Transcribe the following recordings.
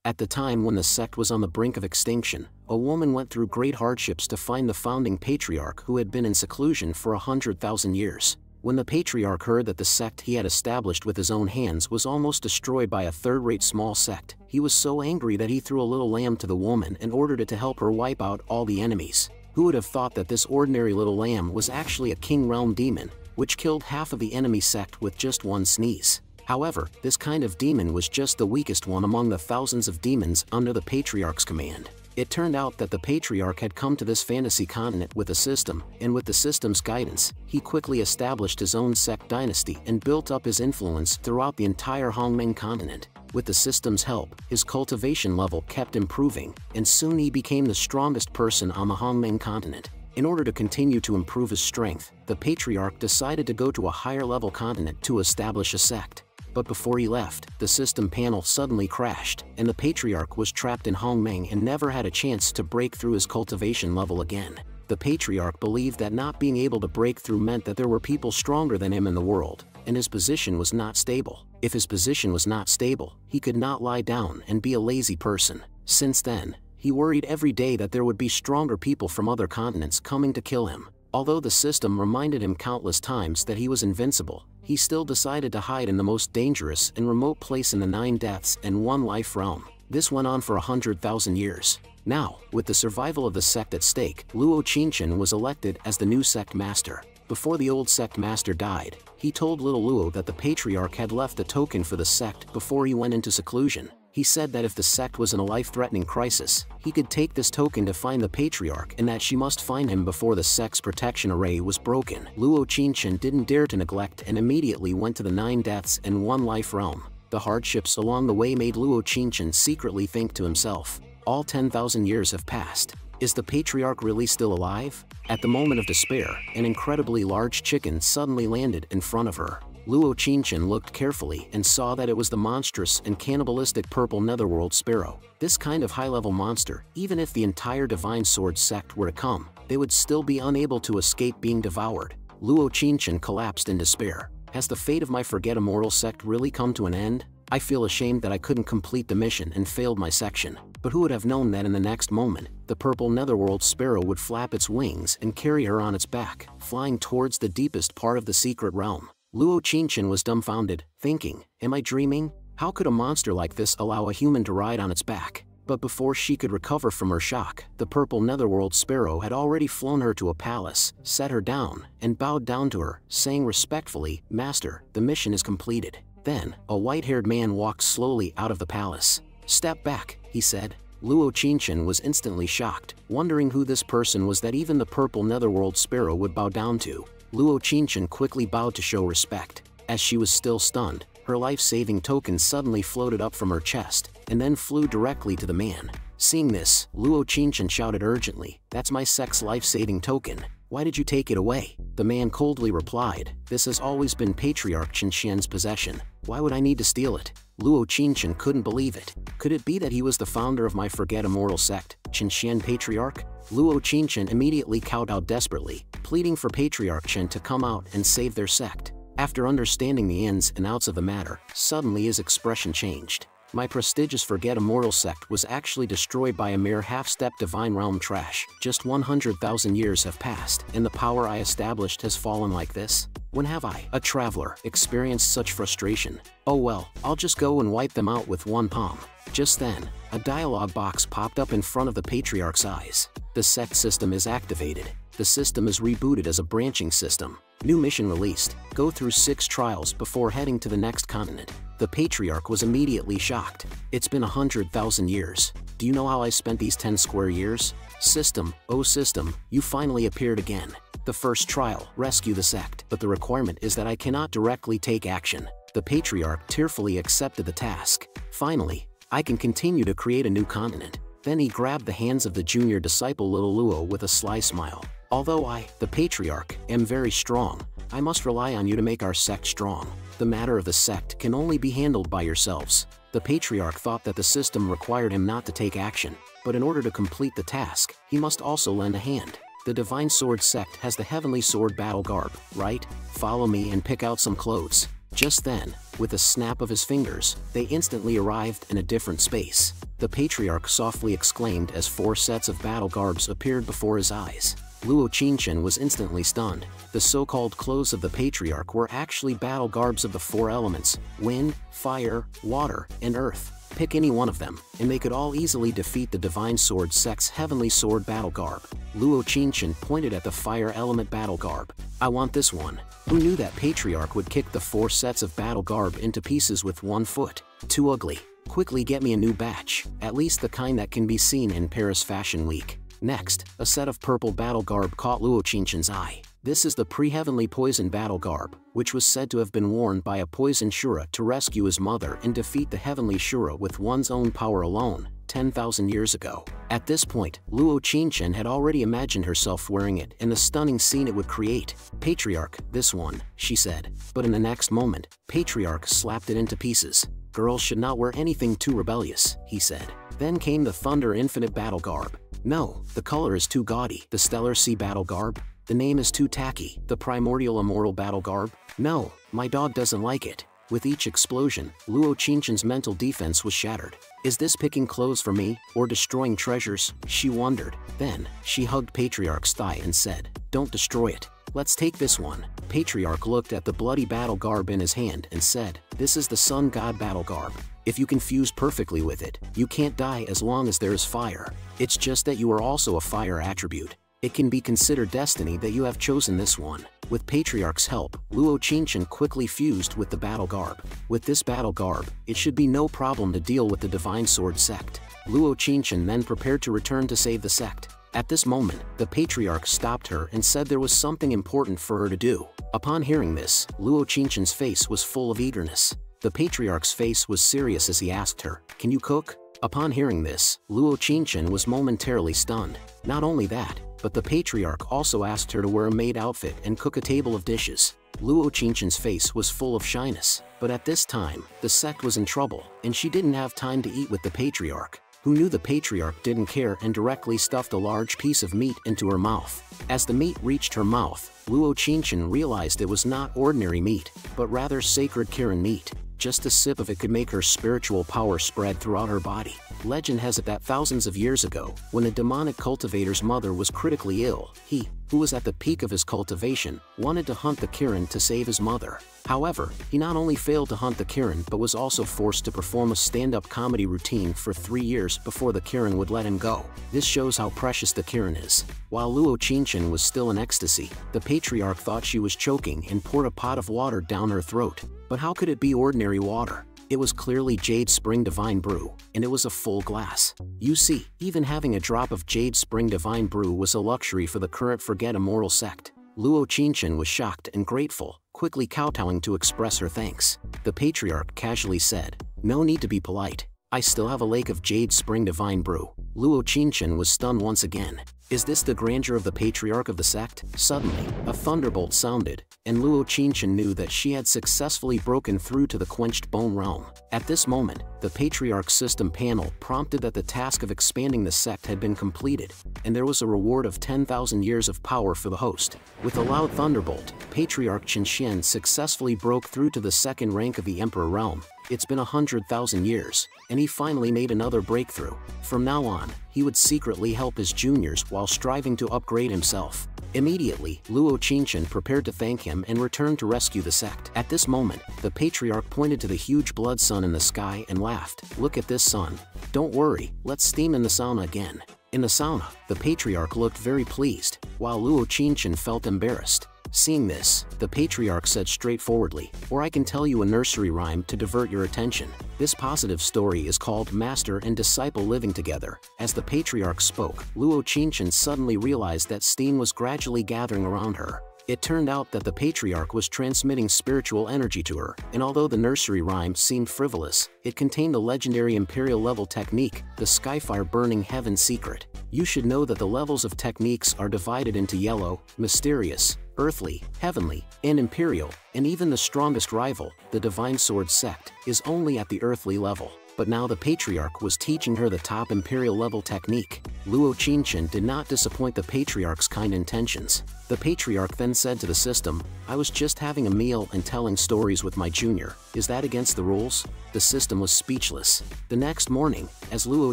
At the time when the sect was on the brink of extinction, a woman went through great hardships to find the founding patriarch who had been in seclusion for 100,000 years. When the patriarch heard that the sect he had established with his own hands was almost destroyed by a third-rate small sect, he was so angry that he threw a little lamb to the woman and ordered it to help her wipe out all the enemies. Who would have thought that this ordinary little lamb was actually a king realm demon, which killed half of the enemy sect with just one sneeze? However, this kind of demon was just the weakest one among the thousands of demons under the patriarch's command. It turned out that the patriarch had come to this fantasy continent with a system, and with the system's guidance, he quickly established his own sect dynasty and built up his influence throughout the entire Hongmeng continent. With the system's help, his cultivation level kept improving, and soon he became the strongest person on the Hongmeng continent. In order to continue to improve his strength, the patriarch decided to go to a higher level continent to establish a sect. But before he left, the system panel suddenly crashed, and the patriarch was trapped in Hongmeng and never had a chance to break through his cultivation level again. The patriarch believed that not being able to break through meant that there were people stronger than him in the world, and his position was not stable. If his position was not stable, he could not lie down and be a lazy person. Since then, he worried every day that there would be stronger people from other continents coming to kill him. Although the system reminded him countless times that he was invincible, he still decided to hide in the most dangerous and remote place in the 9 Deaths and 1 Life realm. This went on for 100,000 years. Now, with the survival of the sect at stake, Luo Qingchen was elected as the new sect master. Before the old sect master died, he told little Luo that the patriarch had left a token for the sect before he went into seclusion. He said that if the sect was in a life-threatening crisis, he could take this token to find the patriarch and that she must find him before the sect's protection array was broken. Luo Qingchen didn't dare to neglect and immediately went to the 9 Deaths and 1 Life realm. The hardships along the way made Luo Qingchen secretly think to himself, all 10,000 years have passed. Is the patriarch really still alive? At the moment of despair, an incredibly large chicken suddenly landed in front of her. Luo Qingchen looked carefully and saw that it was the monstrous and cannibalistic purple netherworld sparrow. This kind of high-level monster, even if the entire Divine Sword sect were to come, they would still be unable to escape being devoured. Luo Qingchen collapsed in despair. Has the fate of my Forget Immortal sect really come to an end? I feel ashamed that I couldn't complete the mission and failed my section. But who would have known that in the next moment, the purple netherworld sparrow would flap its wings and carry her on its back, flying towards the deepest part of the secret realm. Luo Qingchen was dumbfounded, thinking, am I dreaming? How could a monster like this allow a human to ride on its back? But before she could recover from her shock, the purple netherworld sparrow had already flown her to a palace, set her down, and bowed down to her, saying respectfully, Master, the mission is completed. Then, a white-haired man walked slowly out of the palace. Step back, he said. Luo Qingchen was instantly shocked, wondering who this person was that even the purple netherworld sparrow would bow down to. Luo Qingchen quickly bowed to show respect. As she was still stunned, her life-saving token suddenly floated up from her chest, and then flew directly to the man. Seeing this, Luo Qingchen shouted urgently, That's my sect's life-saving token. Why did you take it away? The man coldly replied, This has always been Patriarch Qingxian's possession. Why would I need to steal it? Luo Qingchen couldn't believe it. Could it be that he was the founder of my Forget Immortal sect, Qingxian Patriarch? Luo Qingchen immediately kowtowed desperately, pleading for Patriarch Qin to come out and save their sect. After understanding the ins and outs of the matter, suddenly his expression changed. My prestigious Forget Immortal sect was actually destroyed by a mere half-step Divine Realm trash. Just 100,000 years have passed, and the power I established has fallen like this? When have I, a traveler, experienced such frustration? Oh well, I'll just go and wipe them out with one palm. Just then, a dialogue box popped up in front of the Patriarch's eyes. The sect system is activated. The system is rebooted as a branching system. New mission released. Go through 6 trials before heading to the next continent. The Patriarch was immediately shocked. It's been 100,000 years. Do you know how I spent these 10 square years? System, oh system, you finally appeared again. The first trial, rescue the sect, but the requirement is that I cannot directly take action. The Patriarch tearfully accepted the task. Finally, I can continue to create a new continent. Then he grabbed the hands of the junior disciple little Luo with a sly smile. Although I, the Patriarch, am very strong, I must rely on you to make our sect strong. The matter of the sect can only be handled by yourselves. The Patriarch thought that the system required him not to take action, but in order to complete the task, he must also lend a hand. The Divine Sword sect has the Heavenly Sword battle garb, right? Follow me and pick out some clothes. Just then, with a snap of his fingers, they instantly arrived in a different space. the Patriarch softly exclaimed as 4 sets of battle garbs appeared before his eyes. Luo Qingchen was instantly stunned. The so-called clothes of the Patriarch were actually battle garbs of the 4 elements: wind, fire, water, and earth. Pick any one of them, and they could all easily defeat the Divine Sword sect's Heavenly Sword battle garb. Luo Qingchen pointed at the fire element battle garb. I want this one. Who knew that Patriarch would kick the 4 sets of battle garb into pieces with 1 foot? Too ugly. Quickly get me a new batch, at least the kind that can be seen in Paris Fashion Week. Next, a set of purple battle garb caught Luo Qingchen's eye. This is the pre-heavenly poison battle garb, which was said to have been worn by a poison Shura to rescue his mother and defeat the heavenly Shura with one's own power alone, 10,000 years ago. At this point, Luo Qingchen had already imagined herself wearing it and the stunning scene it would create. Patriarch, this one, she said. But in the next moment, Patriarch slapped it into pieces. Girls should not wear anything too rebellious, he said. Then came the Thunder Infinite battle garb. No, the color is too gaudy. The Stellar Sea battle garb? The name is too tacky. The Primordial Immortal battle garb? No, my dog doesn't like it. With each explosion, Luo Qingchen's mental defense was shattered. Is this picking clothes for me, or destroying treasures? She wondered. Then, she hugged Patriarch's thigh and said, don't destroy it. Let's take this one. Patriarch looked at the bloody battle garb in his hand and said, this is the Sun God battle garb. If you can fuse perfectly with it, you can't die as long as there is fire. It's just that you are also a fire attribute. It can be considered destiny that you have chosen this one. With Patriarch's help, Luo Qingchen quickly fused with the battle garb. With this battle garb, it should be no problem to deal with the Divine Sword sect. Luo Qingchen then prepared to return to save the sect. At this moment, the Patriarch stopped her and said there was something important for her to do. Upon hearing this, Luo Qingchen's face was full of eagerness. The Patriarch's face was serious as he asked her, can you cook? Upon hearing this, Luo Qingchen was momentarily stunned. Not only that, but the Patriarch also asked her to wear a maid outfit and cook a table of dishes. Luo Qingchen's face was full of shyness, but at this time, the sect was in trouble, and she didn't have time to eat with the Patriarch, who knew the Patriarch didn't care and directly stuffed a large piece of meat into her mouth. As the meat reached her mouth, Luo Qingchen realized it was not ordinary meat, but rather sacred Kirin meat. Just a sip of it could make her spiritual power spread throughout her body. Legend has it that thousands of years ago, when a demonic cultivator's mother was critically ill, he, who was at the peak of his cultivation, wanted to hunt the Kirin to save his mother. However, he not only failed to hunt the Kirin but was also forced to perform a stand-up comedy routine for 3 years before the Kirin would let him go. This shows how precious the Kirin is. While Luo Qingchen was still in ecstasy, the Patriarch thought she was choking and poured a pot of water down her throat. But how could it be ordinary water? It was clearly Jade Spring Divine Brew, and it was a full glass. You see, even having a drop of Jade Spring Divine Brew was a luxury for the current Forget Immortal sect. Luo Qingchen was shocked and grateful, quickly kowtowing to express her thanks. The Patriarch casually said, no need to be polite. I still have a lake of Jade Spring Divine Brew. Luo Qingchen was stunned once again. Is this the grandeur of the Patriarch of the sect? Suddenly, a thunderbolt sounded, and Luo Qingchen knew that she had successfully broken through to the Quenched Bone realm. At this moment, the Patriarch system panel prompted that the task of expanding the sect had been completed, and there was a reward of 10,000 years of power for the host. With a loud thunderbolt, Patriarch Qinshian successfully broke through to the second rank of the Emperor realm. It's been 100,000 years, and he finally made another breakthrough. From now on, he would secretly help his juniors while striving to upgrade himself. Immediately, Luo Qingchen prepared to thank him and returned to rescue the sect. At this moment, the Patriarch pointed to the huge blood sun in the sky and laughed. Look at this sun. Don't worry, let's steam in the sauna again. In the sauna, the Patriarch looked very pleased, while Luo Qingchen felt embarrassed. Seeing this, the Patriarch said straightforwardly, or I can tell you a nursery rhyme to divert your attention. This positive story is called Master and Disciple Living Together. As the Patriarch spoke, Luo Qingchen suddenly realized that steam was gradually gathering around her. It turned out that the Patriarch was transmitting spiritual energy to her, and although the nursery rhyme seemed frivolous, it contained the legendary Imperial level technique, the Skyfire Burning Heaven secret. You should know that the levels of techniques are divided into yellow, mysterious, earthly, heavenly, and imperial, and even the strongest rival, the Divine Sword sect, is only at the earthly level. But now the Patriarch was teaching her the top imperial level technique. Luo Qingchen did not disappoint the Patriarch's kind intentions. The patriarch then said to the system, "I was just having a meal and telling stories with my junior. Is that against the rules?" The system was speechless. The next morning, as Luo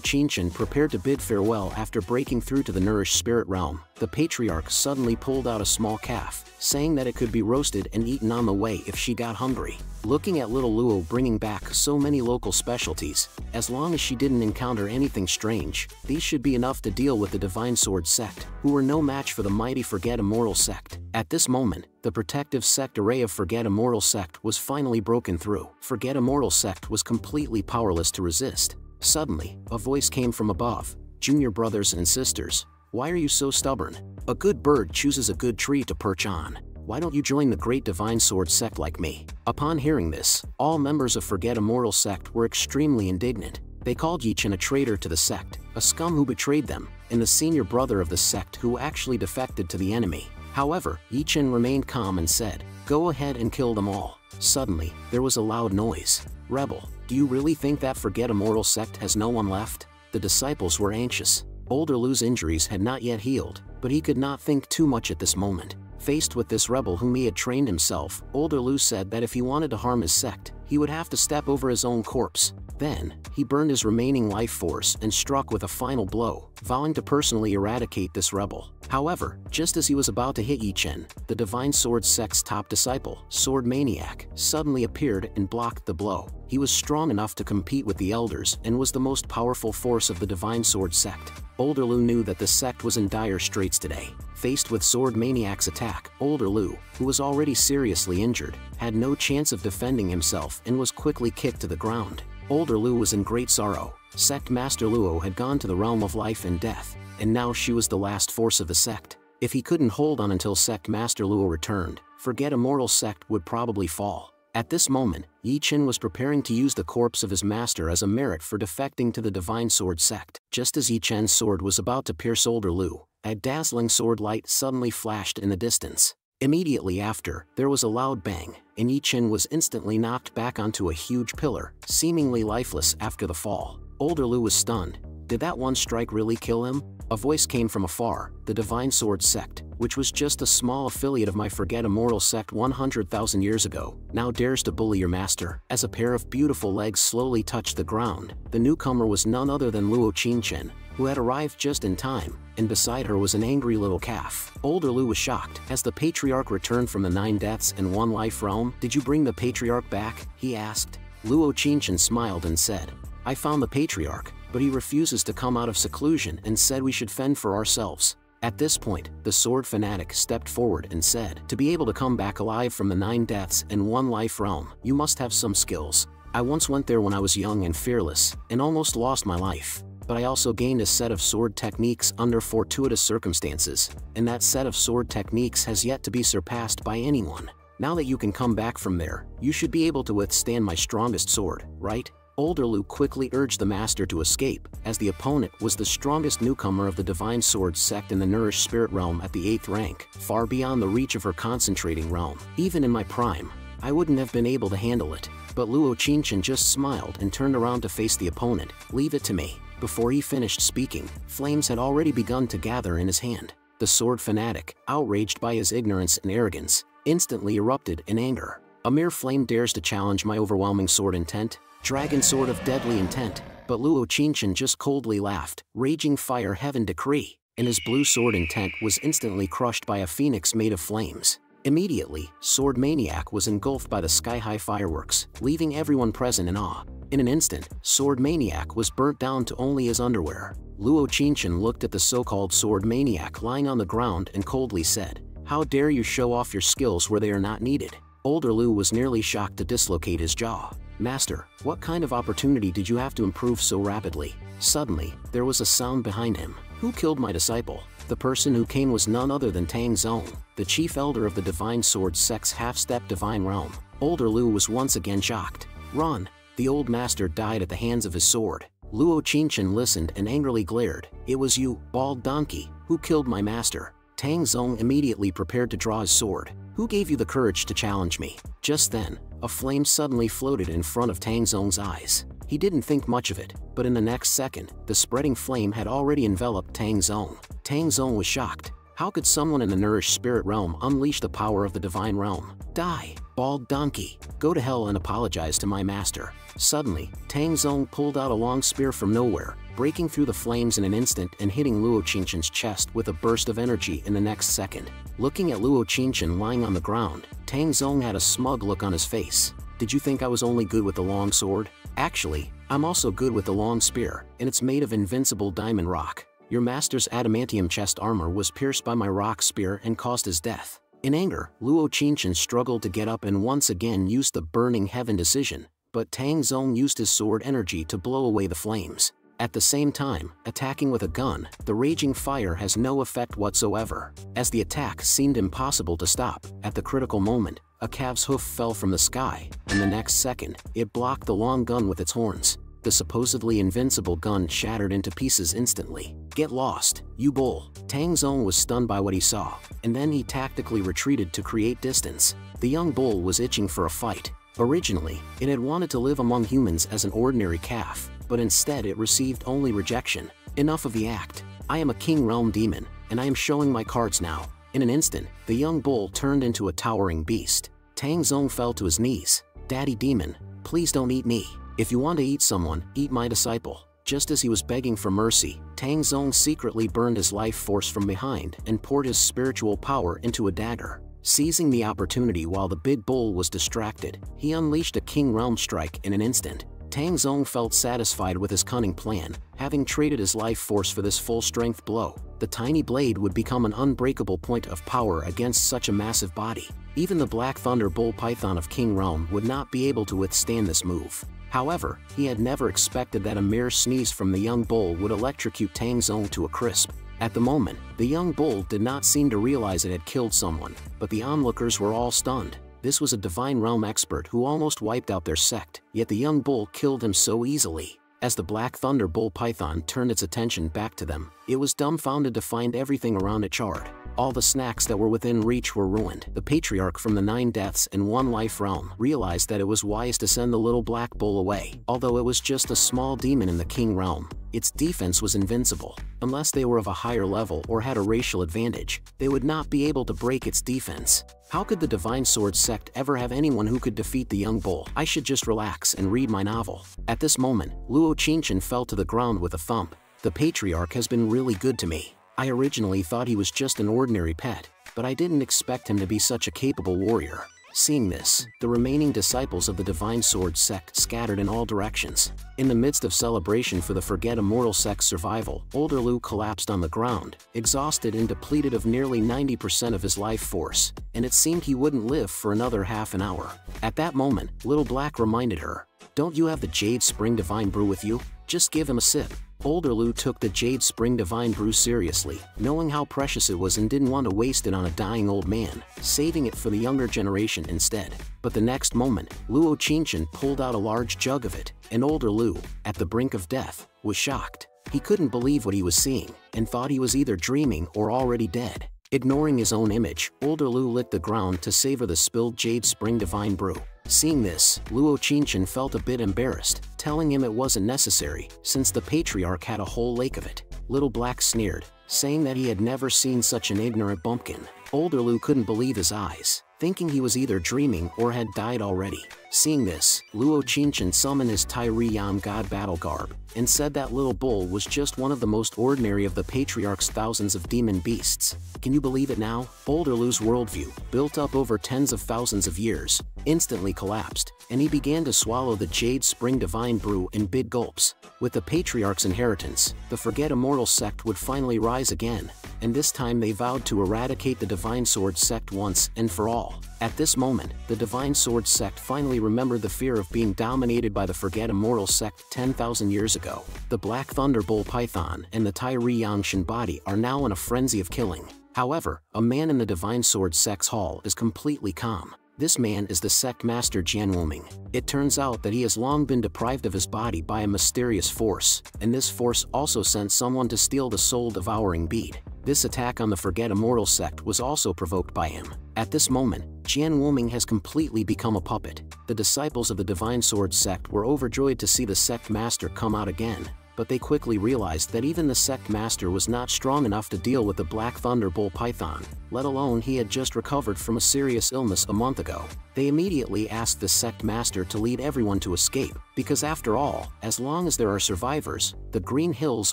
Qingchen prepared to bid farewell after breaking through to the nourished spirit realm, the patriarch suddenly pulled out a small calf, saying that it could be roasted and eaten on the way if she got hungry. Looking at little Luo bringing back so many local specialties, as long as she didn't encounter anything strange, these should be enough to deal with the Divine Sword sect, who were no match for the mighty Forget Immortal sect. At this moment, the protective sect array of Forget Immortal sect was finally broken through. Forget Immortal sect was completely powerless to resist. Suddenly, a voice came from above. "Junior brothers and sisters, why are you so stubborn? A good bird chooses a good tree to perch on. Why don't you join the great Divine Sword sect like me?" Upon hearing this, all members of Forget Immortal sect were extremely indignant. They called Yi Chen a traitor to the sect, a scum who betrayed them, and the senior brother of the sect who actually defected to the enemy. However, Yi Chen remained calm and said, "Go ahead and kill them all." Suddenly, there was a loud noise. "Rebel, do you really think that Forget Immortal sect has no one left?" The disciples were anxious. Older Lu's injuries had not yet healed, but he could not think too much at this moment. Faced with this rebel whom he had trained himself, Older Lu said that if he wanted to harm his sect, he would have to step over his own corpse. Then, he burned his remaining life force and struck with a final blow, vowing to personally eradicate this rebel. However, just as he was about to hit Yi Chen, the Divine Sword sect's top disciple, Sword Maniac, suddenly appeared and blocked the blow. He was strong enough to compete with the elders and was the most powerful force of the Divine Sword sect. Older Lu knew that the sect was in dire straits today. Faced with Sword Maniac's attack, Older Lu, who was already seriously injured, had no chance of defending himself and was quickly kicked to the ground. Older Lu was in great sorrow. Sect Master Luo had gone to the realm of life and death, and now she was the last force of the sect. If he couldn't hold on until Sect Master Luo returned, Forget Immortal sect would probably fall. At this moment, Yi Chen was preparing to use the corpse of his master as a merit for defecting to the Divine Sword sect. Just as Yi Chen's sword was about to pierce Older Lu, a dazzling sword light suddenly flashed in the distance. Immediately after, there was a loud bang, and Yi Chen was instantly knocked back onto a huge pillar, seemingly lifeless after the fall. Older Lu was stunned. Did that one strike really kill him? A voice came from afar. The Divine Sword sect, which was just a small affiliate of my Forget Immortal sect 100,000 years ago, now dares to bully your master. As a pair of beautiful legs slowly touched the ground, the newcomer was none other than Luo Qingchen, who had arrived just in time, and beside her was an angry little calf. Older Lu was shocked. As the patriarch returned from the 9 deaths and 1 life realm, "Did you bring the patriarch back?" he asked. Luo Qingchen smiled and said, "I found the patriarch, but he refuses to come out of seclusion and said we should fend for ourselves." At this point, the sword fanatic stepped forward and said, "To be able to come back alive from the 9 deaths and 1 life realm, you must have some skills. I once went there when I was young and fearless, and almost lost my life. But I also gained a set of sword techniques under fortuitous circumstances, and that set of sword techniques has yet to be surpassed by anyone. Now that you can come back from there, you should be able to withstand my strongest sword, right?" Older Lu quickly urged the master to escape, as the opponent was the strongest newcomer of the Divine Sword sect in the Nourished Spirit realm at the 8th rank, far beyond the reach of her concentrating realm. Even in my prime, I wouldn't have been able to handle it. But Luo Qingchen just smiled and turned around to face the opponent. "Leave it to me." Before he finished speaking, flames had already begun to gather in his hand. The sword fanatic, outraged by his ignorance and arrogance, instantly erupted in anger. "A mere flame dares to challenge my overwhelming sword intent? Dragon sword of deadly intent." But Luo Qingchen just coldly laughed. "Raging fire heaven decree," and his blue sword intent was instantly crushed by a phoenix made of flames. Immediately, Sword Maniac was engulfed by the sky-high fireworks, leaving everyone present in awe. In an instant, Sword Maniac was burnt down to only his underwear. Luo Qingchen looked at the so-called Sword Maniac lying on the ground and coldly said, "How dare you show off your skills where they are not needed?" Older Lu was nearly shocked to dislocate his jaw. "Master, what kind of opportunity did you have to improve so rapidly?" Suddenly, there was a sound behind him. "Who killed my disciple?" The person who came was none other than Tang Zong, the chief elder of the Divine Sword sect's half-step divine realm. Older Lu was once again shocked. "Run!" The old master died at the hands of his sword. Luo Qingchen listened and angrily glared. "It was you, bald donkey, who killed my master." Tang Zong immediately prepared to draw his sword. "Who gave you the courage to challenge me?" Just then, a flame suddenly floated in front of Tang Zong's eyes. He didn't think much of it, but in the next second, the spreading flame had already enveloped Tang Zong. Tang Zong was shocked. How could someone in the nourished spirit realm unleash the power of the divine realm? Die, bald donkey. Go to hell and apologize to my master. Suddenly, Tang Zong pulled out a long spear from nowhere, breaking through the flames in an instant and hitting Luo Qingshan's chest with a burst of energy in the next second. Looking at Luo Qingshan lying on the ground, Tang Zong had a smug look on his face. Did you think I was only good with the long sword? Actually, I'm also good with the long spear, and it's made of invincible diamond rock. Your master's adamantium chest armor was pierced by my rock spear and caused his death. In anger, Luo Qingshan struggled to get up and once again used the burning heaven decision, but Tang Zong used his sword energy to blow away the flames. At the same time, attacking with a gun, the raging fire has no effect whatsoever. As the attack seemed impossible to stop, at the critical moment, a calf's hoof fell from the sky, and the next second, it blocked the long gun with its horns. The supposedly invincible gun shattered into pieces instantly. Get lost, you bull. Tang Zong was stunned by what he saw, and then he tactically retreated to create distance. The young bull was itching for a fight. Originally, it had wanted to live among humans as an ordinary calf, but instead it received only rejection. Enough of the act. I am a King Realm demon, and I am showing my cards now. In an instant, the young bull turned into a towering beast. Tang Zong fell to his knees. Daddy demon, please don't eat me. If you want to eat someone, eat my disciple. Just as he was begging for mercy, Tang Zong secretly burned his life force from behind and poured his spiritual power into a dagger. Seizing the opportunity while the big bull was distracted, he unleashed a King Realm strike in an instant. Tang Zong felt satisfied with his cunning plan, having traded his life force for this full-strength blow. The tiny blade would become an unbreakable point of power against such a massive body. Even the Black Thunder Bull Python of King Realm would not be able to withstand this move. However, he had never expected that a mere sneeze from the young bull would electrocute Tang Zong to a crisp. At the moment, the young bull did not seem to realize it had killed someone, but the onlookers were all stunned. This was a Divine Realm expert who almost wiped out their sect, yet the young bull killed him so easily. As the Black Thunder Bull Python turned its attention back to them, it was dumbfounded to find everything around it charred. All the snacks that were within reach were ruined. The Patriarch from the 9 Deaths and 1 Life realm realized that it was wise to send the little black bull away. Although it was just a small demon in the King Realm, its defense was invincible. Unless they were of a higher level or had a racial advantage, they would not be able to break its defense. How could the Divine Sword sect ever have anyone who could defeat the young bull? I should just relax and read my novel. At this moment, Luo Qingshan fell to the ground with a thump. The Patriarch has been really good to me. I originally thought he was just an ordinary pet, but I didn't expect him to be such a capable warrior. Seeing this, the remaining disciples of the Divine Sword sect scattered in all directions. In the midst of celebration for the Forget Immortal sect's survival, Older Lu collapsed on the ground, exhausted and depleted of nearly 90% of his life force, and it seemed he wouldn't live for another half an hour. At that moment, Little Black reminded her, "Don't you have the Jade Spring Divine Brew with you? Just give him a sip." Older Lu took the Jade Spring Divine Brew seriously, knowing how precious it was and didn't want to waste it on a dying old man, saving it for the younger generation instead. But the next moment, Luo Qingshan pulled out a large jug of it, and Older Lu, at the brink of death, was shocked. He couldn't believe what he was seeing, and thought he was either dreaming or already dead. Ignoring his own image, Older Lu licked the ground to savor the spilled Jade Spring Divine Brew. Seeing this, Luo Qingshan felt a bit embarrassed, telling him it wasn't necessary, since the Patriarch had a whole lake of it. Little Black sneered, saying that he had never seen such an ignorant bumpkin. Older Lu couldn't believe his eyes, thinking he was either dreaming or had died already. Seeing this, Luo Qingshan summoned his Tairi Yam God battle garb, and said that little bull was just one of the most ordinary of the Patriarch's thousands of demon beasts. Can you believe it now? Older Lu's worldview, built up over tens of thousands of years, instantly collapsed, and he began to swallow the Jade Spring Divine Brew in big gulps. With the Patriarch's inheritance, the Forget Immortal sect would finally rise again, and this time they vowed to eradicate the Divine Sword sect once and for all. At this moment, the Divine Sword sect finally remembered the fear of being dominated by the Forget Immortal sect 10,000 years ago. The Black Thunder Bull Python and the Tairi Yangshan body are now in a frenzy of killing. However, a man in the Divine Sword sect's hall is completely calm. This man is the sect master Jian Wuming. It turns out that he has long been deprived of his body by a mysterious force, and this force also sent someone to steal the soul-devouring bead. This attack on the Forget Immortal sect was also provoked by him. At this moment, Jian Wuming has completely become a puppet. The disciples of the Divine Sword sect were overjoyed to see the sect master come out again, but they quickly realized that even the sect master was not strong enough to deal with the Black Thunder Bull Python, let alone he had just recovered from a serious illness a month ago. They immediately asked the sect master to lead everyone to escape, because after all, as long as there are survivors, the Green Hills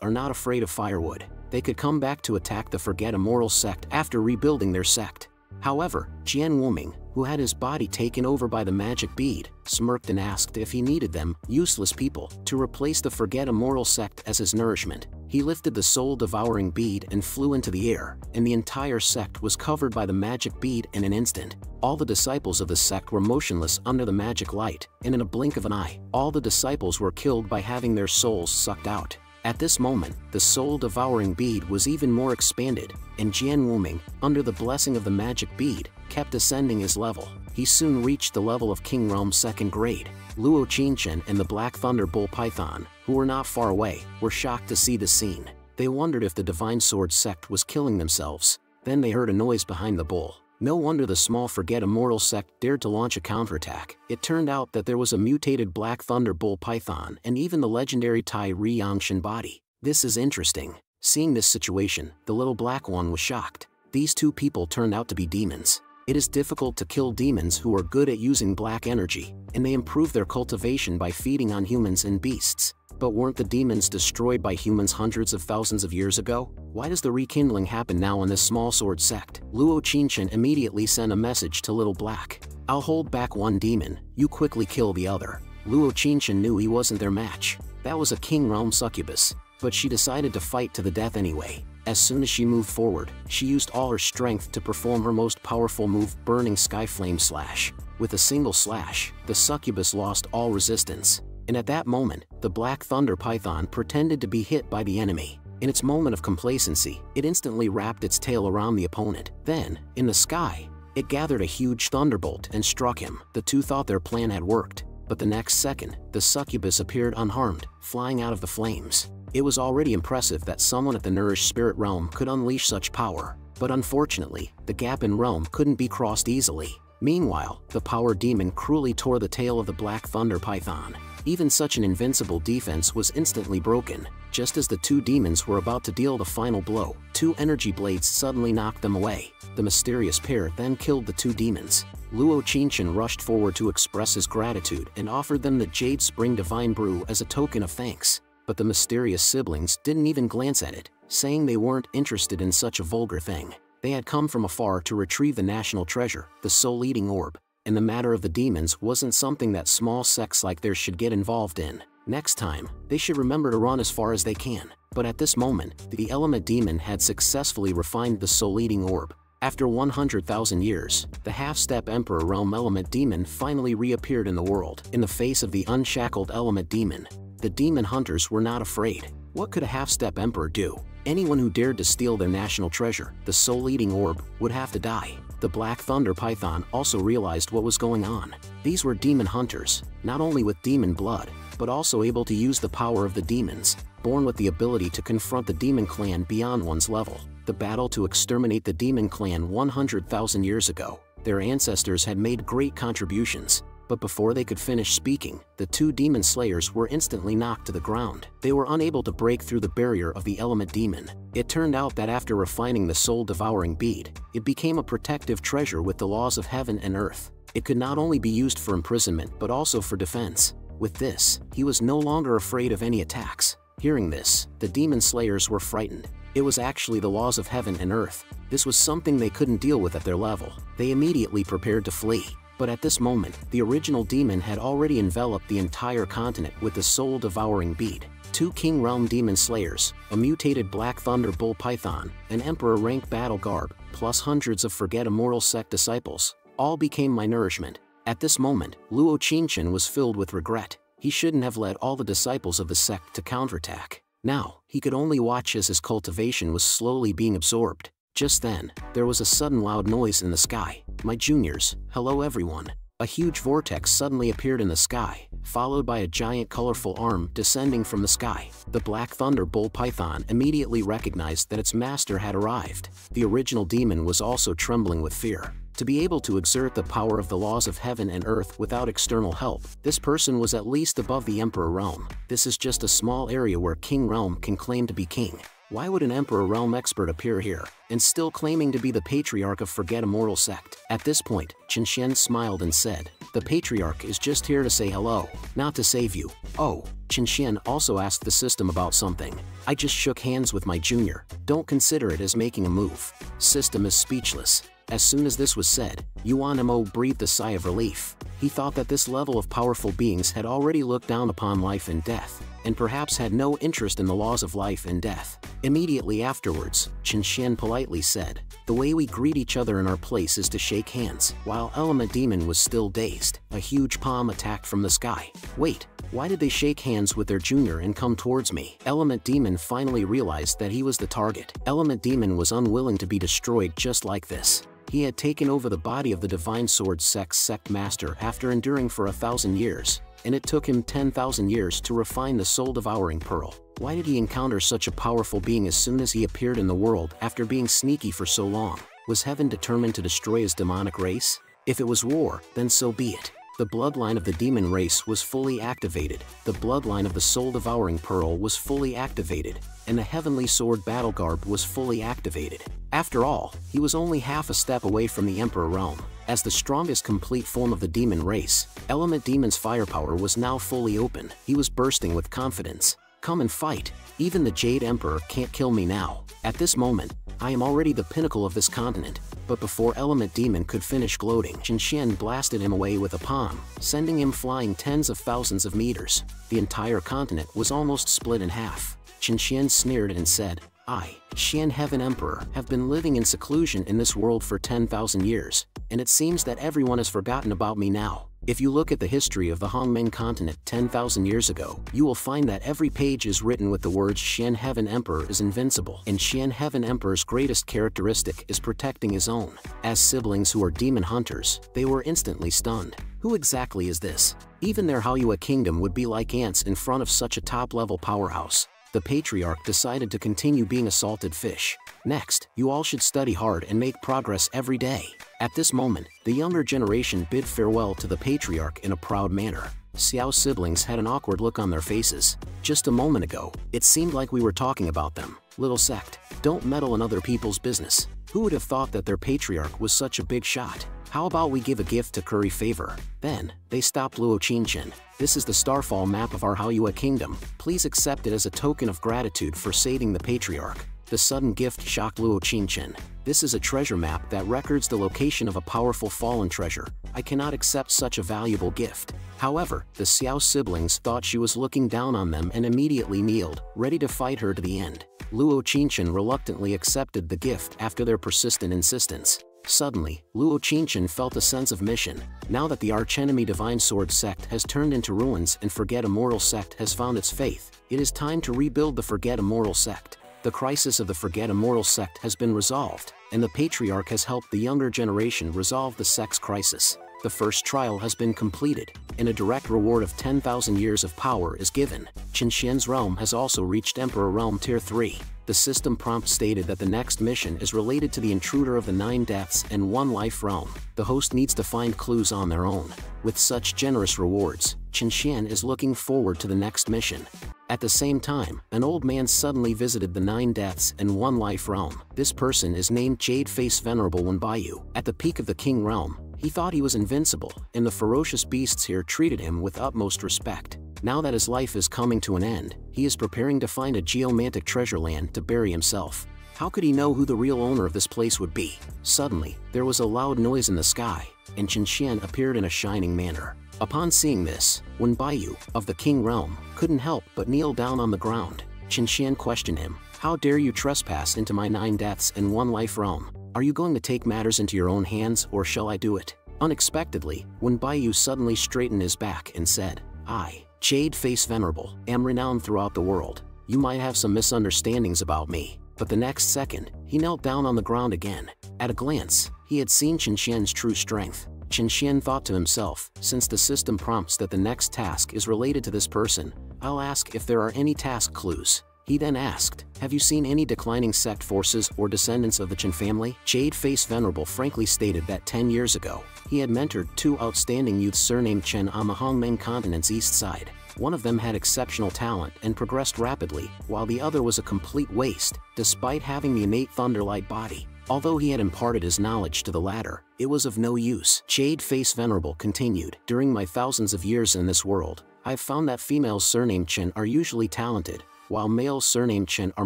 are not afraid of firewood. They could come back to attack the Forget Immortal sect after rebuilding their sect. However, Jian Wuming, who had his body taken over by the magic bead, smirked and asked if he needed them, useless people, to replace the Forget Immortal sect as his nourishment. He lifted the soul-devouring bead and flew into the air, and the entire sect was covered by the magic bead in an instant. All the disciples of the sect were motionless under the magic light, and in a blink of an eye, all the disciples were killed by having their souls sucked out. At this moment, the soul-devouring bead was even more expanded, and Jian Wuming, under the blessing of the magic bead, kept ascending his level. He soon reached the level of King Realm 2nd grade. Luo Qingchen and the Black Thunder Bull Python, who were not far away, were shocked to see the scene. They wondered if the Divine Sword sect was killing themselves. Then they heard a noise behind the bull. No wonder the small Forget Immortal sect dared to launch a counterattack. It turned out that there was a mutated Black Thunder Bull Python and even the legendary Tai Ri Yangshan body. This is interesting. Seeing this situation, the little black one was shocked. These two people turned out to be demons. It is difficult to kill demons who are good at using black energy, and they improve their cultivation by feeding on humans and beasts. But weren't the demons destroyed by humans hundreds of thousands of years ago? Why does the rekindling happen now in this small sword sect? Luo Qingchen immediately sent a message to Little Black. I'll hold back one demon, you quickly kill the other. Luo Qingchen knew he wasn't their match. That was a King Realm succubus. But she decided to fight to the death anyway. As soon as she moved forward, she used all her strength to perform her most powerful move, Burning Sky Flame Slash. With a single slash, the succubus lost all resistance. And at that moment, the Black Thunder Python pretended to be hit by the enemy. In its moment of complacency, it instantly wrapped its tail around the opponent. Then, in the sky, it gathered a huge thunderbolt and struck him. The two thought their plan had worked, but the next second, the succubus appeared unharmed, flying out of the flames. It was already impressive that someone at the Nourished Spirit Realm could unleash such power, but unfortunately, the gap in realm couldn't be crossed easily. Meanwhile, the power demon cruelly tore the tail of the Black Thunder Python. Even such an invincible defense was instantly broken. Just as the two demons were about to deal the final blow, two energy blades suddenly knocked them away. The mysterious pair then killed the two demons. Luo Qingchen rushed forward to express his gratitude and offered them the Jade Spring Divine Brew as a token of thanks. But the mysterious siblings didn't even glance at it, saying they weren't interested in such a vulgar thing. They had come from afar to retrieve the national treasure, the soul-eating orb. And the matter of the demons wasn't something that small sects like theirs should get involved in. Next time, they should remember to run as far as they can. But at this moment, the Element Demon had successfully refined the soul-eating orb. After 100,000 years, the half-step Emperor Realm Element Demon finally reappeared in the world. In the face of the unshackled Element Demon, the demon hunters were not afraid. What could a half-step Emperor do? Anyone who dared to steal their national treasure, the soul-eating orb, would have to die. The Black Thunder Python also realized what was going on. These were demon hunters, not only with demon blood, but also able to use the power of the demons, born with the ability to confront the demon clan beyond one's level. The battle to exterminate the demon clan 100,000 years ago, their ancestors had made great contributions. But before they could finish speaking, the two demon slayers were instantly knocked to the ground. They were unable to break through the barrier of the element demon. It turned out that after refining the soul-devouring bead, it became a protective treasure with the laws of heaven and earth. It could not only be used for imprisonment but also for defense. With this, he was no longer afraid of any attacks. Hearing this, the demon slayers were frightened. It was actually the laws of heaven and earth. This was something they couldn't deal with at their level. They immediately prepared to flee. But at this moment, the original demon had already enveloped the entire continent with the soul-devouring bead. Two King Realm Demon Slayers, a mutated Black Thunder Bull Python, an Emperor rank battle garb, plus hundreds of Forget Immortal sect disciples, all became my nourishment. At this moment, Luo Qingchen was filled with regret. He shouldn't have led all the disciples of the sect to counterattack. Now, he could only watch as his cultivation was slowly being absorbed. Just then, there was a sudden loud noise in the sky. My juniors, hello everyone. A huge vortex suddenly appeared in the sky, followed by a giant colorful arm descending from the sky. The Black Thunder Bull Python immediately recognized that its master had arrived. The original demon was also trembling with fear. To be able to exert the power of the laws of heaven and earth without external help, this person was at least above the Emperor realm. This is just a small area where King Realm can claim to be king. Why would an Emperor Realm expert appear here, and still claiming to be the Patriarch of Forget Immortal Sect? At this point, Qinshian smiled and said, "The Patriarch is just here to say hello, not to save you." Oh, Qinshian also asked the system about something. "I just shook hands with my junior, don't consider it as making a move." System is speechless. As soon as this was said, Yuan Mo breathed a sigh of relief. He thought that this level of powerful beings had already looked down upon life and death, and perhaps had no interest in the laws of life and death. Immediately afterwards, Qinshian politely said, "The way we greet each other in our place is to shake hands." While Element Demon was still dazed, a huge palm attacked from the sky. "Wait, why did they shake hands with their junior and come towards me?" Element Demon finally realized that he was the target. Element Demon was unwilling to be destroyed just like this. He had taken over the body of the Divine Sword Sect's sect master after enduring for 1,000 years, and it took him 10,000 years to refine the soul-devouring pearl. Why did he encounter such a powerful being as soon as he appeared in the world after being sneaky for so long? Was heaven determined to destroy his demonic race? If it was war, then so be it. The bloodline of the demon race was fully activated, the bloodline of the soul-devouring pearl was fully activated, and the heavenly sword battle garb was fully activated. After all, he was only half a step away from the Emperor realm. As the strongest complete form of the demon race, Element Demon's firepower was now fully open. He was bursting with confidence. "Come and fight. Even the Jade Emperor can't kill me now. At this moment, I am already the pinnacle of this continent." But before Element Demon could finish gloating, Qinshian blasted him away with a palm, sending him flying tens of thousands of meters. The entire continent was almost split in half. Qinshian sneered and said, "I, Qian Heaven Emperor, have been living in seclusion in this world for 10,000 years, and it seems that everyone has forgotten about me now. If you look at the history of the Hongmeng continent 10,000 years ago, you will find that every page is written with the words Qian Heaven Emperor is invincible, and Qian Heaven Emperor's greatest characteristic is protecting his own." As siblings who are demon hunters, they were instantly stunned. Who exactly is this? Even their Haoyue kingdom would be like ants in front of such a top-level powerhouse. The Patriarch decided to continue being a salted fish. "Next, you all should study hard and make progress every day." At this moment, the younger generation bid farewell to the Patriarch in a proud manner. Xiao's siblings had an awkward look on their faces. "Just a moment ago, it seemed like we were talking about them. Little sect, don't meddle in other people's business. Who would have thought that their Patriarch was such a big shot? How about we give a gift to curry favor?" Then, they stopped Luo Qinshan. "This is the starfall map of our Haoyue kingdom. Please accept it as a token of gratitude for saving the Patriarch." The sudden gift shocked Luo Qinshan. "This is a treasure map that records the location of a powerful fallen treasure. I cannot accept such a valuable gift." However, the Xiao siblings thought she was looking down on them and immediately kneeled, ready to fight her to the end. Luo Qinshan reluctantly accepted the gift after their persistent insistence. Suddenly, Luo Qinshan felt a sense of mission. Now that the archenemy Divine Sword Sect has turned into ruins and Forget Immortal Sect has found its faith, it is time to rebuild the Forget Immortal Sect. The crisis of the Forget Immortal Sect has been resolved, and the Patriarch has helped the younger generation resolve the sect's crisis. The first trial has been completed, and a direct reward of 10,000 years of power is given. Qinshian's realm has also reached Emperor Realm Tier 3. The system prompt stated that the next mission is related to the intruder of the 9 deaths and 1 life realm. The host needs to find clues on their own. With such generous rewards, Qinshian is looking forward to the next mission. At the same time, an old man suddenly visited the 9 deaths and 1 life realm. This person is named Jade Face Venerable Wenbaiyu. At the peak of the King realm, he thought he was invincible, and the ferocious beasts here treated him with utmost respect. Now that his life is coming to an end, he is preparing to find a geomantic treasure land to bury himself. How could he know who the real owner of this place would be? Suddenly, there was a loud noise in the sky, and Qinshian appeared in a shining manner. Upon seeing this, Wenbaiyu, of the King realm, couldn't help but kneel down on the ground. Qinshian questioned him, "How dare you trespass into my 9 deaths and 1 life realm? Are you going to take matters into your own hands, or shall I do it?" Unexpectedly, Wenbaiyu suddenly straightened his back and said, "I, Jade Face Venerable, am renowned throughout the world. You might have some misunderstandings about me." But the next second, he knelt down on the ground again. At a glance, he had seen Qinshian's true strength. Qinshian thought to himself, since the system prompts that the next task is related to this person, I'll ask if there are any task clues. He then asked, "Have you seen any declining sect forces or descendants of the Chen family?" Jade-Face Venerable frankly stated that 10 years ago, he had mentored 2 outstanding youths surnamed Chen on the Hongmeng continent's east side. One of them had exceptional talent and progressed rapidly, while the other was a complete waste, despite having the innate Thunderlight body. Although he had imparted his knowledge to the latter, it was of no use. Jade-Face Venerable continued, "During my thousands of years in this world, I've found that females surnamed Chen are usually talented, while males surnamed Chen are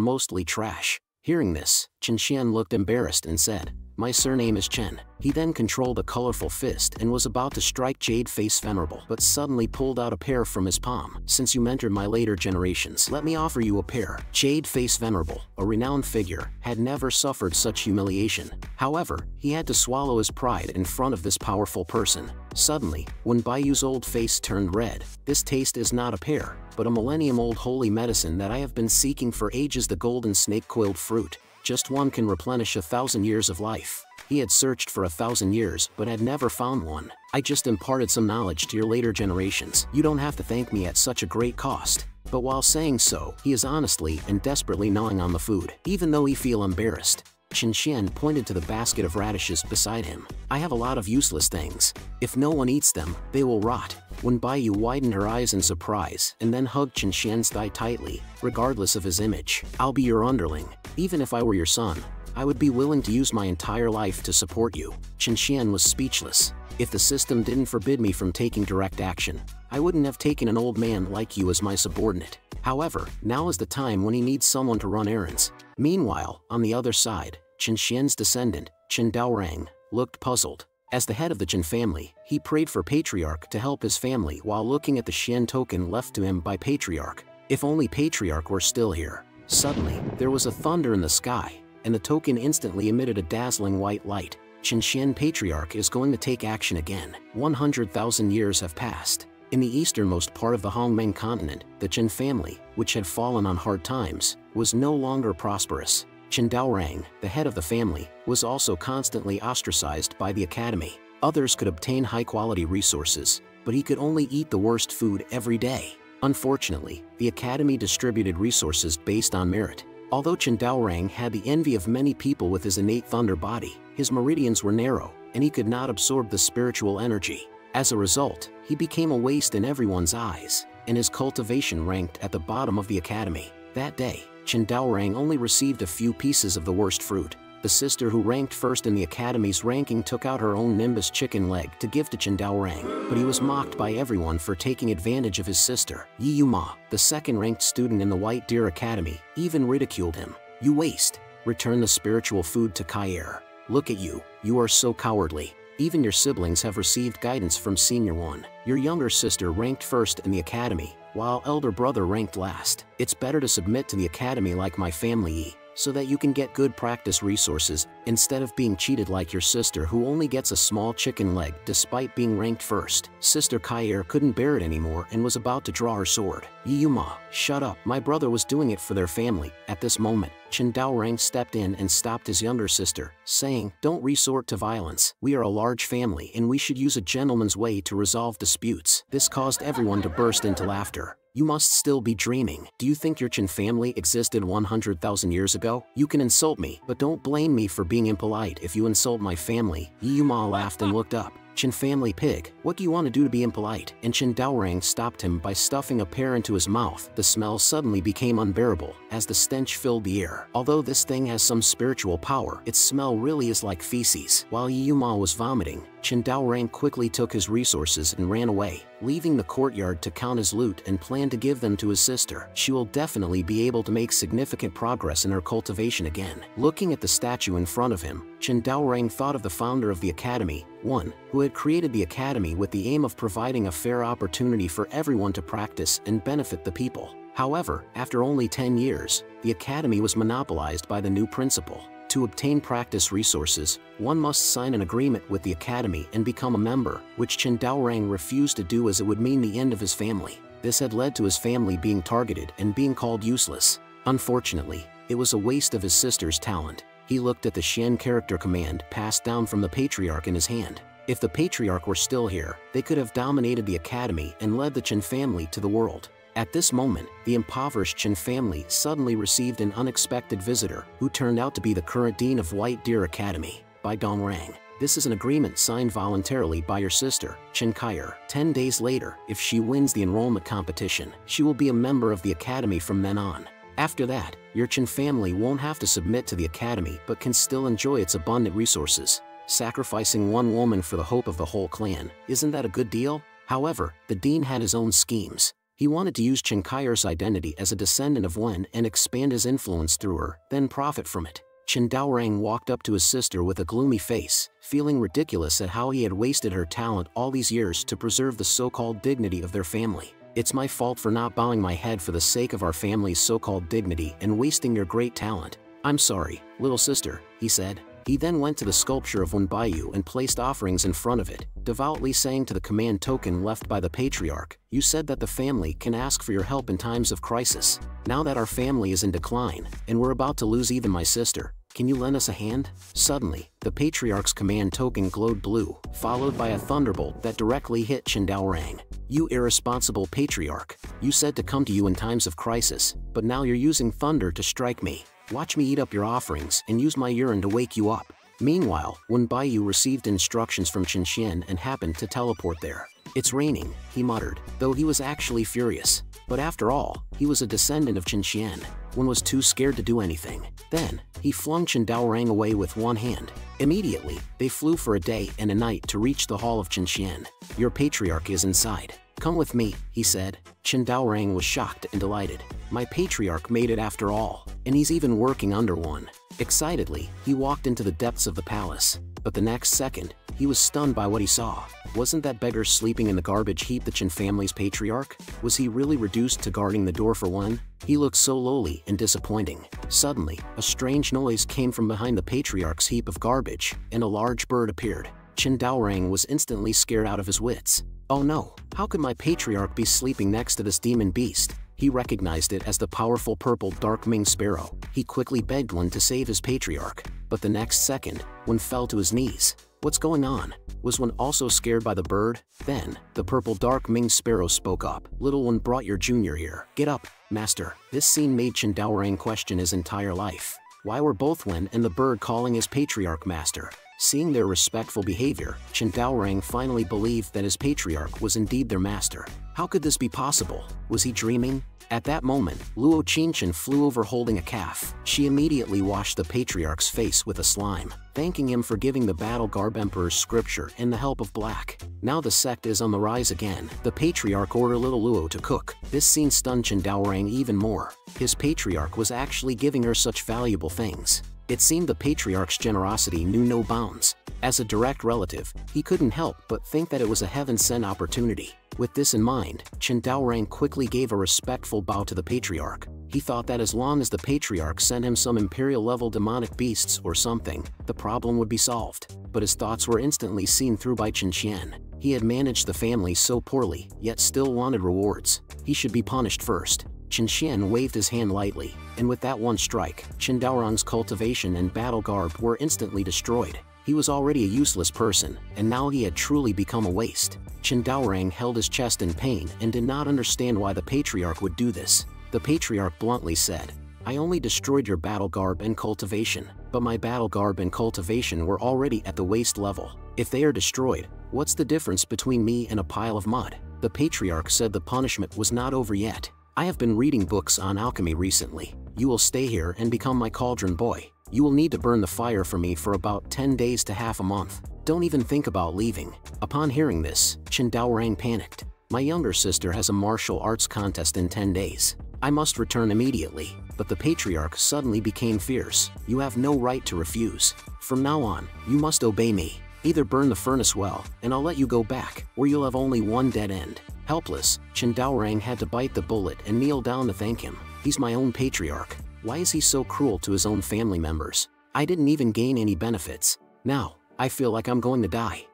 mostly trash." Hearing this, Chen Xian looked embarrassed and said, "My surname is Chen." He then controlled a colorful fist and was about to strike Jade-Face Venerable, but suddenly pulled out a pear from his palm. "Since you mentored my later generations, let me offer you a pear." Jade-Face Venerable, a renowned figure, had never suffered such humiliation. However, he had to swallow his pride in front of this powerful person. Suddenly, Wen Baiyu's old face turned red. "This taste is not a pear, but a millennium-old holy medicine that I have been seeking for ages, the golden snake-coiled fruit. Just one can replenish 1,000 years of life." He had searched for 1,000 years but had never found one. "I just imparted some knowledge to your later generations. You don't have to thank me at such a great cost." But while saying so, he is honestly and desperately gnawing on the food. Even though he feel embarrassed, Chen Xian pointed to the basket of radishes beside him. "I have a lot of useless things. If no one eats them, they will rot." Wen Baiyu widened her eyes in surprise and then hugged Chen Xian's thigh tightly, regardless of his image. "I'll be your underling. Even if I were your son, I would be willing to use my entire life to support you." Chen Xian was speechless. "If the system didn't forbid me from taking direct action, I wouldn't have taken an old man like you as my subordinate. However, now is the time when he needs someone to run errands." Meanwhile, on the other side, Chen Xian's descendant, Chen Daorang, looked puzzled. As the head of the Chen family, he prayed for Patriarch to help his family while looking at the Xian token left to him by Patriarch. If only Patriarch were still here. Suddenly, there was a thunder in the sky, and the token instantly emitted a dazzling white light. Chen Xian Patriarch is going to take action again. 100,000 years have passed. In the easternmost part of the Hongmeng continent, the Chen family, which had fallen on hard times, was no longer prosperous. Chen Daorang, the head of the family, was also constantly ostracized by the academy. Others could obtain high-quality resources, but he could only eat the worst food every day. Unfortunately, the academy distributed resources based on merit. Although Chen Daorang had the envy of many people with his innate thunder body, his meridians were narrow, and he could not absorb the spiritual energy. As a result, he became a waste in everyone's eyes, and his cultivation ranked at the bottom of the academy. That day, Chen Daorang only received a few pieces of the worst fruit. The sister who ranked first in the academy's ranking took out her own Nimbus chicken leg to give to Chen Daorang, but he was mocked by everyone for taking advantage of his sister. Yi Yuma, the second-ranked student in the White Deer Academy, even ridiculed him. "You waste. Return the spiritual food to Kair. Look at you, you are so cowardly. Even your siblings have received guidance from Senior One. Your younger sister ranked first in the academy, while elder brother ranked last. It's better to submit to the academy like my family, so that you can get good practice resources, instead of being cheated like your sister who only gets a small chicken leg despite being ranked first." Sister Kair couldn't bear it anymore and was about to draw her sword. "Yi Yuma, shut up. My brother was doing it for their family." At this moment, Chen Daorang stepped in and stopped his younger sister, saying, "Don't resort to violence. We are a large family and we should use a gentleman's way to resolve disputes." This caused everyone to burst into laughter. "You must still be dreaming. Do you think your Chen family existed 100,000 years ago? You can insult me, but don't blame me for being impolite if you insult my family." Yi Yuma laughed and looked up. "Chen family pig, what do you want to do to be impolite?" And Chen Daorang stopped him by stuffing a pear into his mouth. The smell suddenly became unbearable, as the stench filled the air. Although this thing has some spiritual power, its smell really is like feces. While Yi Yuma was vomiting, Chen Daorang quickly took his resources and ran away, leaving the courtyard to count his loot and plan to give them to his sister. She will definitely be able to make significant progress in her cultivation again. Looking at the statue in front of him, Chen Daorang thought of the founder of the academy, one who had created the academy with the aim of providing a fair opportunity for everyone to practice and benefit the people. However, after only 10 years, the academy was monopolized by the new principal. To obtain practice resources, one must sign an agreement with the academy and become a member, which Chen Daorang refused to do as it would mean the end of his family. This had led to his family being targeted and being called useless. Unfortunately, it was a waste of his sister's talent. He looked at the Xian character command passed down from the Patriarch in his hand. If the Patriarch were still here, they could have dominated the academy and led the Chen family to the world. At this moment, the impoverished Chen family suddenly received an unexpected visitor who turned out to be the current dean of White Deer Academy, Bai Dongrang. This is an agreement signed voluntarily by your sister, Chen Kaier. 10 days later, if she wins the enrollment competition, she will be a member of the academy from then on. After that, your Chen family won't have to submit to the academy but can still enjoy its abundant resources. Sacrificing one woman for the hope of the whole clan, isn't that a good deal? However, the dean had his own schemes. He wanted to use Chen Kaier's identity as a descendant of Wen and expand his influence through her, then profit from it. Chen Daorang walked up to his sister with a gloomy face, feeling ridiculous at how he had wasted her talent all these years to preserve the so-called dignity of their family. It's my fault for not bowing my head for the sake of our family's so-called dignity and wasting your great talent. I'm sorry, little sister, he said. He then went to the sculpture of Wen Baiyu and placed offerings in front of it, devoutly saying to the command token left by the patriarch, "You said that the family can ask for your help in times of crisis. Now that our family is in decline, and we're about to lose even my sister, can you lend us a hand?" Suddenly, the patriarch's command token glowed blue, followed by a thunderbolt that directly hit Chen Daorang. "You irresponsible patriarch, you said to come to you in times of crisis, but now you're using thunder to strike me. Watch me eat up your offerings and use my urine to wake you up." Meanwhile, Wen Baiyu received instructions from Chen Xian and happened to teleport there. "It's raining," he muttered, though he was actually furious. But after all, he was a descendant of Chen Xian. Wen was too scared to do anything. Then, he flung Chen Daorang away with one hand. Immediately, they flew for a day and a night to reach the hall of Chen Xian. "Your patriarch is inside. Come with me," he said. Chen Daorang was shocked and delighted. "My patriarch made it after all, and he's even working under one." Excitedly, he walked into the depths of the palace. But the next second, he was stunned by what he saw. Wasn't that beggar sleeping in the garbage heap the Chen family's patriarch? Was he really reduced to guarding the door for one? He looked so lowly and disappointing. Suddenly, a strange noise came from behind the patriarch's heap of garbage, and a large bird appeared. Chen Daorang was instantly scared out of his wits. "Oh no, how could my patriarch be sleeping next to this demon beast?" He recognized it as the powerful purple Dark Ming Sparrow. He quickly begged Wen to save his patriarch, but the next second, Wen fell to his knees. What's going on? Was Wen also scared by the bird? Then, the purple Dark Ming Sparrow spoke up. "Little one brought your junior here. Get up, master." This scene made Chen Daorang question his entire life. Why were both Wen and the bird calling his patriarch master? Seeing their respectful behavior, Chen Daorang finally believed that his patriarch was indeed their master. How could this be possible? Was he dreaming? At that moment, Luo Qingchen flew over holding a calf. She immediately washed the patriarch's face with a slime, thanking him for giving the Battle Garb Emperor's scripture and the help of Black. Now the sect is on the rise again. The patriarch ordered little Luo to cook. This scene stunned Chen Daorang even more. His patriarch was actually giving her such valuable things. It seemed the patriarch's generosity knew no bounds. As a direct relative, he couldn't help but think that it was a heaven-sent opportunity. With this in mind, Chen Daorang quickly gave a respectful bow to the patriarch. He thought that as long as the patriarch sent him some imperial-level demonic beasts or something, the problem would be solved. But his thoughts were instantly seen through by Chen Xian. He had managed the family so poorly, yet still wanted rewards. He should be punished first. Chen Xian waved his hand lightly, and with that one strike, Chen Daorang's cultivation and battle garb were instantly destroyed. He was already a useless person, and now he had truly become a waste. Chen Daorang held his chest in pain and did not understand why the patriarch would do this. The patriarch bluntly said, "I only destroyed your battle garb and cultivation, but my battle garb and cultivation were already at the waste level. If they are destroyed, what's the difference between me and a pile of mud?" The patriarch said the punishment was not over yet. "I have been reading books on alchemy recently. You will stay here and become my cauldron boy. You will need to burn the fire for me for about 10 days to half a month. Don't even think about leaving." Upon hearing this, Chen Daorang panicked. "My younger sister has a martial arts contest in 10 days. I must return immediately." But the patriarch suddenly became fierce. "You have no right to refuse. From now on, you must obey me. Either burn the furnace well, and I'll let you go back, or you'll have only one dead end." Helpless, Chen Daorang had to bite the bullet and kneel down to thank him. "He's my own patriarch. Why is he so cruel to his own family members? I didn't even gain any benefits. Now, I feel like I'm going to die."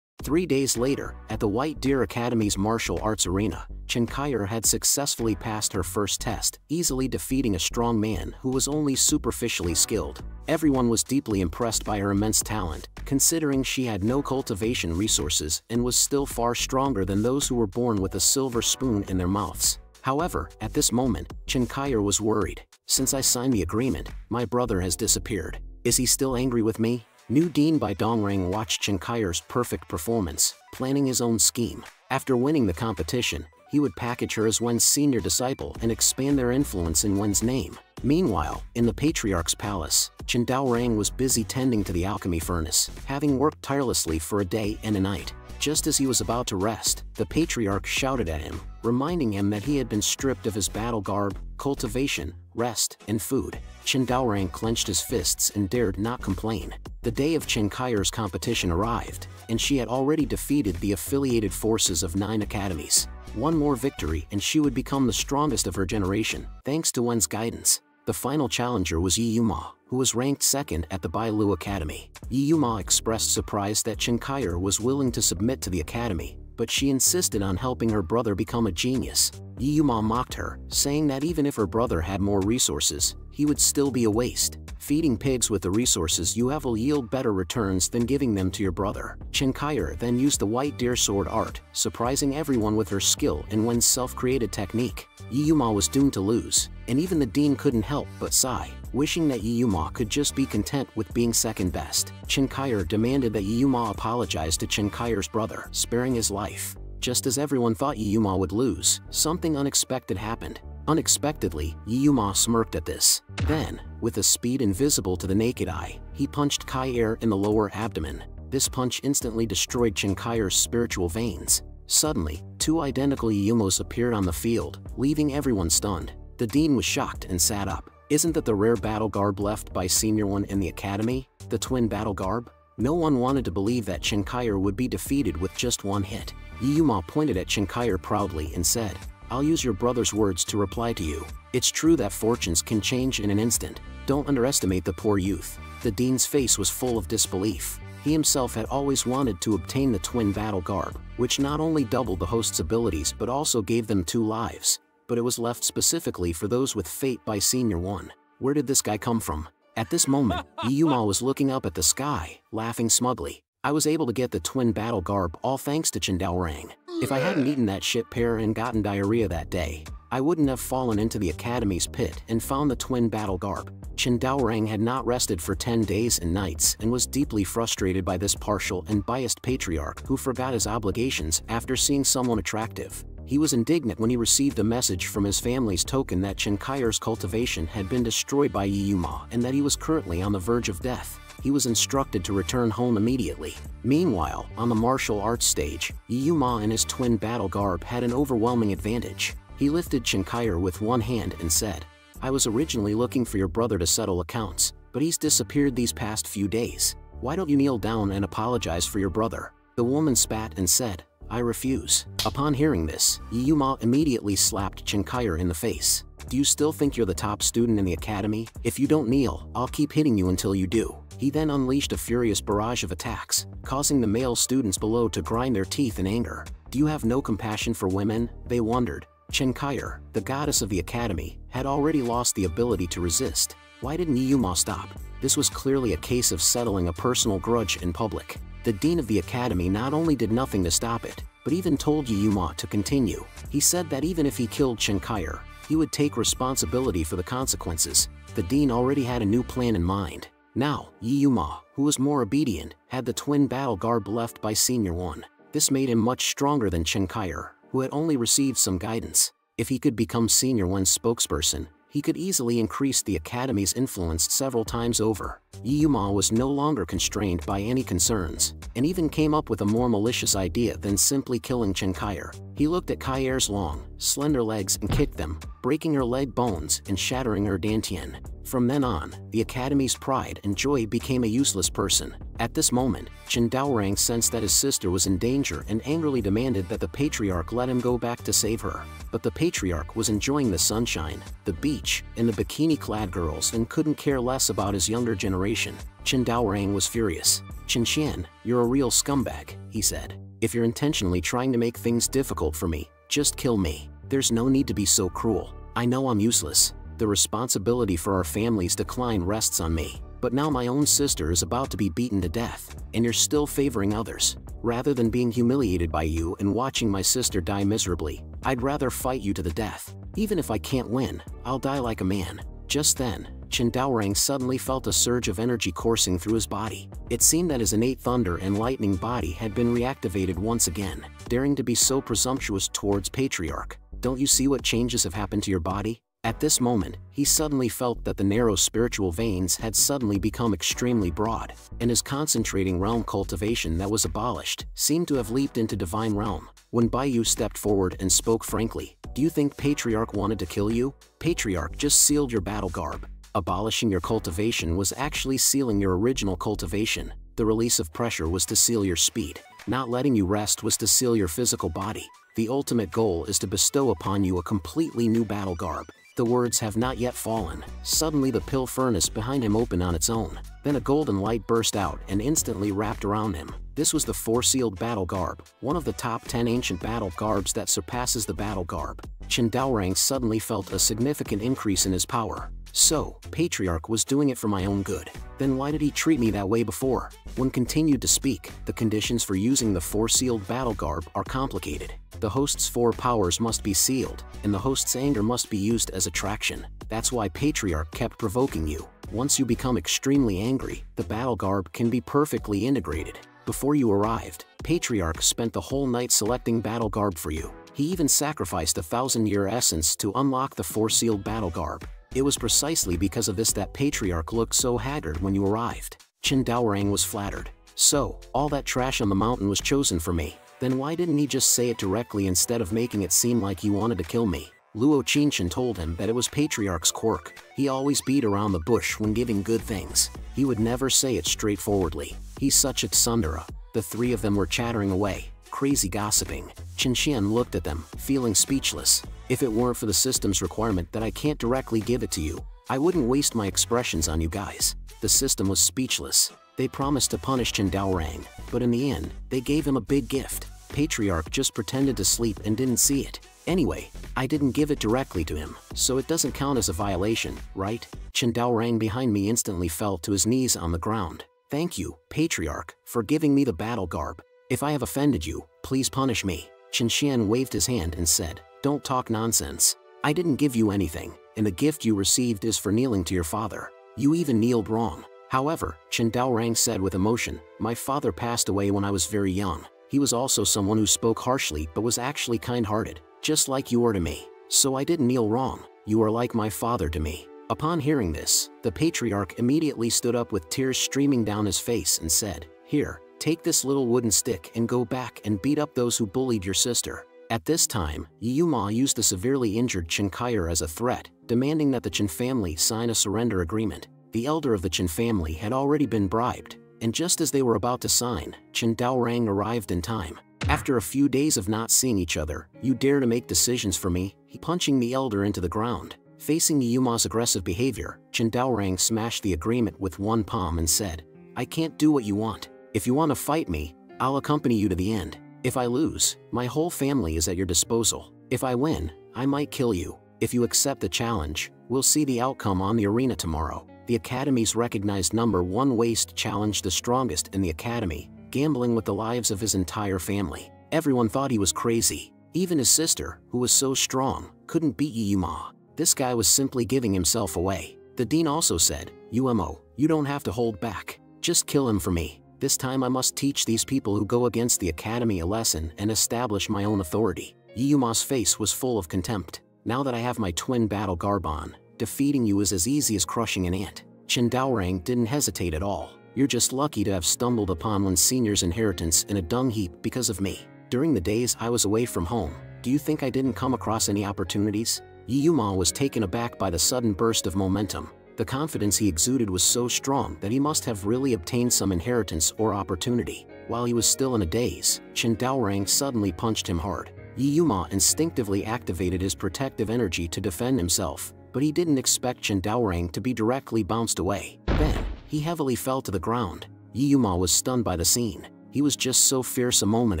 3 days later, at the White Deer Academy's martial arts arena, Chen Kaier had successfully passed her first test, easily defeating a strong man who was only superficially skilled. Everyone was deeply impressed by her immense talent, considering she had no cultivation resources and was still far stronger than those who were born with a silver spoon in their mouths. However, at this moment, Chen Kaier was worried. Since I signed the agreement, my brother has disappeared. Is he still angry with me? New Dean Bai Dongrang watched Chen Kaier's perfect performance, planning his own scheme. After winning the competition, he would package her as Wen's senior disciple and expand their influence in Wen's name. Meanwhile, in the Patriarch's palace, Chen Daorang was busy tending to the alchemy furnace, having worked tirelessly for a day and a night. Just as he was about to rest, the Patriarch shouted at him, reminding him that he had been stripped of his battle garb, cultivation, rest, and food. Chen Daorang clenched his fists and dared not complain. The day of Chen Kaier's competition arrived, and she had already defeated the affiliated forces of 9 academies. One more victory and she would become the strongest of her generation, thanks to Wen's guidance. The final challenger was Yi Yuma, who was ranked second at the Bailu Academy. Yi Yuma expressed surprise that Chen Kaier was willing to submit to the academy, but she insisted on helping her brother become a genius. Yi Yuma mocked her, saying that even if her brother had more resources, he would still be a waste. Feeding pigs with the resources you have will yield better returns than giving them to your brother. Chen Kaier then used the White Deer Sword art, surprising everyone with her skill in Wen's self-created technique. Yi Yuma was doomed to lose, and even the dean couldn't help but sigh, wishing that Yi Yuma could just be content with being second best. Chen Kaier demanded that Yi Yuma apologize to Chen Kaier's brother, sparing his life. Just as everyone thought Yi Yuma would lose, something unexpected happened. Unexpectedly, Yi Yuma smirked at this. Then, with a speed invisible to the naked eye, he punched Kaier in the lower abdomen. This punch instantly destroyed Chen Kaier's spiritual veins. Suddenly, 2 identical Yi Yumas appeared on the field, leaving everyone stunned. The dean was shocked and sat up. Isn't that the rare battle garb left by Senior One in the academy? The twin battle garb? No one wanted to believe that Chen Kaier would be defeated with just one hit. Yi Yuma pointed at Chen Kaier proudly and said, "I'll use your brother's words to reply to you. It's true that fortunes can change in an instant. Don't underestimate the poor youth." The dean's face was full of disbelief. He himself had always wanted to obtain the twin battle garb, which not only doubled the host's abilities but also gave them 2 lives. But it was left specifically for those with fate by Senior One. Where did this guy come from? At this moment, Yi Yuma was looking up at the sky, laughing smugly. "I was able to get the twin battle garb all thanks to Chen Daorang. If I hadn't eaten that shit pear and gotten diarrhea that day, I wouldn't have fallen into the academy's pit and found the twin battle garb." Chen Daorang had not rested for 10 days and nights and was deeply frustrated by this partial and biased patriarch who forgot his obligations after seeing someone attractive. He was indignant when he received a message from his family's token that Chen Kaier's cultivation had been destroyed by Yi Yuma and that he was currently on the verge of death. He was instructed to return home immediately. Meanwhile, on the martial arts stage, Yi Yuma and his twin battle garb had an overwhelming advantage. He lifted Chen Kaier with one hand and said, "I was originally looking for your brother to settle accounts, but he's disappeared these past few days. Why don't you kneel down and apologize for your brother?" The woman spat and said, "I refuse." Upon hearing this, Yi Yuma immediately slapped Chen Kaier in the face. "Do you still think you're the top student in the academy? If you don't kneel, I'll keep hitting you until you do." He then unleashed a furious barrage of attacks, causing the male students below to grind their teeth in anger. "Do you have no compassion for women?" they wondered. Chen Kaier, the goddess of the academy, had already lost the ability to resist. Why didn't Yi Yuma stop? This was clearly a case of settling a personal grudge in public. The dean of the academy not only did nothing to stop it, but even told Yi Yuma to continue. He said that even if he killed Chen Kaier, he would take responsibility for the consequences. The dean already had a new plan in mind. Now, Yi Yuma, who was more obedient, had the twin battle garb left by Senior One. This made him much stronger than Chen Kaier, who had only received some guidance. If he could become Senior One's spokesperson, he could easily increase the academy's influence several times over. Yi Yuma was no longer constrained by any concerns, and even came up with a more malicious idea than simply killing Chen Kaier. He looked at Kaier's long, slender legs and kicked them, breaking her leg bones and shattering her dantian. From then on, the academy's pride and joy became a useless person. At this moment, Chen Daorang sensed that his sister was in danger and angrily demanded that the patriarch let him go back to save her. But the patriarch was enjoying the sunshine, the beach, and the bikini-clad girls and couldn't care less about his younger generation. Chen Daorang was furious. "Chen Xian, you're a real scumbag," he said. "If you're intentionally trying to make things difficult for me, just kill me. There's no need to be so cruel. I know I'm useless. The responsibility for our family's decline rests on me. But now my own sister is about to be beaten to death, and you're still favoring others. Rather than being humiliated by you and watching my sister die miserably, I'd rather fight you to the death. Even if I can't win, I'll die like a man." Just then, Chen Daorang suddenly felt a surge of energy coursing through his body. It seemed that his innate thunder and lightning body had been reactivated once again, daring to be so presumptuous towards Patriarch. "Don't you see what changes have happened to your body?" At this moment, he suddenly felt that the narrow spiritual veins had suddenly become extremely broad, and his concentrating realm cultivation that was abolished seemed to have leaped into divine realm. When Baiyu stepped forward and spoke frankly, "Do you think Patriarch wanted to kill you? Patriarch just sealed your battle garb. Abolishing your cultivation was actually sealing your original cultivation. The release of pressure was to seal your speed. Not letting you rest was to seal your physical body. The ultimate goal is to bestow upon you a completely new battle garb." The words have not yet fallen. Suddenly the pill furnace behind him opened on its own. Then a golden light burst out and instantly wrapped around him. This was the four-sealed battle garb, one of the top 10 ancient battle garbs that surpasses the battle garb. Chen Daorang suddenly felt a significant increase in his power. So, Patriarch was doing it for my own good. Then why did he treat me that way before? When continued to speak, the conditions for using the four-sealed battle garb are complicated. The host's four powers must be sealed, and the host's anger must be used as attraction. That's why Patriarch kept provoking you. Once you become extremely angry, the battle garb can be perfectly integrated. Before you arrived, Patriarch spent the whole night selecting battle garb for you. He even sacrificed a 1,000-year essence to unlock the four-sealed battle garb. It was precisely because of this that Patriarch looked so haggard when you arrived. Chen Daorang was flattered. "So, all that trash on the mountain was chosen for me. Then why didn't he just say it directly instead of making it seem like he wanted to kill me?" Luo Qinshan told him that it was Patriarch's quirk. He always beat around the bush when giving good things. He would never say it straightforwardly. He's such a tsundere. The three of them were chattering away, crazy gossiping. Chen Xian looked at them, feeling speechless. "If it weren't for the system's requirement that I can't directly give it to you, I wouldn't waste my expressions on you guys." The system was speechless. They promised to punish Chen Daorang, but in the end, they gave him a big gift. Patriarch just pretended to sleep and didn't see it. "Anyway, I didn't give it directly to him, so it doesn't count as a violation, right?" Chen Daorang behind me instantly fell to his knees on the ground. "Thank you, Patriarch, for giving me the battle garb. If I have offended you, please punish me." Chen Xian waved his hand and said, "Don't talk nonsense. I didn't give you anything, and the gift you received is for kneeling to your father. You even kneeled wrong." However, Chen Daorang said with emotion, "My father passed away when I was very young. He was also someone who spoke harshly but was actually kind-hearted, just like you are to me. So I didn't kneel wrong. You are like my father to me." Upon hearing this, the Patriarch immediately stood up with tears streaming down his face and said, "Here, take this little wooden stick and go back and beat up those who bullied your sister." At this time, Yu Ma used the severely injured Chen Kaier as a threat, demanding that the Chen family sign a surrender agreement. The elder of the Chen family had already been bribed, and just as they were about to sign, Chen Daorang arrived in time. "After a few days of not seeing each other, you dare to make decisions for me?" He punching the elder into the ground. Facing Yu Ma's aggressive behavior, Chen Daorang smashed the agreement with one palm and said, "I can't do what you want. If you want to fight me, I'll accompany you to the end. If I lose, my whole family is at your disposal. If I win, I might kill you. If you accept the challenge, we'll see the outcome on the arena tomorrow." The Academy's recognized #1 waste challenged the strongest in the Academy, gambling with the lives of his entire family. Everyone thought he was crazy. Even his sister, who was so strong, couldn't beat Yu Ma. This guy was simply giving himself away. The dean also said, "Umo, you don't have to hold back. Just kill him for me. This time I must teach these people who go against the Academy a lesson and establish my own authority." Yu Ma's face was full of contempt. "Now that I have my twin battle garb on, defeating you is as easy as crushing an ant." Chen Daorang didn't hesitate at all. "You're just lucky to have stumbled upon Lin Senior's inheritance in a dung heap because of me. During the days I was away from home, do you think I didn't come across any opportunities?" Yu Ma was taken aback by the sudden burst of momentum. The confidence he exuded was so strong that he must have really obtained some inheritance or opportunity. While he was still in a daze, Chen Daorang suddenly punched him hard. Yu Ma instinctively activated his protective energy to defend himself, but he didn't expect Chen Daorang to be directly bounced away. Then, he heavily fell to the ground. Yu Ma was stunned by the scene. He was just so fierce a moment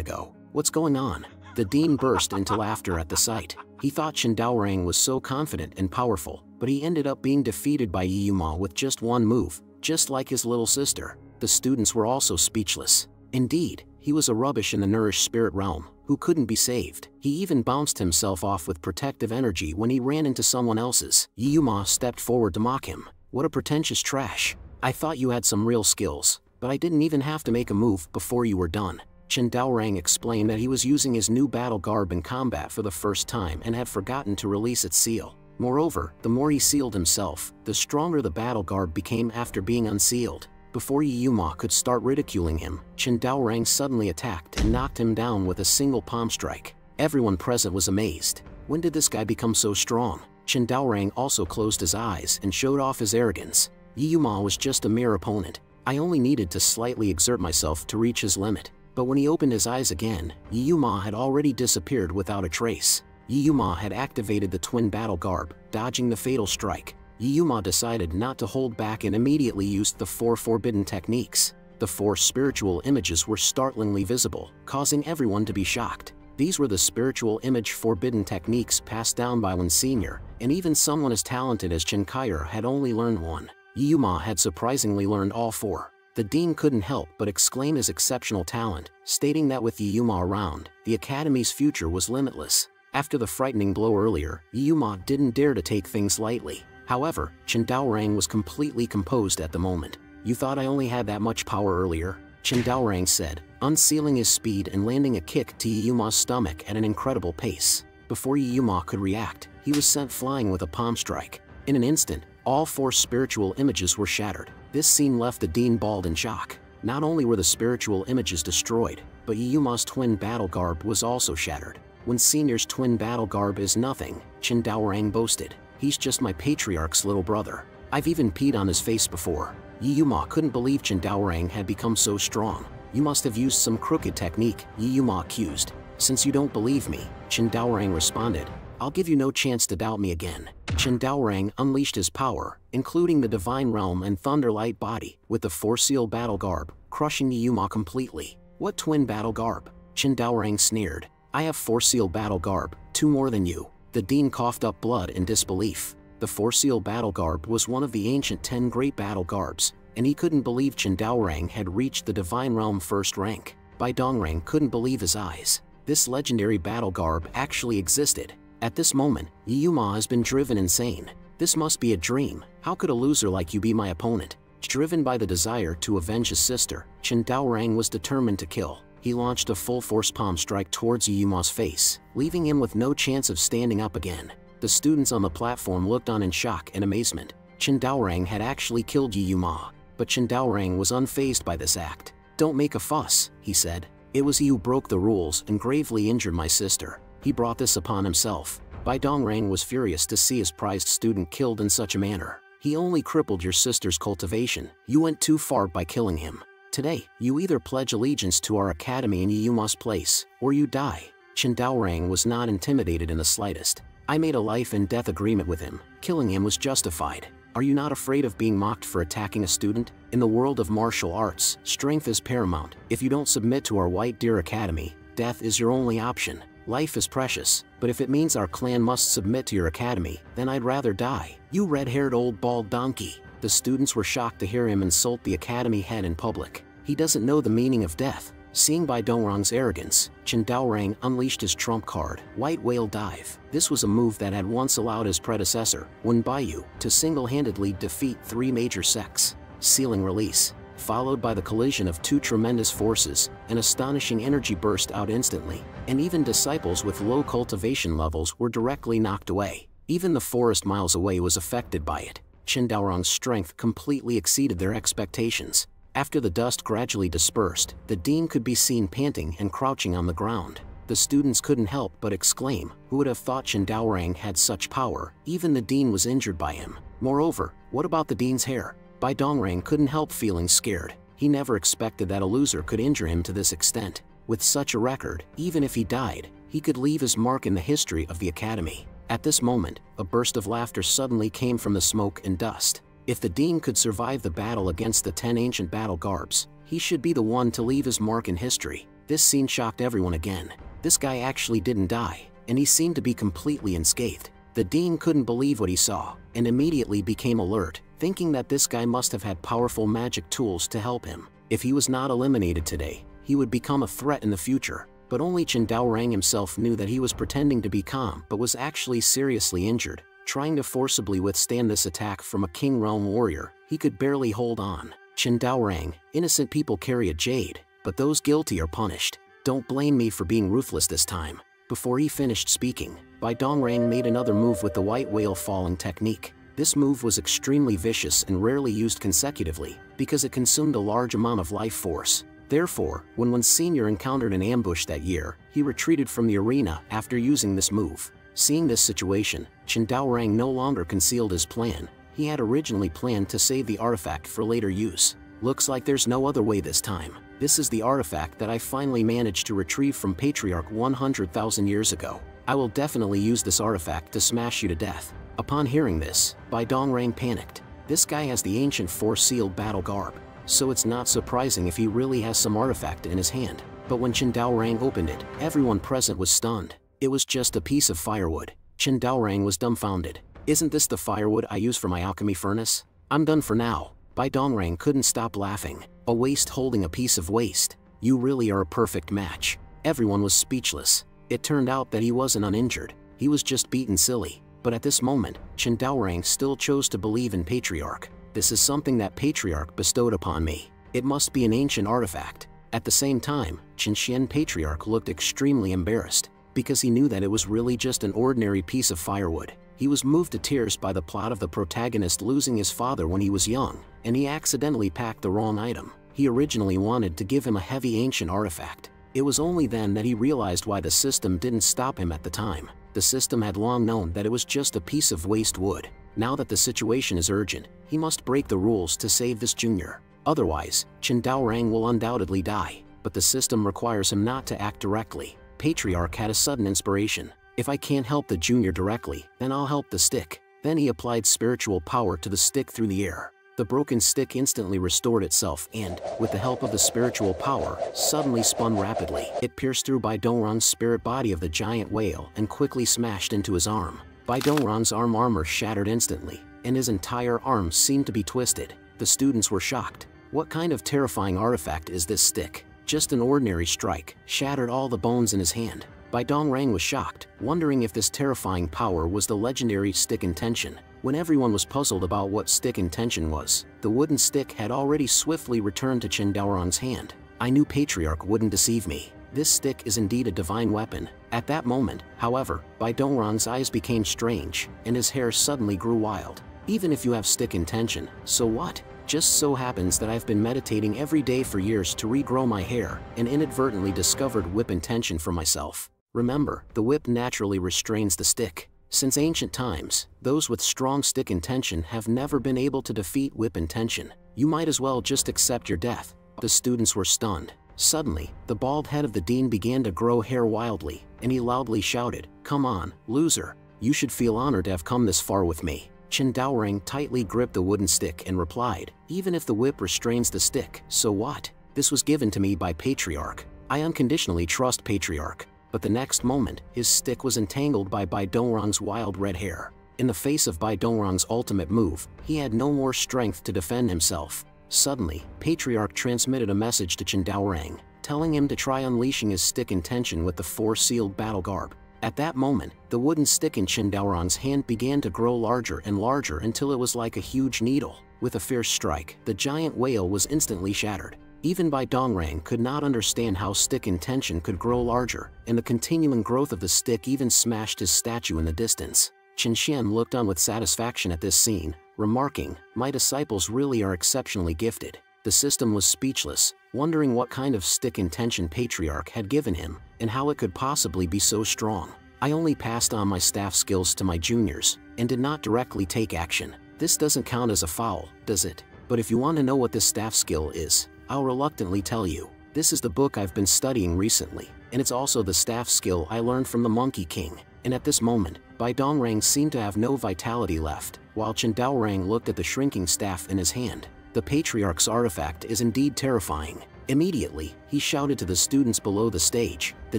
ago. What's going on? The dean burst into laughter at the sight. He thought Chen Daorang was so confident and powerful, but he ended up being defeated by Yu Ma with just one move, just like his little sister. The students were also speechless. Indeed, he was a rubbish in the nourished spirit realm, who who couldn't be saved. He even bounced himself off with protective energy when he ran into someone else's. Yuma stepped forward to mock him. What a pretentious trash. I thought you had some real skills, but I didn't even have to make a move before you were done. Chen Daorang explained that he was using his new battle garb in combat for the first time and had forgotten to release its seal. Moreover, the more he sealed himself, the stronger the battle garb became after being unsealed. Before Yuma could start ridiculing him, Chen Daorang suddenly attacked and knocked him down with a single palm strike. Everyone present was amazed. When did this guy become so strong? Chen Daorang also closed his eyes and showed off his arrogance. Yuma was just a mere opponent. I only needed to slightly exert myself to reach his limit. But when he opened his eyes again, Yuma had already disappeared without a trace. Yuma had activated the twin battle garb, dodging the fatal strike. Yuma decided not to hold back and immediately used the 4 forbidden techniques. The 4 spiritual images were startlingly visible, causing everyone to be shocked. These were the spiritual image forbidden techniques passed down by Wen Senior, and even someone as talented as Chen Kaier had only learned one. Yuma had surprisingly learned all 4. The dean couldn't help but exclaim his exceptional talent, stating that with Yuma around, the academy's future was limitless. After the frightening blow earlier, Yuma didn't dare to take things lightly. However, Chen Daorang was completely composed at the moment. You thought I only had that much power earlier? Chen Daorang said, unsealing his speed and landing a kick to Yuma's stomach at an incredible pace. Before Yuma could react, he was sent flying with a palm strike. In an instant, all 4 spiritual images were shattered. This scene left the dean bald in shock. Not only were the spiritual images destroyed, but Yuma's twin battle garb was also shattered. Wen Senior's twin battle garb is nothing, Chen Daorang boasted. He's just my patriarch's little brother. I've even peed on his face before. Yuma couldn't believe Chen Daorang had become so strong. You must have used some crooked technique, Yuma accused. Since you don't believe me, Chen Daorang responded, I'll give you no chance to doubt me again. Chen Daorang unleashed his power, including the Divine Realm and Thunderlight body, with the 4 seal battle garb, crushing Yuma completely. What twin battle garb? Chen Daorang sneered. I have 4 seal battle garb, 2 more than you. The dean coughed up blood in disbelief. The 4 seal battle garb was one of the ancient 10 great battle garbs, and he couldn't believe Chen Daorang had reached the Divine Realm first rank. Bai Dongrang couldn't believe his eyes. This legendary battle garb actually existed. At this moment, Yuma has been driven insane. This must be a dream. How could a loser like you be my opponent? Driven by the desire to avenge his sister, Chen Daorang was determined to kill. He launched a full-force palm strike towards Yuma's face, leaving him with no chance of standing up again. The students on the platform looked on in shock and amazement. Chen Daorang had actually killed Yuma, but Chen Daorang was unfazed by this act. Don't make a fuss, he said. It was he who broke the rules and gravely injured my sister. He brought this upon himself. Bai Dongrang was furious to see his prized student killed in such a manner. He only crippled your sister's cultivation. You went too far by killing him. Today, you either pledge allegiance to our academy in Yuma's place, or you die. Chen Daorang was not intimidated in the slightest. I made a life and death agreement with him. Killing him was justified. Are you not afraid of being mocked for attacking a student? In the world of martial arts, strength is paramount. If you don't submit to our White Deer Academy, death is your only option. Life is precious, but if it means our clan must submit to your academy, then I'd rather die. You red-haired old bald donkey. The students were shocked to hear him insult the academy head in public. He doesn't know the meaning of death. Seeing Bai Dongrang's arrogance, Chen Daorang unleashed his trump card, White Whale Dive. This was a move that had once allowed his predecessor, Wen Baiyu, to single-handedly defeat 3 major sects. Sealing release. Followed by the collision of 2 tremendous forces, an astonishing energy burst out instantly, and even disciples with low cultivation levels were directly knocked away. Even the forest miles away was affected by it. Chen Daorang's strength completely exceeded their expectations. After the dust gradually dispersed, the dean could be seen panting and crouching on the ground. The students couldn't help but exclaim, who would have thought Chen Daorang had such power? Even the dean was injured by him. Moreover, what about the dean's hair? Bai Dongrang couldn't help feeling scared. He never expected that a loser could injure him to this extent. With such a record, even if he died, he could leave his mark in the history of the academy. At this moment, a burst of laughter suddenly came from the smoke and dust. If the dean could survive the battle against the 10 ancient battle garbs, he should be the one to leave his mark in history. This scene shocked everyone again. This guy actually didn't die, and he seemed to be completely unscathed. The dean couldn't believe what he saw, and immediately became alert, thinking that this guy must have had powerful magic tools to help him. If he was not eliminated today, he would become a threat in the future. but only Chen Daorang himself knew that he was pretending to be calm but was actually seriously injured. Trying to forcibly withstand this attack from a King Realm warrior, he could barely hold on. Chen Daorang, innocent people carry a jade, but those guilty are punished. Don't blame me for being ruthless this time. Before he finished speaking, Bai Dongrang made another move with the white whale falling technique. This move was extremely vicious and rarely used consecutively, because it consumed a large amount of life force. Therefore, when Senior encountered an ambush that year, he retreated from the arena after using this move. Seeing this situation, Chen Daorang no longer concealed his plan. He had originally planned to save the artifact for later use. Looks like there's no other way this time. This is the artifact that I finally managed to retrieve from Patriarch 100,000 years ago. I will definitely use this artifact to smash you to death. Upon hearing this, Bai Dongrang panicked. This guy has the ancient four-sealed battle garb, so it's not surprising if he really has some artifact in his hand. But when Chen Daorang opened it, everyone present was stunned. It was just a piece of firewood. Chen Daorang was dumbfounded. Isn't this the firewood I use for my alchemy furnace? I'm done for now. Bai Dongrang couldn't stop laughing. A waste holding a piece of waste. You really are a perfect match. Everyone was speechless. It turned out that he wasn't uninjured. He was just beaten silly. But at this moment, Chen Daorang still chose to believe in Patriarch. This is something that Patriarch bestowed upon me. It must be an ancient artifact. At the same time, Chen Xian Patriarch looked extremely embarrassed, because he knew that it was really just an ordinary piece of firewood. He was moved to tears by the plot of the protagonist losing his father when he was young, and he accidentally packed the wrong item. He originally wanted to give him a heavy ancient artifact. It was only then that he realized why the system didn't stop him at the time. The system had long known that it was just a piece of waste wood. Now that the situation is urgent, he must break the rules to save this junior. Otherwise, Chen Daorang will undoubtedly die. But the system requires him not to act directly. Patriarch had a sudden inspiration. If I can't help the junior directly, then I'll help the stick. Then he applied spiritual power to the stick through the air. The broken stick instantly restored itself and, with the help of the spiritual power, suddenly spun rapidly. It pierced through Bai Dongrang's spirit body of the giant whale and quickly smashed into his arm. Bai Dongrang's armor shattered instantly, and his entire arm seemed to be twisted. The students were shocked. What kind of terrifying artifact is this stick? Just an ordinary strike shattered all the bones in his hand. Bai Dongrang was shocked, wondering if this terrifying power was the legendary stick intention. When everyone was puzzled about what stick intention was, the wooden stick had already swiftly returned to Chen Daorang's hand. I knew Patriarch wouldn't deceive me. This stick is indeed a divine weapon. At that moment, however, Bai Dongrang's eyes became strange, and his hair suddenly grew wild. Even if you have stick intention, so what? Just so happens that I've been meditating every day for years to regrow my hair, and inadvertently discovered whip intention for myself. Remember, the whip naturally restrains the stick. Since ancient times, those with strong stick intention have never been able to defeat whip intention. You might as well just accept your death. The students were stunned. Suddenly, the bald head of the dean began to grow hair wildly, and he loudly shouted, "Come on, loser. You should feel honored to have come this far with me." Chen Daorang tightly gripped the wooden stick and replied, "Even if the whip restrains the stick, so what? This was given to me by Patriarch. I unconditionally trust Patriarch." But the next moment, his stick was entangled by Bai Dongrang's wild red hair. In the face of Bai Dongrang's ultimate move, he had no more strength to defend himself. Suddenly, Patriarch transmitted a message to Chen Daorang, telling him to try unleashing his stick intention with the four-sealed battle garb. At that moment, the wooden stick in Chen Daorang's hand began to grow larger and larger until it was like a huge needle. With a fierce strike, the giant whale was instantly shattered. Even Bai Dongrang could not understand how stick intention could grow larger, and the continuing growth of the stick even smashed his statue in the distance. Chen Xian looked on with satisfaction at this scene, remarking, "My disciples really are exceptionally gifted." The system was speechless, wondering what kind of stick intention Patriarch had given him, and how it could possibly be so strong. I only passed on my staff skills to my juniors, and did not directly take action. This doesn't count as a foul, does it? But if you want to know what this staff skill is, I'll reluctantly tell you. This is the book I've been studying recently, and it's also the staff skill I learned from the Monkey King. And at this moment, Bai Dongrang seemed to have no vitality left, while Chen Daorang looked at the shrinking staff in his hand. The Patriarch's artifact is indeed terrifying. Immediately, he shouted to the students below the stage, "The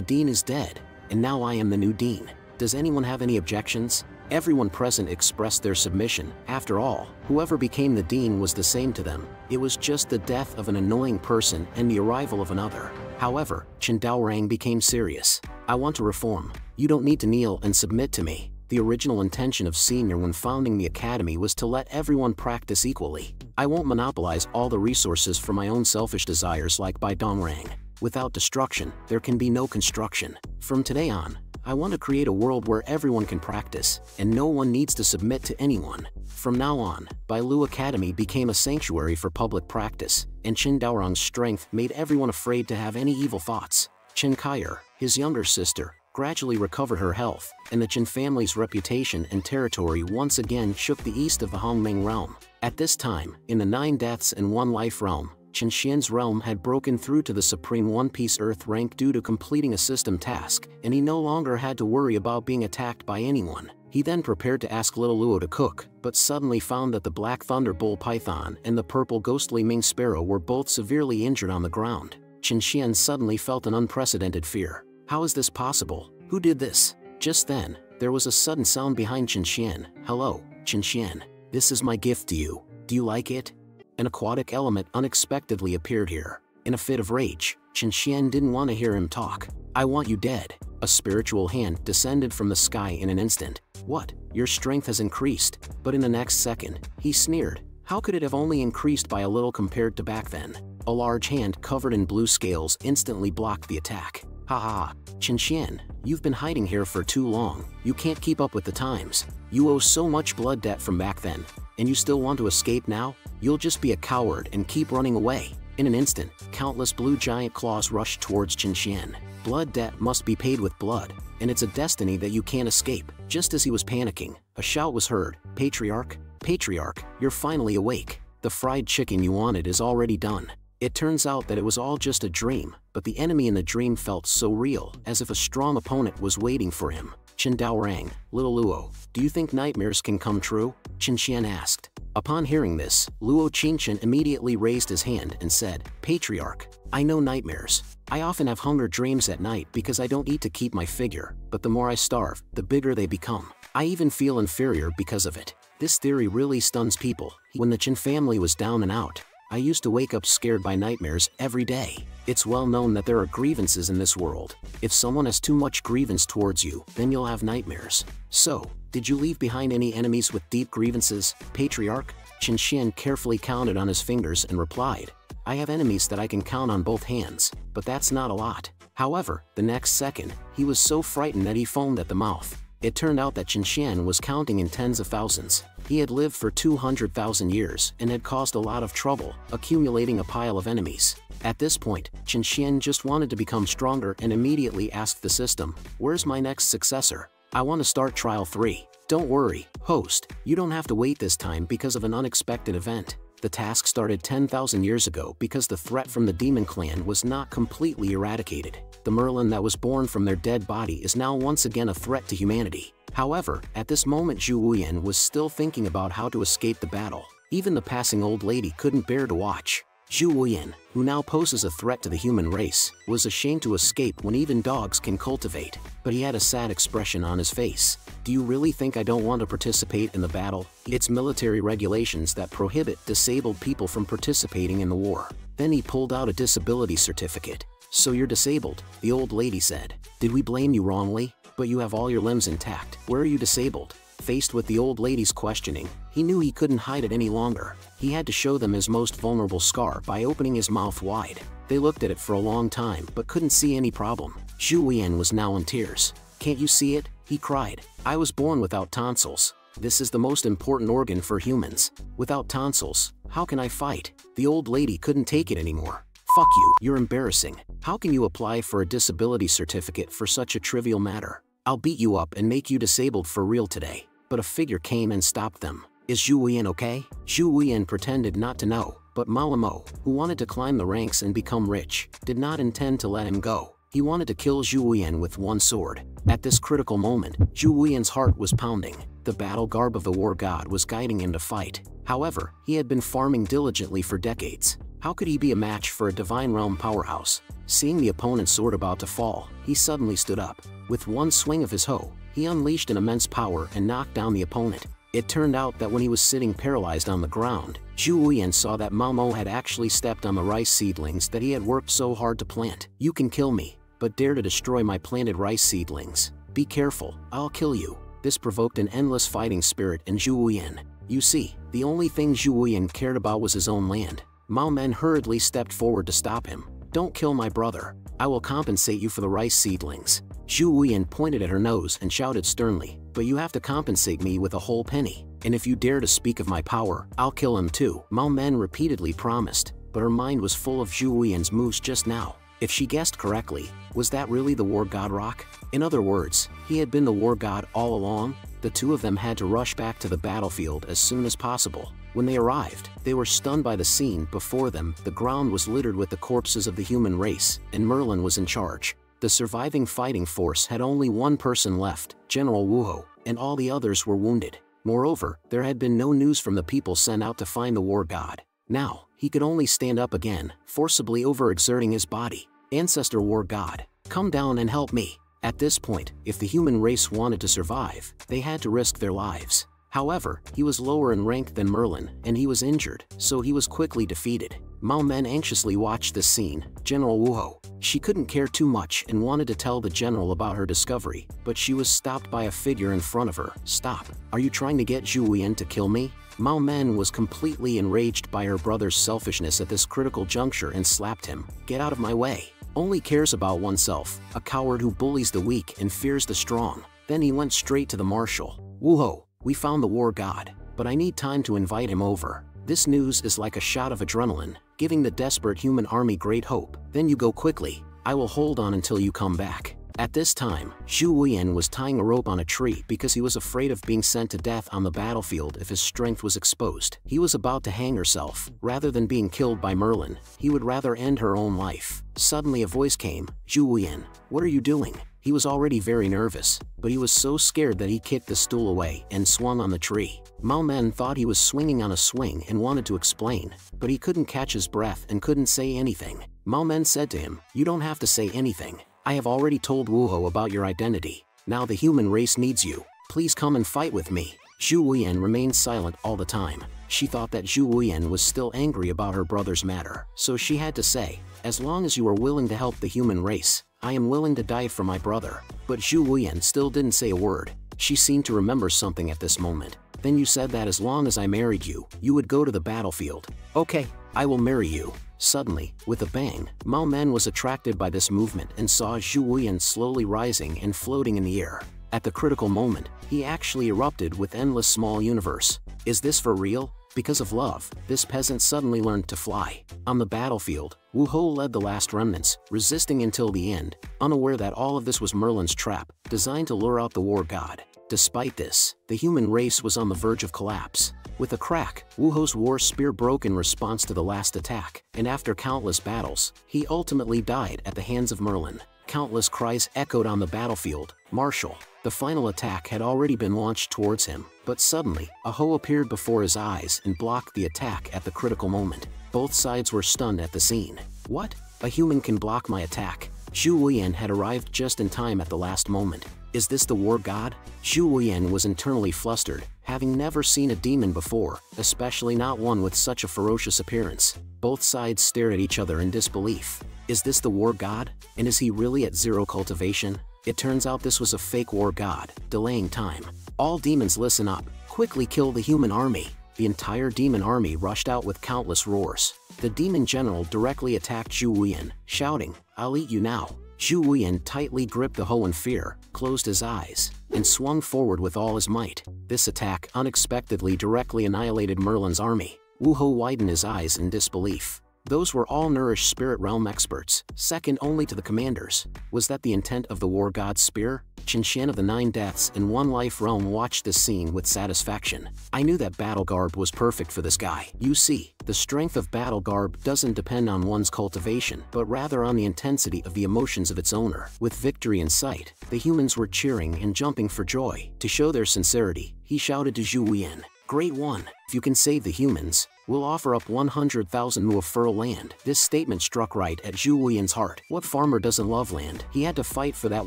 dean is dead, and now I am the new dean. Does anyone have any objections?" Everyone present expressed their submission. After all, whoever became the dean was the same to them. It was just the death of an annoying person and the arrival of another. However, Chen Daorang became serious. I want to reform. You don't need to kneel and submit to me. The original intention of Senior when founding the academy was to let everyone practice equally. I won't monopolize all the resources for my own selfish desires like Bai Dongrang. Without destruction, there can be no construction. From today on, I want to create a world where everyone can practice, and no one needs to submit to anyone. From now on, Bailu Academy became a sanctuary for public practice, and Chen Daorang's strength made everyone afraid to have any evil thoughts. Chen Kaier, his younger sister, gradually recovered her health, and the Chen family's reputation and territory once again shook the east of the Hongming realm. At this time, in the 9 Deaths and 1 Life realm, Chen Xian's realm had broken through to the Supreme One Piece Earth rank due to completing a system task, and he no longer had to worry about being attacked by anyone. He then prepared to ask Little Luo to cook, but suddenly found that the Black Thunder Bull Python and the Purple Ghostly Ming Sparrow were both severely injured on the ground. Chen Xian suddenly felt an unprecedented fear. How is this possible? Who did this? Just then, there was a sudden sound behind Chen Xian. Hello, Chen Xian. This is my gift to you. Do you like it? An aquatic element unexpectedly appeared here. In a fit of rage, Chen Xian didn't want to hear him talk. I want you dead. A spiritual hand descended from the sky in an instant. What? Your strength has increased. But in the next second, he sneered. How could it have only increased by a little compared to back then? A large hand covered in blue scales instantly blocked the attack. Ha ha, Chen Xian, you've been hiding here for too long. You can't keep up with the times. You owe so much blood debt from back then, and you still want to escape now? You'll just be a coward and keep running away. In an instant, countless blue giant claws rushed towards Chen Xian. Blood debt must be paid with blood, and it's a destiny that you can't escape. Just as he was panicking, a shout was heard. Patriarch? Patriarch, you're finally awake. The fried chicken you wanted is already done. It turns out that it was all just a dream, but the enemy in the dream felt so real, as if a strong opponent was waiting for him. Chen Daorang, Little Luo, do you think nightmares can come true? Chen Xian asked. Upon hearing this, Luo Qingchen immediately raised his hand and said, Patriarch, I know nightmares. I often have hunger dreams at night because I don't eat to keep my figure, but the more I starve, the bigger they become. I even feel inferior because of it. This theory really stuns people. When the Chen family was down and out, I used to wake up scared by nightmares every day. It's well known that there are grievances in this world. If someone has too much grievance towards you, then you'll have nightmares. So, did you leave behind any enemies with deep grievances, Patriarch? Chen Xian carefully counted on his fingers and replied, I have enemies that I can count on both hands, but that's not a lot. However, the next second, he was so frightened that he foamed at the mouth. It turned out that Chen Xian was counting in tens of thousands. He had lived for 200,000 years and had caused a lot of trouble, accumulating a pile of enemies. At this point, Chen Xian just wanted to become stronger and immediately asked the system, where's my next successor? I want to start trial 3. Don't worry, host, you don't have to wait this time because of an unexpected event. The task started 10,000 years ago because the threat from the Demon Clan was not completely eradicated. The Merlin that was born from their dead body is now once again a threat to humanity. However, at this moment Zhu Wuyan was still thinking about how to escape the battle. Even the passing old lady couldn't bear to watch. Zhu Wuyan, who now poses a threat to the human race, was ashamed to escape when even dogs can cultivate, but he had a sad expression on his face. Do you really think I don't want to participate in the battle? It's military regulations that prohibit disabled people from participating in the war. Then he pulled out a disability certificate. So you're disabled, the old lady said. Did we blame you wrongly? But you have all your limbs intact. Where are you disabled? Faced with the old lady's questioning, he knew he couldn't hide it any longer. He had to show them his most vulnerable scar by opening his mouth wide. They looked at it for a long time but couldn't see any problem. Zhu Wuyan was now in tears. Can't you see it? He cried. I was born without tonsils. This is the most important organ for humans. Without tonsils, how can I fight? The old lady couldn't take it anymore. Fuck you, you're embarrassing. How can you apply for a disability certificate for such a trivial matter? I'll beat you up and make you disabled for real today. But a figure came and stopped them. Is Zhu Wuyan okay? Zhu Wuyan pretended not to know, but Malamo, who wanted to climb the ranks and become rich, did not intend to let him go. He wanted to kill Zhu Wuyan with one sword. At this critical moment, Zhu Wuyan's heart was pounding. The battle garb of the war god was guiding him to fight. However, he had been farming diligently for decades. How could he be a match for a Divine Realm powerhouse? Seeing the opponent's sword about to fall, he suddenly stood up. With one swing of his hoe, he unleashed an immense power and knocked down the opponent. It turned out that when he was sitting paralyzed on the ground, Zhu Wuyan saw that Mao Mo had actually stepped on the rice seedlings that he had worked so hard to plant. "You can kill me, but dare to destroy my planted rice seedlings. Be careful, I'll kill you." This provoked an endless fighting spirit in Zhu Wuyan. You see, the only thing Zhu Wuyan cared about was his own land. Mao Men hurriedly stepped forward to stop him. "Don't kill my brother. I will compensate you for the rice seedlings." Zhu Wuyan pointed at her nose and shouted sternly, "But you have to compensate me with a whole penny. And if you dare to speak of my power, I'll kill him too." Mao Men repeatedly promised, but her mind was full of Zhu Wuyan's moves just now. If she guessed correctly, was that really the war god Rock? In other words, he had been the war god all along? The two of them had to rush back to the battlefield as soon as possible. When they arrived, they were stunned by the scene before them. The ground was littered with the corpses of the human race, and Merlin was in charge. The surviving fighting force had only one person left, General Wu Ho, and all the others were wounded. Moreover, there had been no news from the people sent out to find the war god. Now, he could only stand up again, forcibly overexerting his body. "Ancestor war god, come down and help me." At this point, if the human race wanted to survive, they had to risk their lives. However, he was lower in rank than Merlin, and he was injured, so he was quickly defeated. Mao Men anxiously watched this scene. General Wu Ho. She couldn't care too much and wanted to tell the general about her discovery, but she was stopped by a figure in front of her. "Stop. Are you trying to get Zhu Wuyan to kill me?" Mao Men was completely enraged by her brother's selfishness at this critical juncture and slapped him. "Get out of my way. Only cares about oneself, a coward who bullies the weak and fears the strong." Then he went straight to the marshal. "Wu Ho, we found the war god, but I need time to invite him over. This news is like a shot of adrenaline, giving the desperate human army great hope. Then you go quickly. I will hold on until you come back." At this time, Zhu Wuyan was tying a rope on a tree because he was afraid of being sent to death on the battlefield if his strength was exposed. He was about to hang herself. Rather than being killed by Merlin, he would rather end her own life. Suddenly a voice came. "Zhu Wuyan, what are you doing?" He was already very nervous, but he was so scared that he kicked the stool away and swung on the tree. Mao Men thought he was swinging on a swing and wanted to explain, but he couldn't catch his breath and couldn't say anything. Mao Men said to him, "You don't have to say anything. I have already told Wu Ho about your identity. Now the human race needs you. Please come and fight with me." Zhu Wuyan remained silent all the time. She thought that Zhu Wuyan was still angry about her brother's matter, so she had to say, "As long as you are willing to help the human race, I am willing to die for my brother." But Zhu Wuyan still didn't say a word. She seemed to remember something at this moment. "Then you said that as long as I married you, you would go to the battlefield." "Okay, I will marry you." Suddenly, with a bang, Mao Men was attracted by this movement and saw Zhu Wuyan slowly rising and floating in the air. At the critical moment, he actually erupted with endless small universe. Is this for real? Because of love, this peasant suddenly learned to fly. On the battlefield, Wu Ho led the last remnants, resisting until the end, unaware that all of this was Merlin's trap, designed to lure out the war god. Despite this, the human race was on the verge of collapse. With a crack, Wu Ho's war spear broke in response to the last attack, and after countless battles, he ultimately died at the hands of Merlin. Countless cries echoed on the battlefield. "Marshal!" The final attack had already been launched towards him, but suddenly, a Ho appeared before his eyes and blocked the attack at the critical moment. Both sides were stunned at the scene. "What? A human can block my attack?" Zhu Wuyan had arrived just in time at the last moment. Is this the war god? Zhu Wuyan was internally flustered, having never seen a demon before, especially not one with such a ferocious appearance. Both sides stared at each other in disbelief. Is this the war god? And is he really at zero cultivation? It turns out this was a fake war god, delaying time. "All demons listen up. Quickly kill the human army." The entire demon army rushed out with countless roars. The demon general directly attacked Zhu Wuyan, shouting, "I'll eat you now." Zhu Wuyan tightly gripped the Ho in fear, closed his eyes, and swung forward with all his might. This attack unexpectedly directly annihilated Merlin's army. Wu Ho widened his eyes in disbelief. Those were all nourished spirit realm experts, second only to the commanders. Was that the intent of the war god's spear? Qinshan of the Nine Deaths and One Life realm watched this scene with satisfaction. I knew that battle garb was perfect for this guy. You see, the strength of battle garb doesn't depend on one's cultivation, but rather on the intensity of the emotions of its owner. With victory in sight, the humans were cheering and jumping for joy. To show their sincerity, he shouted to Zhu Wuyan, "Great one! If you can save the humans, We'll offer up 100,000 mu of fertile land. This statement struck right at Zhu Wuyan's heart. What farmer doesn't love land? He had to fight for that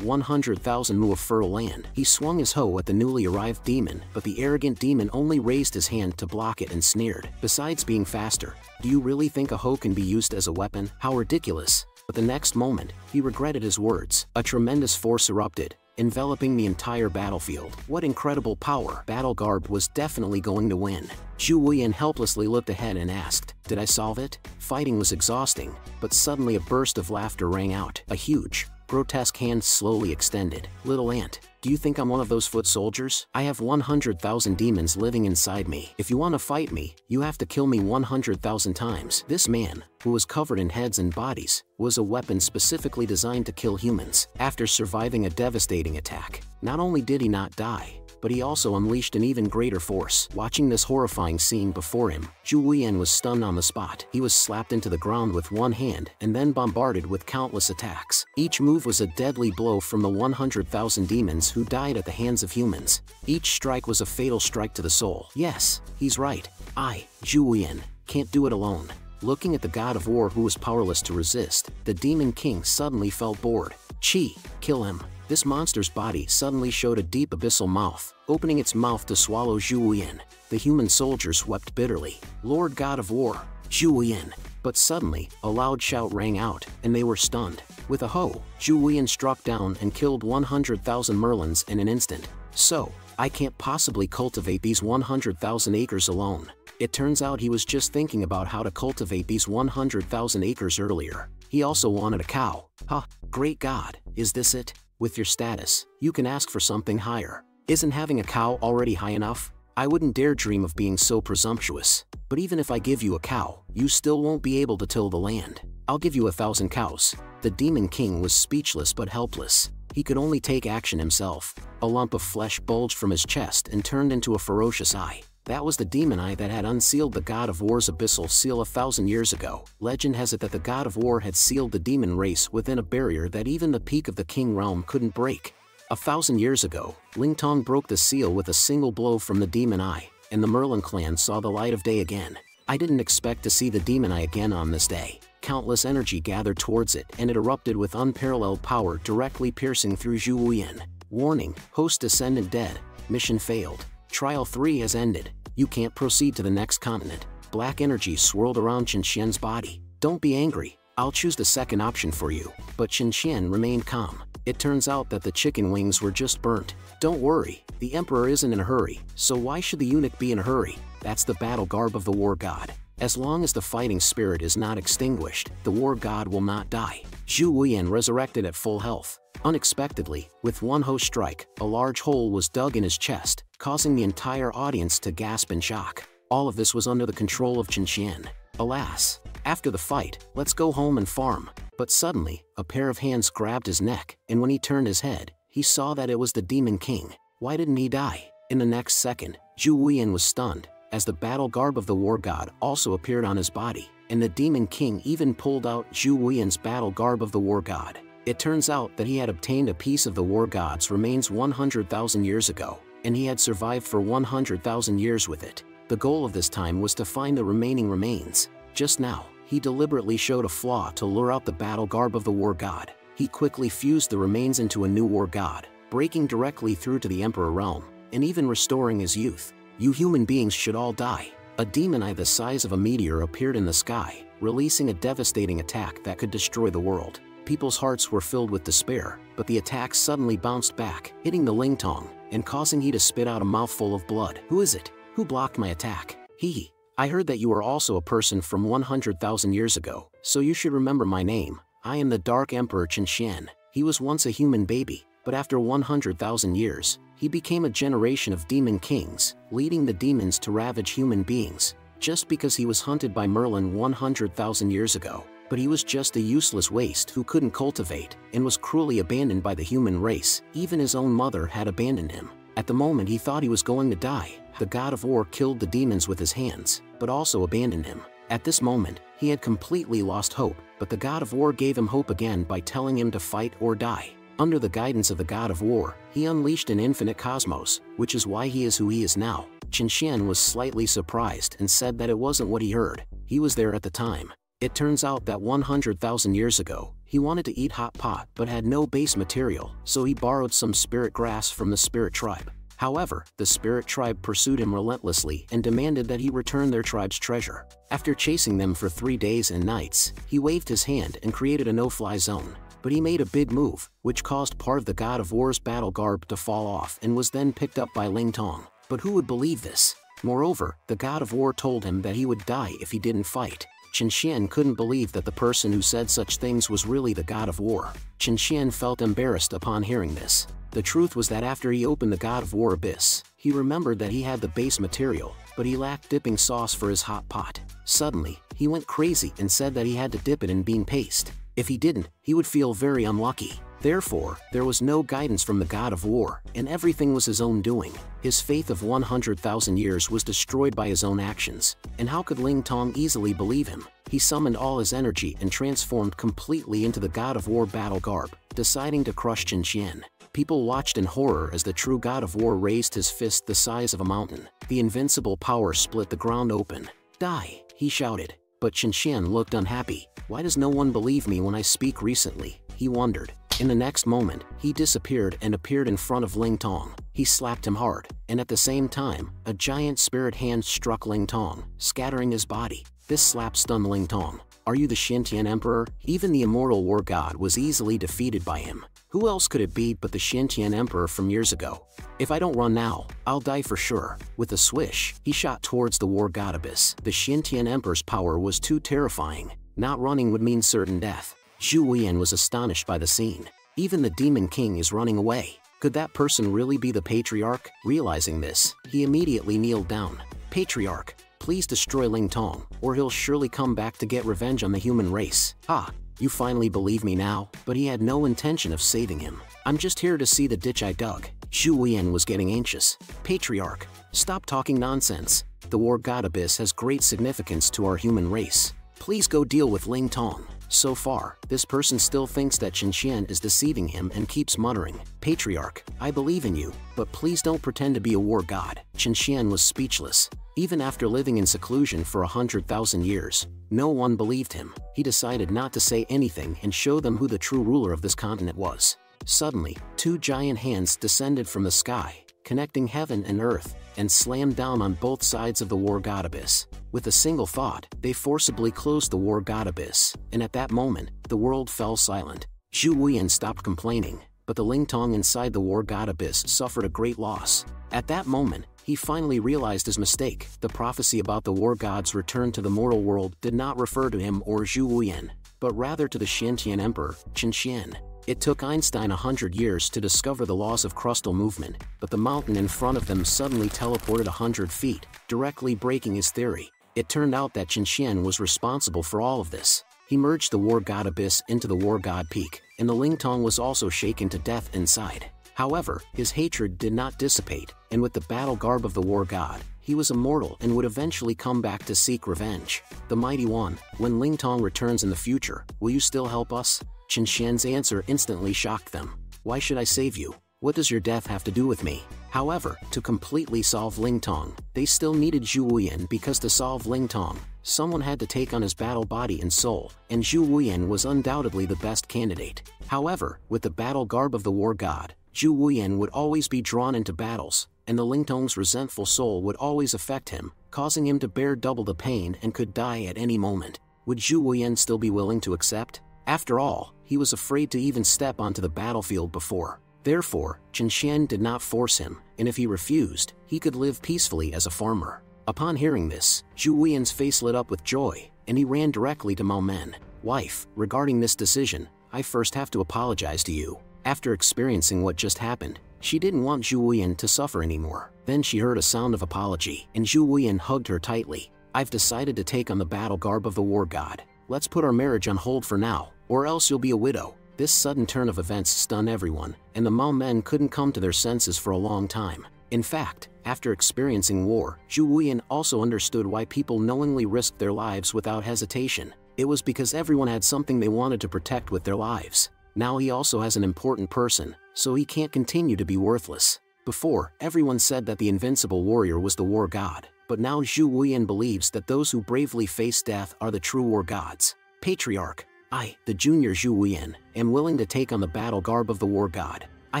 100,000 mu of fertile land. He swung his hoe at the newly arrived demon, but the arrogant demon only raised his hand to block it and sneered. Besides being faster, do you really think a hoe can be used as a weapon? How ridiculous. But the next moment, he regretted his words. A tremendous force erupted, enveloping the entire battlefield. What incredible power! Battle Garb was definitely going to win. Zhu Wuyan helplessly looked ahead and asked, "Did I solve it?" Fighting was exhausting, but suddenly a burst of laughter rang out. A huge, grotesque hand slowly extended. "Little ant, do you think I'm one of those foot soldiers? I have 100,000 demons living inside me. If you want to fight me, you have to kill me 100,000 times." This man, who was covered in heads and bodies, was a weapon specifically designed to kill humans. After surviving a devastating attack, not only did he not die, but he also unleashed an even greater force. Watching this horrifying scene before him, Zhu Wuyan was stunned on the spot. He was slapped into the ground with one hand and then bombarded with countless attacks. Each move was a deadly blow from the 100,000 demons who died at the hands of humans. Each strike was a fatal strike to the soul. Yes, he's right. I, Zhu Wuyan, can't do it alone. Looking at the god of war who was powerless to resist, the demon king suddenly felt bored. Chi, kill him. This monster's body suddenly showed a deep abyssal mouth, opening its mouth to swallow Zhu Wuyan. The human soldiers wept bitterly. Lord God of War, Zhu Wuyan. But suddenly, a loud shout rang out, and they were stunned. With a hoe, Zhu Wuyan struck down and killed 100,000 merlins in an instant. So, I can't possibly cultivate these 100,000 acres alone. It turns out he was just thinking about how to cultivate these 100,000 acres earlier. He also wanted a cow. Huh, great God, is this it? With your status, you can ask for something higher. Isn't having a cow already high enough? I wouldn't dare dream of being so presumptuous. But even if I give you a cow, you still won't be able to till the land. I'll give you 1,000 cows. The Demon King was speechless but helpless. He could only take action himself. A lump of flesh bulged from his chest and turned into a ferocious eye. That was the demon eye that had unsealed the God of War's abyssal seal 1,000 years ago. Legend has it that the God of War had sealed the demon race within a barrier that even the peak of the King realm couldn't break. 1,000 years ago, Ling Tong broke the seal with a single blow from the demon eye, and the Merlin clan saw the light of day again. I didn't expect to see the demon eye again on this day. Countless energy gathered towards it, and it erupted with unparalleled power, directly piercing through Zhu Wuyan. Warning, host descendant dead. Mission failed. Trial 3 has ended. You can't proceed to the next continent. Black energy swirled around Chen Qian's body. Don't be angry. I'll choose the second option for you. But Chen Qian remained calm. It turns out that the chicken wings were just burnt. Don't worry, the emperor isn't in a hurry, so why should the eunuch be in a hurry? That's the battle garb of the war god. As long as the fighting spirit is not extinguished, the war god will not die. Zhu Wuyan resurrected at full health. Unexpectedly, with one hoe strike, a large hole was dug in his chest, causing the entire audience to gasp in shock. All of this was under the control of Chen Qian. Alas, after the fight, let's go home and farm. But suddenly, a pair of hands grabbed his neck, and when he turned his head, he saw that it was the Demon King. Why didn't he die? In the next second, Zhu Wuyan was stunned, as the battle garb of the war god also appeared on his body, and the Demon King even pulled out Zhu Wuyan's battle garb of the war god. It turns out that he had obtained a piece of the war god's remains 100,000 years ago, and he had survived for 100,000 years with it. The goal of this time was to find the remaining remains. Just now, he deliberately showed a flaw to lure out the battle garb of the war god. He quickly fused the remains into a new war god, breaking directly through to the Emperor realm, and even restoring his youth. You human beings should all die. A demon eye the size of a meteor appeared in the sky, releasing a devastating attack that could destroy the world. People's hearts were filled with despair, but the attack suddenly bounced back, hitting the Ling Tong, and causing he to spit out a mouthful of blood. Who is it? Who blocked my attack? He. I heard that you are also a person from 100,000 years ago, so you should remember my name. I am the Dark Emperor Chen Qian. He was once a human baby, but after 100,000 years, he became a generation of demon kings, leading the demons to ravage human beings, just because he was hunted by Merlin 100,000 years ago. But he was just a useless waste who couldn't cultivate, and was cruelly abandoned by the human race. Even his own mother had abandoned him. At the moment he thought he was going to die, the god of war killed the demons with his hands, but also abandoned him. At this moment, he had completely lost hope, but the god of war gave him hope again by telling him to fight or die. Under the guidance of the god of war, he unleashed an infinite cosmos, which is why he is who he is now. Chen Xian was slightly surprised and said that it wasn't what he heard. He was there at the time. It turns out that 100,000 years ago, he wanted to eat hot pot but had no base material, so he borrowed some spirit grass from the spirit tribe. However, the spirit tribe pursued him relentlessly and demanded that he return their tribe's treasure. After chasing them for 3 days and nights, he waved his hand and created a no-fly zone. But he made a big move, which caused part of the God of War's battle garb to fall off and was then picked up by Ling Tong. But who would believe this? Moreover, the God of War told him that he would die if he didn't fight. Chen Xian couldn't believe that the person who said such things was really the God of War. Chen Xian felt embarrassed upon hearing this. The truth was that after he opened the God of War abyss, he remembered that he had the base material, but he lacked dipping sauce for his hot pot. Suddenly, he went crazy and said that he had to dip it in bean paste. If he didn't, he would feel very unlucky. Therefore, there was no guidance from the God of War, and everything was his own doing. His faith of 100,000 years was destroyed by his own actions. And how could Ling Tong easily believe him? He summoned all his energy and transformed completely into the God of War battle garb, deciding to crush Chen Xian. People watched in horror as the true God of War raised his fist the size of a mountain. The invincible power split the ground open. "Die!" he shouted. But Chen Xian looked unhappy. "Why does no one believe me when I speak recently?" he wondered. In the next moment, he disappeared and appeared in front of Ling Tong. He slapped him hard, and at the same time, a giant spirit hand struck Ling Tong, scattering his body. This slap stunned Ling Tong. "Are you the Xintian Emperor?" Even the immortal war god was easily defeated by him. Who else could it be but the Xintian Emperor from years ago? "If I don't run now, I'll die for sure." With a swish, he shot towards the war god abyss. The Xintian Emperor's power was too terrifying. Not running would mean certain death. Zhu Wuyan was astonished by the scene. Even the Demon King is running away. Could that person really be the Patriarch? Realizing this, he immediately kneeled down. "Patriarch, please destroy Ling Tong, or he'll surely come back to get revenge on the human race." "Ah, you finally believe me now?" But he had no intention of saving him. "I'm just here to see the ditch I dug." Zhu Wuyan was getting anxious. "Patriarch, stop talking nonsense. The war god abyss has great significance to our human race. Please go deal with Ling Tong." So far, this person still thinks that Chen Xian is deceiving him and keeps muttering, "Patriarch, I believe in you, but please don't pretend to be a war god." Chen Xian was speechless. Even after living in seclusion for 100,000 years, no one believed him. He decided not to say anything and show them who the true ruler of this continent was. Suddenly, 2 giant hands descended from the sky, connecting heaven and earth, and slammed down on both sides of the war god abyss. With a single thought, they forcibly closed the war god abyss, and at that moment, the world fell silent. Zhu Wuyan stopped complaining, but the Ling Tong inside the war god abyss suffered a great loss. At that moment, he finally realized his mistake. The prophecy about the war god's return to the mortal world did not refer to him or Zhu Wuyan, but rather to the Xintian Emperor, Chen Xian. It took Einstein 100 years to discover the laws of crustal movement, but the mountain in front of them suddenly teleported 100 feet, directly breaking his theory. It turned out that Chen Xian was responsible for all of this. He merged the war god abyss into the war god peak, and the Ling Tong was also shaken to death inside. However, his hatred did not dissipate, and with the battle garb of the war god, he was immortal and would eventually come back to seek revenge. The Mighty One, when Ling Tong returns in the future, will you still help us? Chen Xian's answer instantly shocked them. "Why should I save you? What does your death have to do with me?" However, to completely solve Ling Tong, they still needed Zhu Wuyan because to solve Ling Tong, someone had to take on his battle body and soul, and Zhu Wuyan was undoubtedly the best candidate. However, with the battle garb of the war god, Zhu Wuyan would always be drawn into battles, and the Ling Tong's resentful soul would always affect him, causing him to bear double the pain and could die at any moment. Would Zhu Wuyan still be willing to accept? After all, he was afraid to even step onto the battlefield before. Therefore, Chen Xian did not force him, and if he refused, he could live peacefully as a farmer. Upon hearing this, Zhu Wuyan's face lit up with joy, and he ran directly to Mao Men. "Wife, regarding this decision, I first have to apologize to you." After experiencing what just happened, she didn't want Zhu Wuyan to suffer anymore. Then she heard a sound of apology, and Zhu Wuyan hugged her tightly. "I've decided to take on the battle garb of the war god. Let's put our marriage on hold for now, or else you'll be a widow." This sudden turn of events stunned everyone, and the Mao men couldn't come to their senses for a long time. In fact, after experiencing war, Zhu Wuyan also understood why people knowingly risked their lives without hesitation. It was because everyone had something they wanted to protect with their lives. Now he also has an important person, so he can't continue to be worthless. Before, everyone said that the invincible warrior was the war god, but now Zhu Wuyan believes that those who bravely face death are the true war gods. Patriarch, I, the junior Zhu Wuyan, am willing to take on the battle garb of the war god. I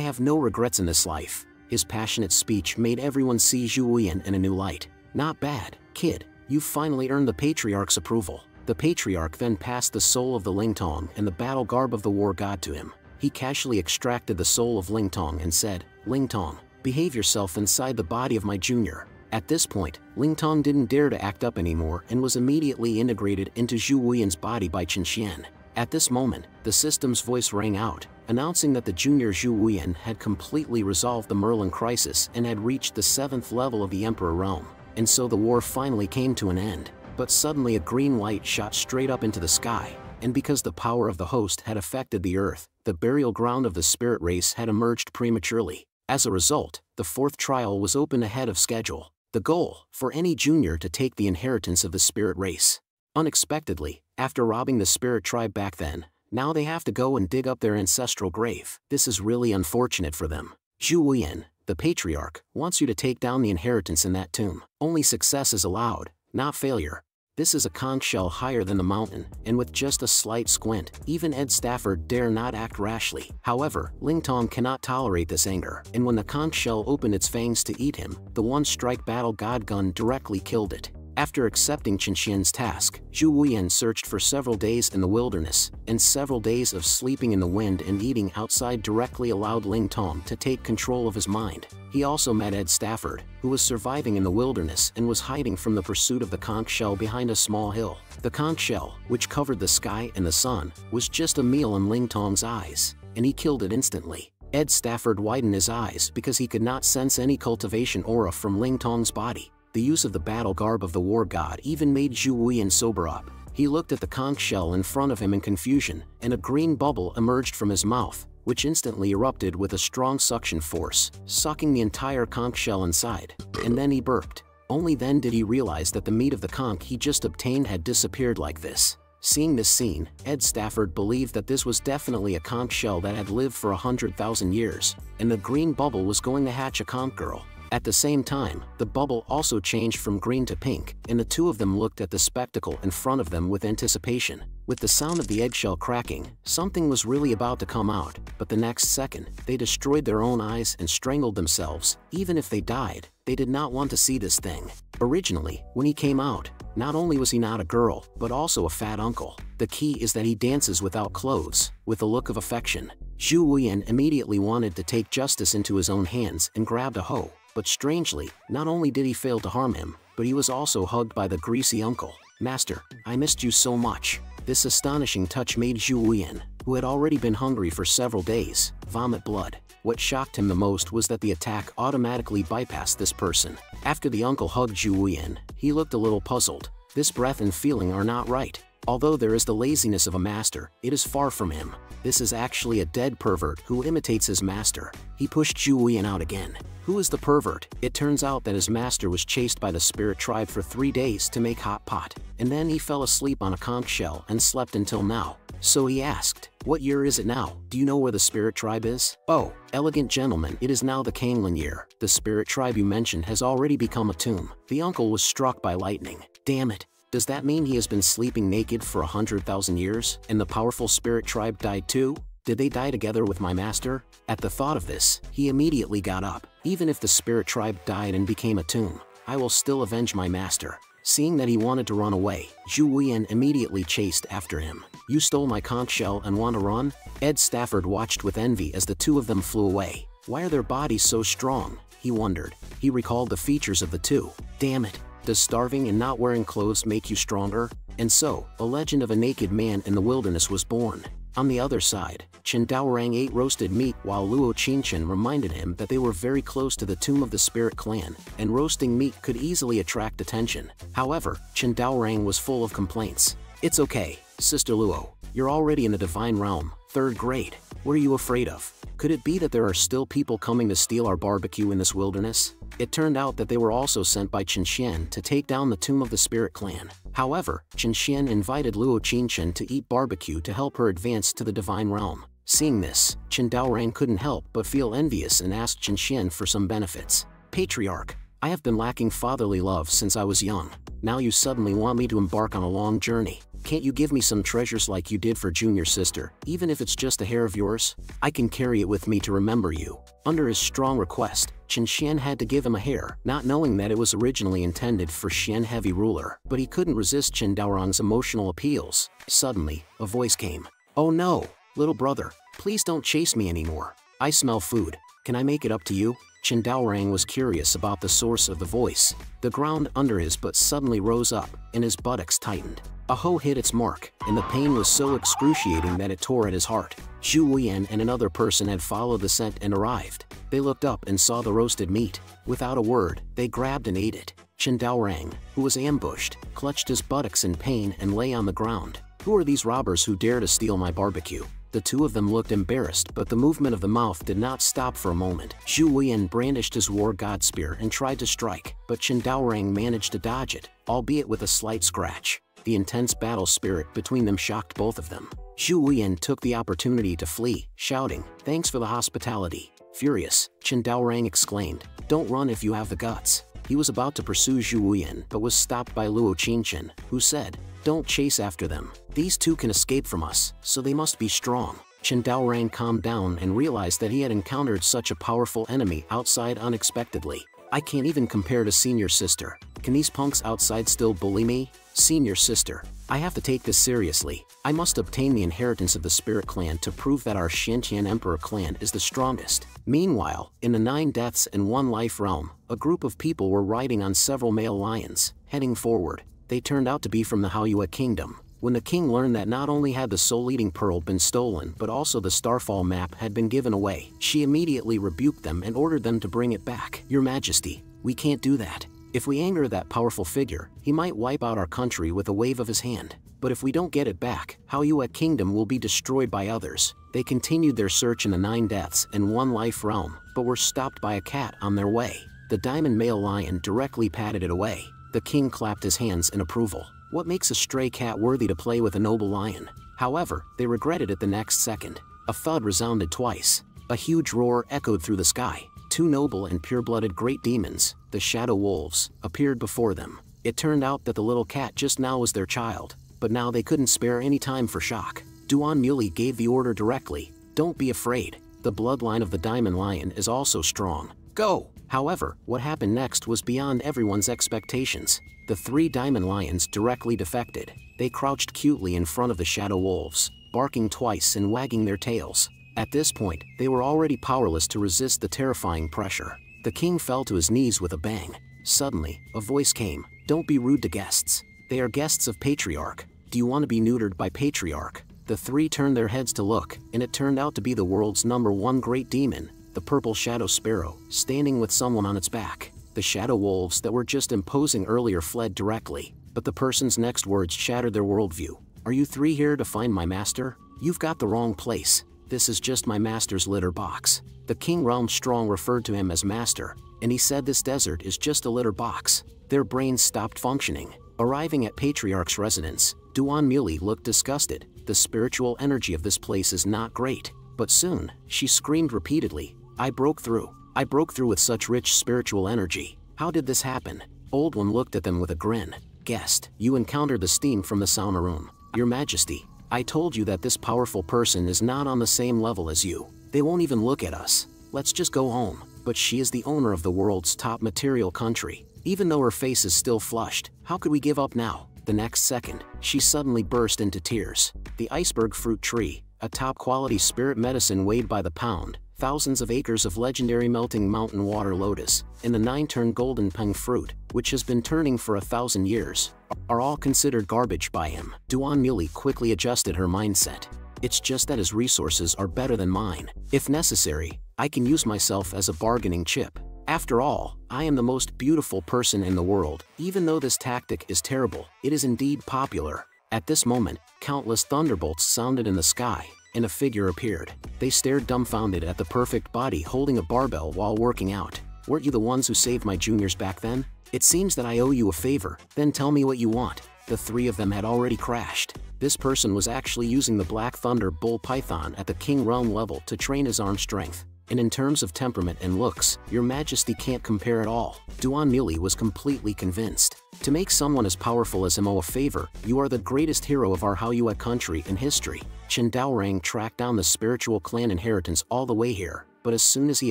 have no regrets in this life. His passionate speech made everyone see Zhu Wuyan in a new light. Not bad, kid. You've finally earned the Patriarch's approval. The Patriarch then passed the soul of the Lingtong and the battle garb of the war god to him. He casually extracted the soul of Lingtong and said, "Lingtong, behave yourself inside the body of my junior." At this point, Lingtong didn't dare to act up anymore and was immediately integrated into Zhu Wuyan's body by Chen Xian. At this moment, the system's voice rang out, announcing that the junior Zhu Wuyan had completely resolved the Merlin crisis and had reached the 7th level of the Emperor realm. And so the war finally came to an end. But suddenly a green light shot straight up into the sky, and because the power of the host had affected the earth, the burial ground of the spirit race had emerged prematurely. As a result, the 4th trial was opened ahead of schedule. The goal, for any junior to take the inheritance of the spirit race. Unexpectedly, after robbing the spirit tribe back then, now they have to go and dig up their ancestral grave. This is really unfortunate for them. Zhu Wuyan, the Patriarch, wants you to take down the inheritance in that tomb. Only success is allowed, not failure. This is a conch shell higher than the mountain, and with just a slight squint, even Ed Stafford dare not act rashly. However, Lingtong cannot tolerate this anger, and when the conch shell opened its fangs to eat him, the one-strike battle god gun directly killed it. After accepting Chen Xian's task, Zhu Wuyan searched for several days in the wilderness, and several days of sleeping in the wind and eating outside directly allowed Lingtong to take control of his mind. He also met Ed Stafford, who was surviving in the wilderness and was hiding from the pursuit of the conch shell behind a small hill. The conch shell, which covered the sky and the sun, was just a meal in Lingtong's eyes, and he killed it instantly. Ed Stafford widened his eyes because he could not sense any cultivation aura from Lingtong's body. The use of the battle garb of the war god even made Zhu Wuyan sober up. He looked at the conch shell in front of him in confusion, and a green bubble emerged from his mouth, which instantly erupted with a strong suction force, sucking the entire conch shell inside. And then he burped. Only then did he realize that the meat of the conch he just obtained had disappeared like this. Seeing this scene, Ed Stafford believed that this was definitely a conch shell that had lived for 100,000 years, and the green bubble was going to hatch a conch girl. At the same time, the bubble also changed from green to pink, and the two of them looked at the spectacle in front of them with anticipation. With the sound of the eggshell cracking, something was really about to come out, but the next second, they destroyed their own eyes and strangled themselves. Even if they died, they did not want to see this thing. Originally, when he came out, not only was he not a girl, but also a fat uncle. The key is that he dances without clothes, with a look of affection. Zhu Wuyan immediately wanted to take justice into his own hands and grabbed a hoe. But strangely, not only did he fail to harm him, but he was also hugged by the greasy uncle. "Master, I missed you so much." This astonishing touch made Zhu Wuyan, who had already been hungry for several days, vomit blood. What shocked him the most was that the attack automatically bypassed this person. After the uncle hugged Zhu Wuyan, he looked a little puzzled. This breath and feeling are not right. Although there is the laziness of a master, it is far from him. This is actually a dead pervert who imitates his master. He pushed Zhu Wuyan out again. Who is the pervert? It turns out that his master was chased by the spirit tribe for 3 days to make hot pot, and then he fell asleep on a conch shell and slept until now. So he asked, "What year is it now? Do you know where the spirit tribe is?" "Oh, elegant gentleman, it is now the Kanglin year. The spirit tribe you mentioned has already become a tomb." The uncle was struck by lightning. Damn it. Does that mean he has been sleeping naked for 100,000 years, and the powerful spirit tribe died too? Did they die together with my master? At the thought of this, he immediately got up. Even if the spirit tribe died and became a tomb, I will still avenge my master. Seeing that he wanted to run away, Zhu Wuyan immediately chased after him. "You stole my conch shell and want to run?" Ed Stafford watched with envy as the two of them flew away. Why are their bodies so strong? He wondered. He recalled the features of the two. Damn it. Does starving and not wearing clothes make you stronger? And so, a legend of a naked man in the wilderness was born. On the other side, Chen Daorang ate roasted meat while Luo Qingchen reminded him that they were very close to the tomb of the spirit clan, and roasting meat could easily attract attention. However, Chen Daorang was full of complaints. "It's okay, Sister Luo. You're already in the divine realm, 3rd grade. What are you afraid of? Could it be that there are still people coming to steal our barbecue in this wilderness?" It turned out that they were also sent by Chen Xian to take down the tomb of the spirit clan. However, Chen Xian invited Luo Qingchen to eat barbecue to help her advance to the divine realm. Seeing this, Chen Daorang couldn't help but feel envious and asked Chen Xian for some benefits. Patriarch, I have been lacking fatherly love since I was young. Now you suddenly want me to embark on a long journey. Can't you give me some treasures like you did for junior sister, even if it's just a hair of yours? I can carry it with me to remember you. Under his strong request, Chen Xian had to give him a hair, not knowing that it was originally intended for Xian Heavy Ruler. But he couldn't resist Chen Daorang's emotional appeals. Suddenly, a voice came. Oh no, little brother, please don't chase me anymore. I smell food. Can I make it up to you? Chen Daorang was curious about the source of the voice. The ground under his butt suddenly rose up, and his buttocks tightened. A hoe hit its mark, and the pain was so excruciating that it tore at his heart. Zhu Wuyan and another person had followed the scent and arrived. They looked up and saw the roasted meat. Without a word, they grabbed and ate it. Chen Daorang, who was ambushed, clutched his buttocks in pain and lay on the ground. Who are these robbers who dare to steal my barbecue? The two of them looked embarrassed, but the movement of the mouth did not stop for a moment. Zhu Wuyan brandished his war god spear and tried to strike, but Chen Daorang managed to dodge it, albeit with a slight scratch. The intense battle spirit between them shocked both of them. Zhu Wuyan took the opportunity to flee, shouting, "Thanks for the hospitality." Furious, Chen Daorang exclaimed, "Don't run if you have the guts." He was about to pursue Zhu Wuyan but was stopped by Luo Qingchen, who said, "Don't chase after them. These two can escape from us, so they must be strong." Chen Daorang calmed down and realized that he had encountered such a powerful enemy outside unexpectedly. I can't even compare to senior sister. Can these punks outside still bully me? Senior sister, I have to take this seriously. I must obtain the inheritance of the Spirit Clan to prove that our Xiantian Emperor clan is the strongest. Meanwhile, in the 9 Deaths and 1 Life realm, a group of people were riding on several male lions, heading forward. They turned out to be from the Haoyue Kingdom. When the king learned that not only had the soul-eating pearl been stolen but also the Starfall map had been given away, she immediately rebuked them and ordered them to bring it back. Your Majesty, we can't do that. If we anger that powerful figure, he might wipe out our country with a wave of his hand. But if we don't get it back, Haoyue Kingdom will be destroyed by others. They continued their search in the 9 Deaths and 1 Life realm, but were stopped by a cat on their way. The diamond male lion directly patted it away. The king clapped his hands in approval. What makes a stray cat worthy to play with a noble lion? However, they regretted it the next second. A thud resounded twice. A huge roar echoed through the sky. 2 noble and pure-blooded great demons, the Shadow Wolves, appeared before them. It turned out that the little cat just now was their child, but now they couldn't spare any time for shock. Duan Muley gave the order directly. Don't be afraid. The bloodline of the Diamond Lion is also strong. Go! However, what happened next was beyond everyone's expectations. The 3 Diamond Lions directly defected. They crouched cutely in front of the Shadow Wolves, barking twice and wagging their tails. At this point, they were already powerless to resist the terrifying pressure. The king fell to his knees with a bang. Suddenly, a voice came. Don't be rude to guests. They are guests of Patriarch. Do you want to be neutered by Patriarch? The 3 turned their heads to look, and it turned out to be the world's #1 great demon, the purple shadow sparrow, standing with someone on its back. The Shadow Wolves that were just imposing earlier fled directly, but the person's next words shattered their worldview. Are you 3 here to find my master? You've got the wrong place. This is just my master's litter box. The King Realm Strong referred to him as master, and he said this desert is just a litter box. Their brains stopped functioning. Arriving at Patriarch's residence, Duan Muley looked disgusted. The spiritual energy of this place is not great. But soon, she screamed repeatedly, I broke through. I broke through with such rich spiritual energy. How did this happen? Old One looked at them with a grin. Guest, you encountered the steam from the sauna room. Your Majesty, I told you that this powerful person is not on the same level as you. They won't even look at us. Let's just go home. But she is the owner of the world's top material country. Even though her face is still flushed, how could we give up now? The next second, she suddenly burst into tears. The iceberg fruit tree, a top-quality spirit medicine weighed by the pound, thousands of acres of legendary melting mountain water lotus, and the 9-turn golden peng fruit, which has been turning for 1,000 years, are all considered garbage by him. Duan Muley quickly adjusted her mindset. It's just that his resources are better than mine. If necessary, I can use myself as a bargaining chip. After all, I am the most beautiful person in the world. Even though this tactic is terrible, it is indeed popular. At this moment, countless thunderbolts sounded in the sky, and a figure appeared. They stared dumbfounded at the perfect body holding a barbell while working out. Weren't you the ones who saved my juniors back then? It seems that I owe you a favor, then tell me what you want. The 3 of them had already crashed. This person was actually using the Black Thunder Bull Python at the King Realm level to train his arm strength. And in terms of temperament and looks, your majesty can't compare at all. Duan Mili was completely convinced. To make someone as powerful as him owe a favor, you are the greatest hero of our Haoyue country and history. Chen Daorang tracked down the spiritual clan inheritance all the way here, but as soon as he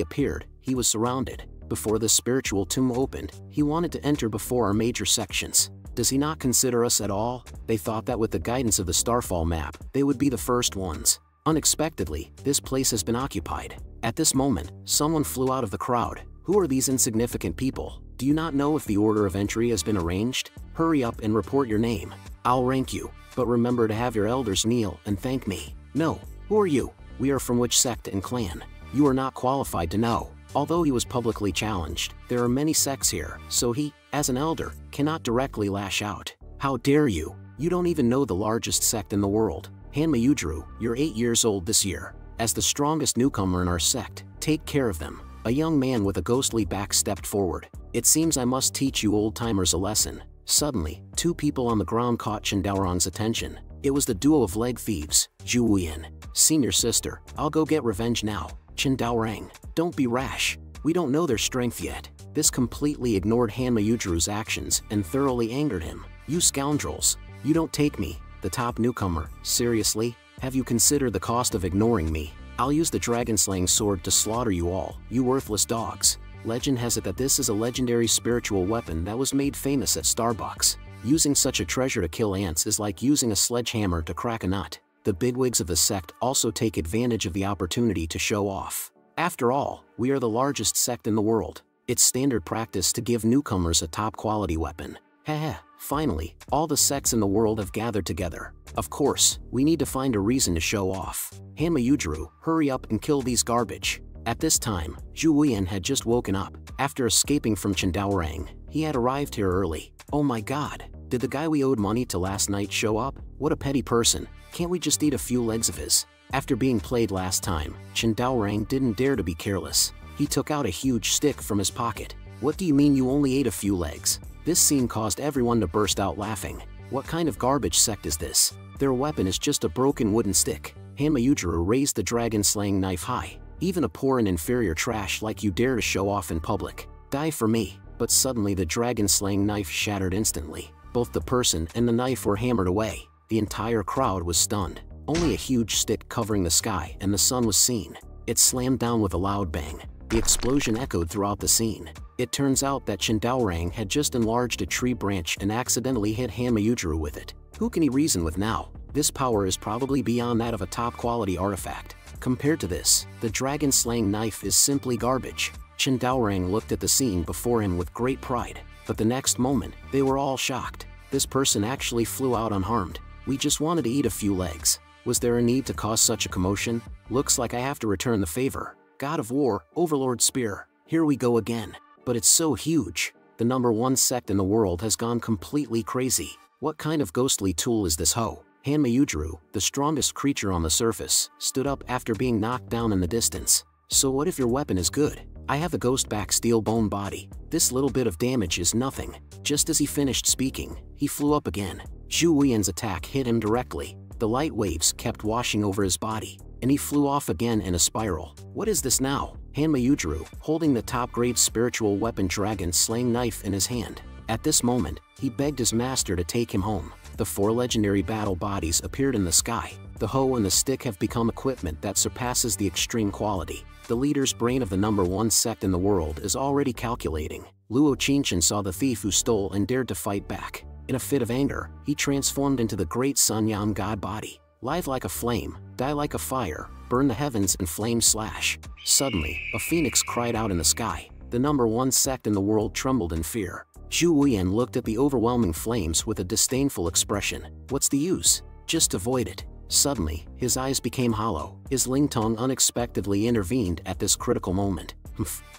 appeared, he was surrounded. Before the spiritual tomb opened, he wanted to enter before our major sections. Does he not consider us at all? They thought that with the guidance of the Starfall map, they would be the first ones. Unexpectedly, this place has been occupied. At this moment, someone flew out of the crowd. Who are these insignificant people? Do you not know if the order of entry has been arranged? Hurry up and report your name. I'll rank you, but remember to have your elders kneel and thank me. No. Who are you? We are from which sect and clan? You are not qualified to know. Although he was publicly challenged, there are many sects here, so he, as an elder, cannot directly lash out. How dare you? You don't even know the largest sect in the world. Hanma Yudru, you're 8 years old this year. As the strongest newcomer in our sect, take care of them. A young man with a ghostly back stepped forward. It seems I must teach you old-timers a lesson. Suddenly, 2 people on the ground caught Chen Daorang's attention. It was the duo of leg thieves, Zhu Wuyan. Senior sister, I'll go get revenge now. Chen Daorang, don't be rash. We don't know their strength yet. This completely ignored Hanma Yudru's actions and thoroughly angered him. You scoundrels. You don't take me, the top newcomer, seriously? Have you considered the cost of ignoring me? I'll use the dragon-slaying sword to slaughter you all, you worthless dogs. Legend has it that this is a legendary spiritual weapon that was made famous at Starbucks. Using such a treasure to kill ants is like using a sledgehammer to crack a nut. The bigwigs of the sect also take advantage of the opportunity to show off. After all, we are the largest sect in the world. It's standard practice to give newcomers a top-quality weapon. Heh. Finally, all the sects in the world have gathered together. Of course, we need to find a reason to show off. Hanma Yudru, hurry up and kill these garbage. At this time, Zhu Wuyan had just woken up. After escaping from Chen Daorang, he had arrived here early. Oh my god, did the guy we owed money to last night show up? What a petty person. Can't we just eat a few legs of his? After being played last time, Chen Daorang didn't dare to be careless. He took out a huge stick from his pocket. What do you mean you only ate a few legs? This scene caused everyone to burst out laughing. What kind of garbage sect is this? Their weapon is just a broken wooden stick. Hanma Yudru raised the dragon-slaying knife high. Even a poor and inferior trash like you dare to show off in public. Die for me. But suddenly the dragon-slaying knife shattered instantly. Both the person and the knife were hammered away. The entire crowd was stunned. Only a huge stick covering the sky and the sun was seen. It slammed down with a loud bang. The explosion echoed throughout the scene. It turns out that Chen Daorang had just enlarged a tree branch and accidentally hit Hanma Yudru with it. Who can he reason with now? This power is probably beyond that of a top-quality artifact. Compared to this, the dragon-slaying knife is simply garbage. Chen Daorang looked at the scene before him with great pride. But the next moment, they were all shocked. This person actually flew out unharmed. We just wanted to eat a few legs. Was there a need to cause such a commotion? Looks like I have to return the favor. God of War, Overlord Spear. Here we go again. But it's so huge. The #1 sect in the world has gone completely crazy. What kind of ghostly tool is this hoe? Hanma Yudru, the strongest creature on the surface, stood up after being knocked down in the distance. So what if your weapon is good? I have a ghost-back steel bone body. This little bit of damage is nothing. Just as he finished speaking, he flew up again. Zhu Wuyan's attack hit him directly. The light waves kept washing over his body, and he flew off again in a spiral. What is this now? Hanma Yudru, holding the top-grade spiritual weapon dragon-slaying knife in his hand. At this moment, he begged his master to take him home. The 4 legendary battle bodies appeared in the sky. The hoe and the stick have become equipment that surpasses the extreme quality. The leader's brain of the #1 sect in the world is already calculating. Luo Qinshan saw the thief who stole and dared to fight back. In a fit of anger, he transformed into the great Sun Yan god body. Live like a flame, die like a fire, burn the heavens and flame slash. Suddenly, a phoenix cried out in the sky. The #1 sect in the world trembled in fear. Zhu Wuyan looked at the overwhelming flames with a disdainful expression. What's the use? Just avoid it. Suddenly, his eyes became hollow. His Lingtong unexpectedly intervened at this critical moment.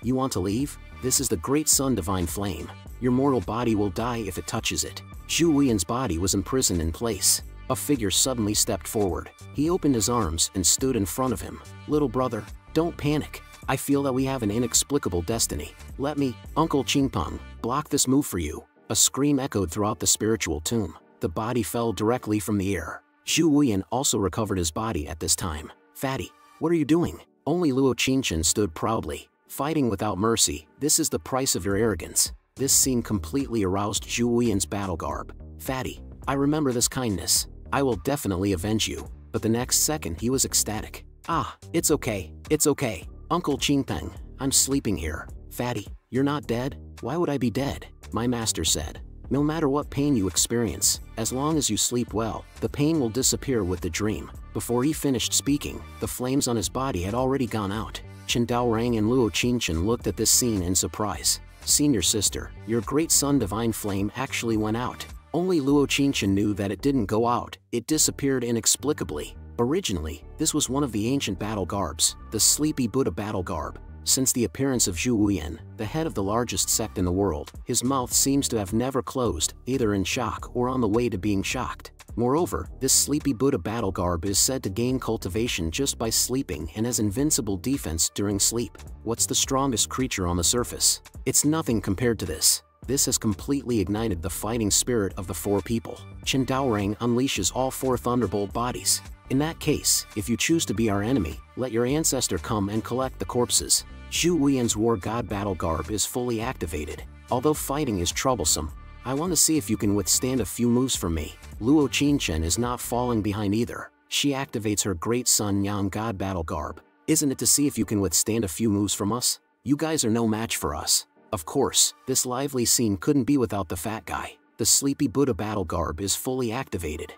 You want to leave? This is the great Sun Divine Flame. Your mortal body will die if it touches it. Zhu Wuyan's body was imprisoned in place. A figure suddenly stepped forward. He opened his arms and stood in front of him. Little brother, don't panic. I feel that we have an inexplicable destiny. Let me, Uncle Qingpeng, block this move for you. A scream echoed throughout the spiritual tomb. The body fell directly from the air. Zhu Wuyan also recovered his body at this time. Fatty, what are you doing? Only Luo Qingchen stood proudly, fighting without mercy. This is the price of your arrogance. This scene completely aroused Zhu Wuyan's battle garb. Fatty, I remember this kindness. I will definitely avenge you. But the next second he was ecstatic. Ah, it's okay, it's okay. Uncle Qingpeng, I'm sleeping here. Fatty, you're not dead? Why would I be dead? My master said. No matter what pain you experience, as long as you sleep well, the pain will disappear with the dream. Before he finished speaking, the flames on his body had already gone out. Chen Daorang and Luo Qingchen looked at this scene in surprise. Senior sister, your great son Divine Flame actually went out. Only Luo Qingchen knew that it didn't go out, it disappeared inexplicably. Originally, this was one of the ancient battle garbs, the Sleepy Buddha battle garb. Since the appearance of Zhu Wuyan, the head of the largest sect in the world, his mouth seems to have never closed, either in shock or on the way to being shocked. Moreover, this Sleepy Buddha battle garb is said to gain cultivation just by sleeping and has invincible defense during sleep. What's the strongest creature on the surface? It's nothing compared to this. This has completely ignited the fighting spirit of the four people. Chen Daorang unleashes all four Thunderbolt bodies. In that case, if you choose to be our enemy, let your ancestor come and collect the corpses. Zhu Wuyan's War God battle garb is fully activated. Although fighting is troublesome, I want to see if you can withstand a few moves from me. Luo Qingchen is not falling behind either. She activates her great son Yang God battle garb. Isn't it to see if you can withstand a few moves from us? You guys are no match for us. Of course, this lively scene couldn't be without the fat guy. The Sleepy Buddha battle garb is fully activated.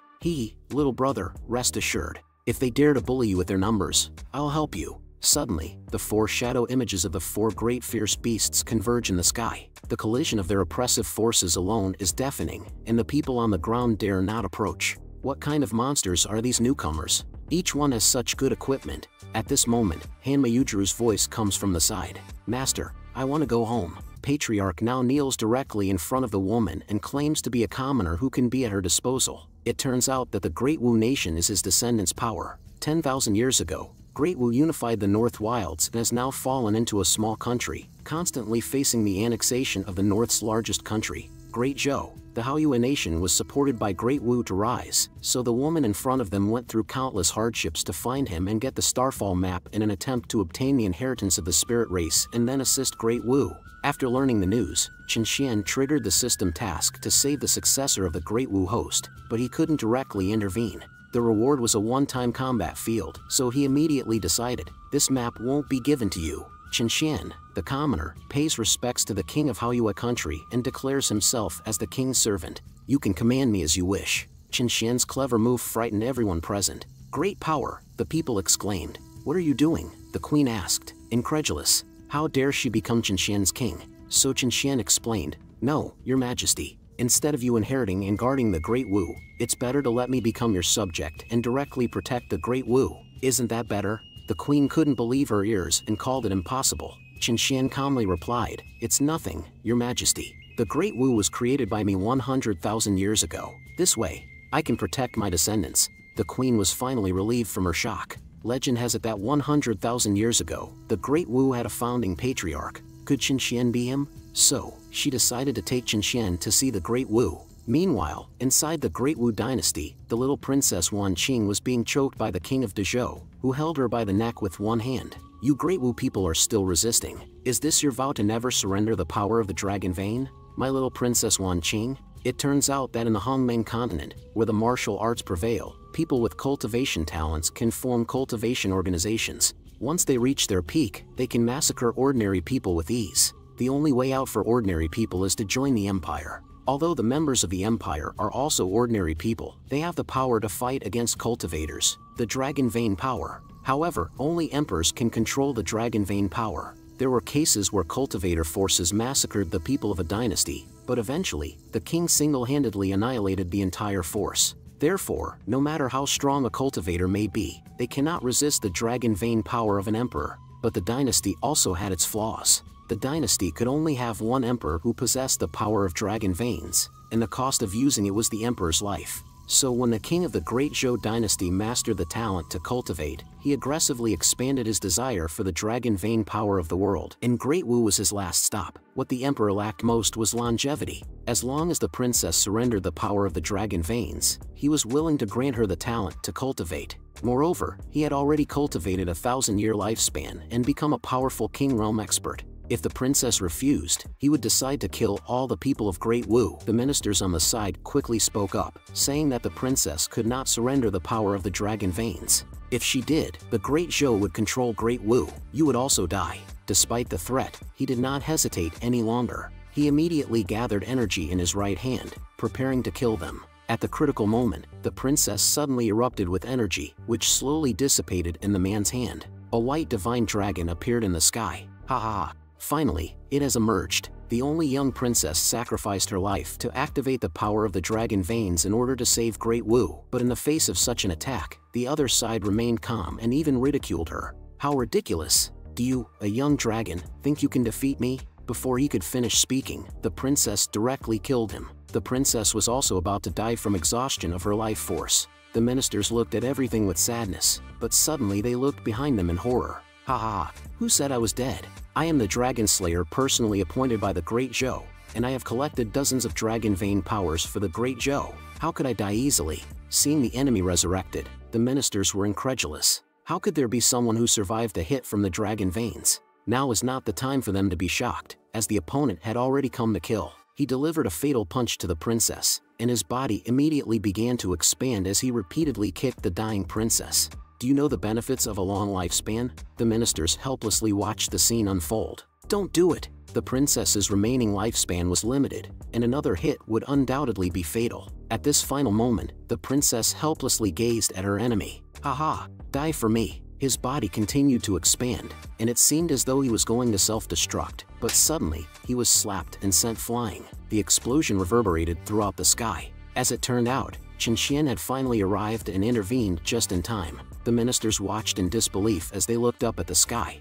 Little brother, rest assured. If they dare to bully you with their numbers, I'll help you. Suddenly, the four shadow images of the four great fierce beasts converge in the sky. The collision of their oppressive forces alone is deafening, and the people on the ground dare not approach. What kind of monsters are these newcomers? Each one has such good equipment. At this moment, Han Mayudru's voice comes from the side. Master, I want to go home. Patriarch now kneels directly in front of the woman and claims to be a commoner who can be at her disposal. It turns out that the Great Wu nation is his descendant's power. 10,000 years ago, Great Wu unified the North Wilds and has now fallen into a small country, constantly facing the annexation of the North's largest country, Great Zhou. The Haoyue nation was supported by Great Wu to rise, so the woman in front of them went through countless hardships to find him and get the Starfall map in an attempt to obtain the inheritance of the spirit race and then assist Great Wu. After learning the news, Chen Xian triggered the system task to save the successor of the Great Wu host, but he couldn't directly intervene. The reward was a one-time combat field, so he immediately decided, this map won't be given to you. Chen Xian, the commoner, pays respects to the king of Haoyue country and declares himself as the king's servant. You can command me as you wish. Chen Xian's clever move frightened everyone present. Great power, the people exclaimed. What are you doing? The queen asked, incredulous. How dare she become Chen Xian's king? So Chen Xian explained, no, your majesty. Instead of you inheriting and guarding the Great Wu, it's better to let me become your subject and directly protect the Great Wu. Isn't that better? The queen couldn't believe her ears and called it impossible. Chen Xian calmly replied, it's nothing, your majesty. The Great Wu was created by me 100,000 years ago. This way, I can protect my descendants. The queen was finally relieved from her shock. Legend has it that 100,000 years ago, the Great Wu had a founding patriarch. Could Chen Xian be him? So, she decided to take Chen Xian to see the Great Wu. Meanwhile, inside the Great Wu dynasty, the little princess Wan Qing was being choked by the king of Dezhou, who held her by the neck with one hand. You Great Wu people are still resisting. Is this your vow to never surrender the power of the Dragon Vein? My little princess Wan Qing? It turns out that in the Hongmeng continent, where the martial arts prevail, people with cultivation talents can form cultivation organizations. Once they reach their peak, they can massacre ordinary people with ease. The only way out for ordinary people is to join the empire. Although the members of the empire are also ordinary people, they have the power to fight against cultivators, the Dragon Vein power. However, only emperors can control the Dragon Vein power. There were cases where cultivator forces massacred the people of a dynasty, but eventually, the king single-handedly annihilated the entire force. Therefore, no matter how strong a cultivator may be, they cannot resist the Dragon Vein power of an emperor. But the dynasty also had its flaws. The dynasty could only have one emperor who possessed the power of Dragon Veins, and the cost of using it was the emperor's life. So when the king of the Great Zhou dynasty mastered the talent to cultivate, he aggressively expanded his desire for the dragon vein power of the world. And Great Wu was his last stop. What the emperor lacked most was longevity. As long as the princess surrendered the power of the dragon veins, he was willing to grant her the talent to cultivate. Moreover, he had already cultivated a 1,000-year lifespan and become a powerful king realm expert. If the princess refused, he would decide to kill all the people of Great Wu. The ministers on the side quickly spoke up, saying that the princess could not surrender the power of the dragon veins. If she did, the Great Zhou would control Great Wu. You would also die. Despite the threat, he did not hesitate any longer. He immediately gathered energy in his right hand, preparing to kill them. At the critical moment, the princess suddenly erupted with energy, which slowly dissipated in the man's hand. A white divine dragon appeared in the sky. Ha ha ha. Finally, it has emerged. The only young princess sacrificed her life to activate the power of the dragon veins in order to save Great Wu. But in the face of such an attack, the other side remained calm and even ridiculed her. How ridiculous! Do you, a young dragon, think you can defeat me? Before he could finish speaking, the princess directly killed him. The princess was also about to die from exhaustion of her life force. The ministers looked at everything with sadness, but suddenly they looked behind them in horror. Ha ha! Who said I was dead? I am the Dragon Slayer personally appointed by the Great Zhou, and I have collected dozens of dragon vein powers for the Great Zhou. How could I die easily? Seeing the enemy resurrected, the ministers were incredulous. How could there be someone who survived a hit from the dragon veins? Now was not the time for them to be shocked, as the opponent had already come to kill. He delivered a fatal punch to the princess, and his body immediately began to expand as he repeatedly kicked the dying princess. Do you know the benefits of a long lifespan? The ministers helplessly watched the scene unfold. Don't do it! The princess's remaining lifespan was limited, and another hit would undoubtedly be fatal. At this final moment, the princess helplessly gazed at her enemy. Haha! Die for me! His body continued to expand, and it seemed as though he was going to self-destruct, but suddenly, he was slapped and sent flying. The explosion reverberated throughout the sky. As it turned out, Chen Xian had finally arrived and intervened just in time. The ministers watched in disbelief as they looked up at the sky.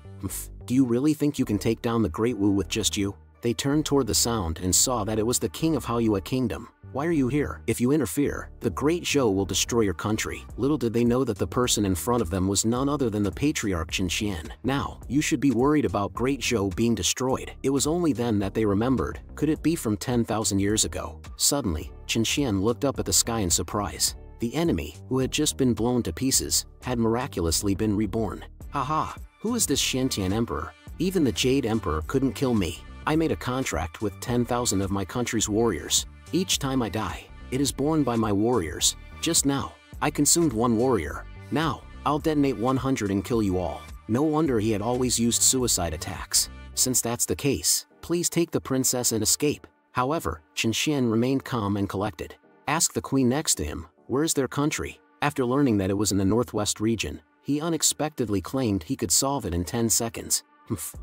Do you really think you can take down the Great Wu with just you? They turned toward the sound and saw that it was the king of Haoyue Kingdom. Why are you here? If you interfere, the Great Zhou will destroy your country. Little did they know that the person in front of them was none other than the patriarch Chen Xian. Now, you should be worried about Great Zhou being destroyed. It was only then that they remembered. Could it be from 10,000 years ago? Suddenly, Chen Xian looked up at the sky in surprise. The enemy, who had just been blown to pieces, had miraculously been reborn. Haha! Who is this Shantian Emperor? Even the Jade Emperor couldn't kill me. I made a contract with 10,000 of my country's warriors. Each time I die, it is borne by my warriors. Just now, I consumed one warrior. Now, I'll detonate 100 and kill you all. No wonder he had always used suicide attacks. Since that's the case, please take the princess and escape. However, Chen Xian remained calm and collected. Ask the queen next to him, where is their country? After learning that it was in the northwest region, he unexpectedly claimed he could solve it in 10 seconds.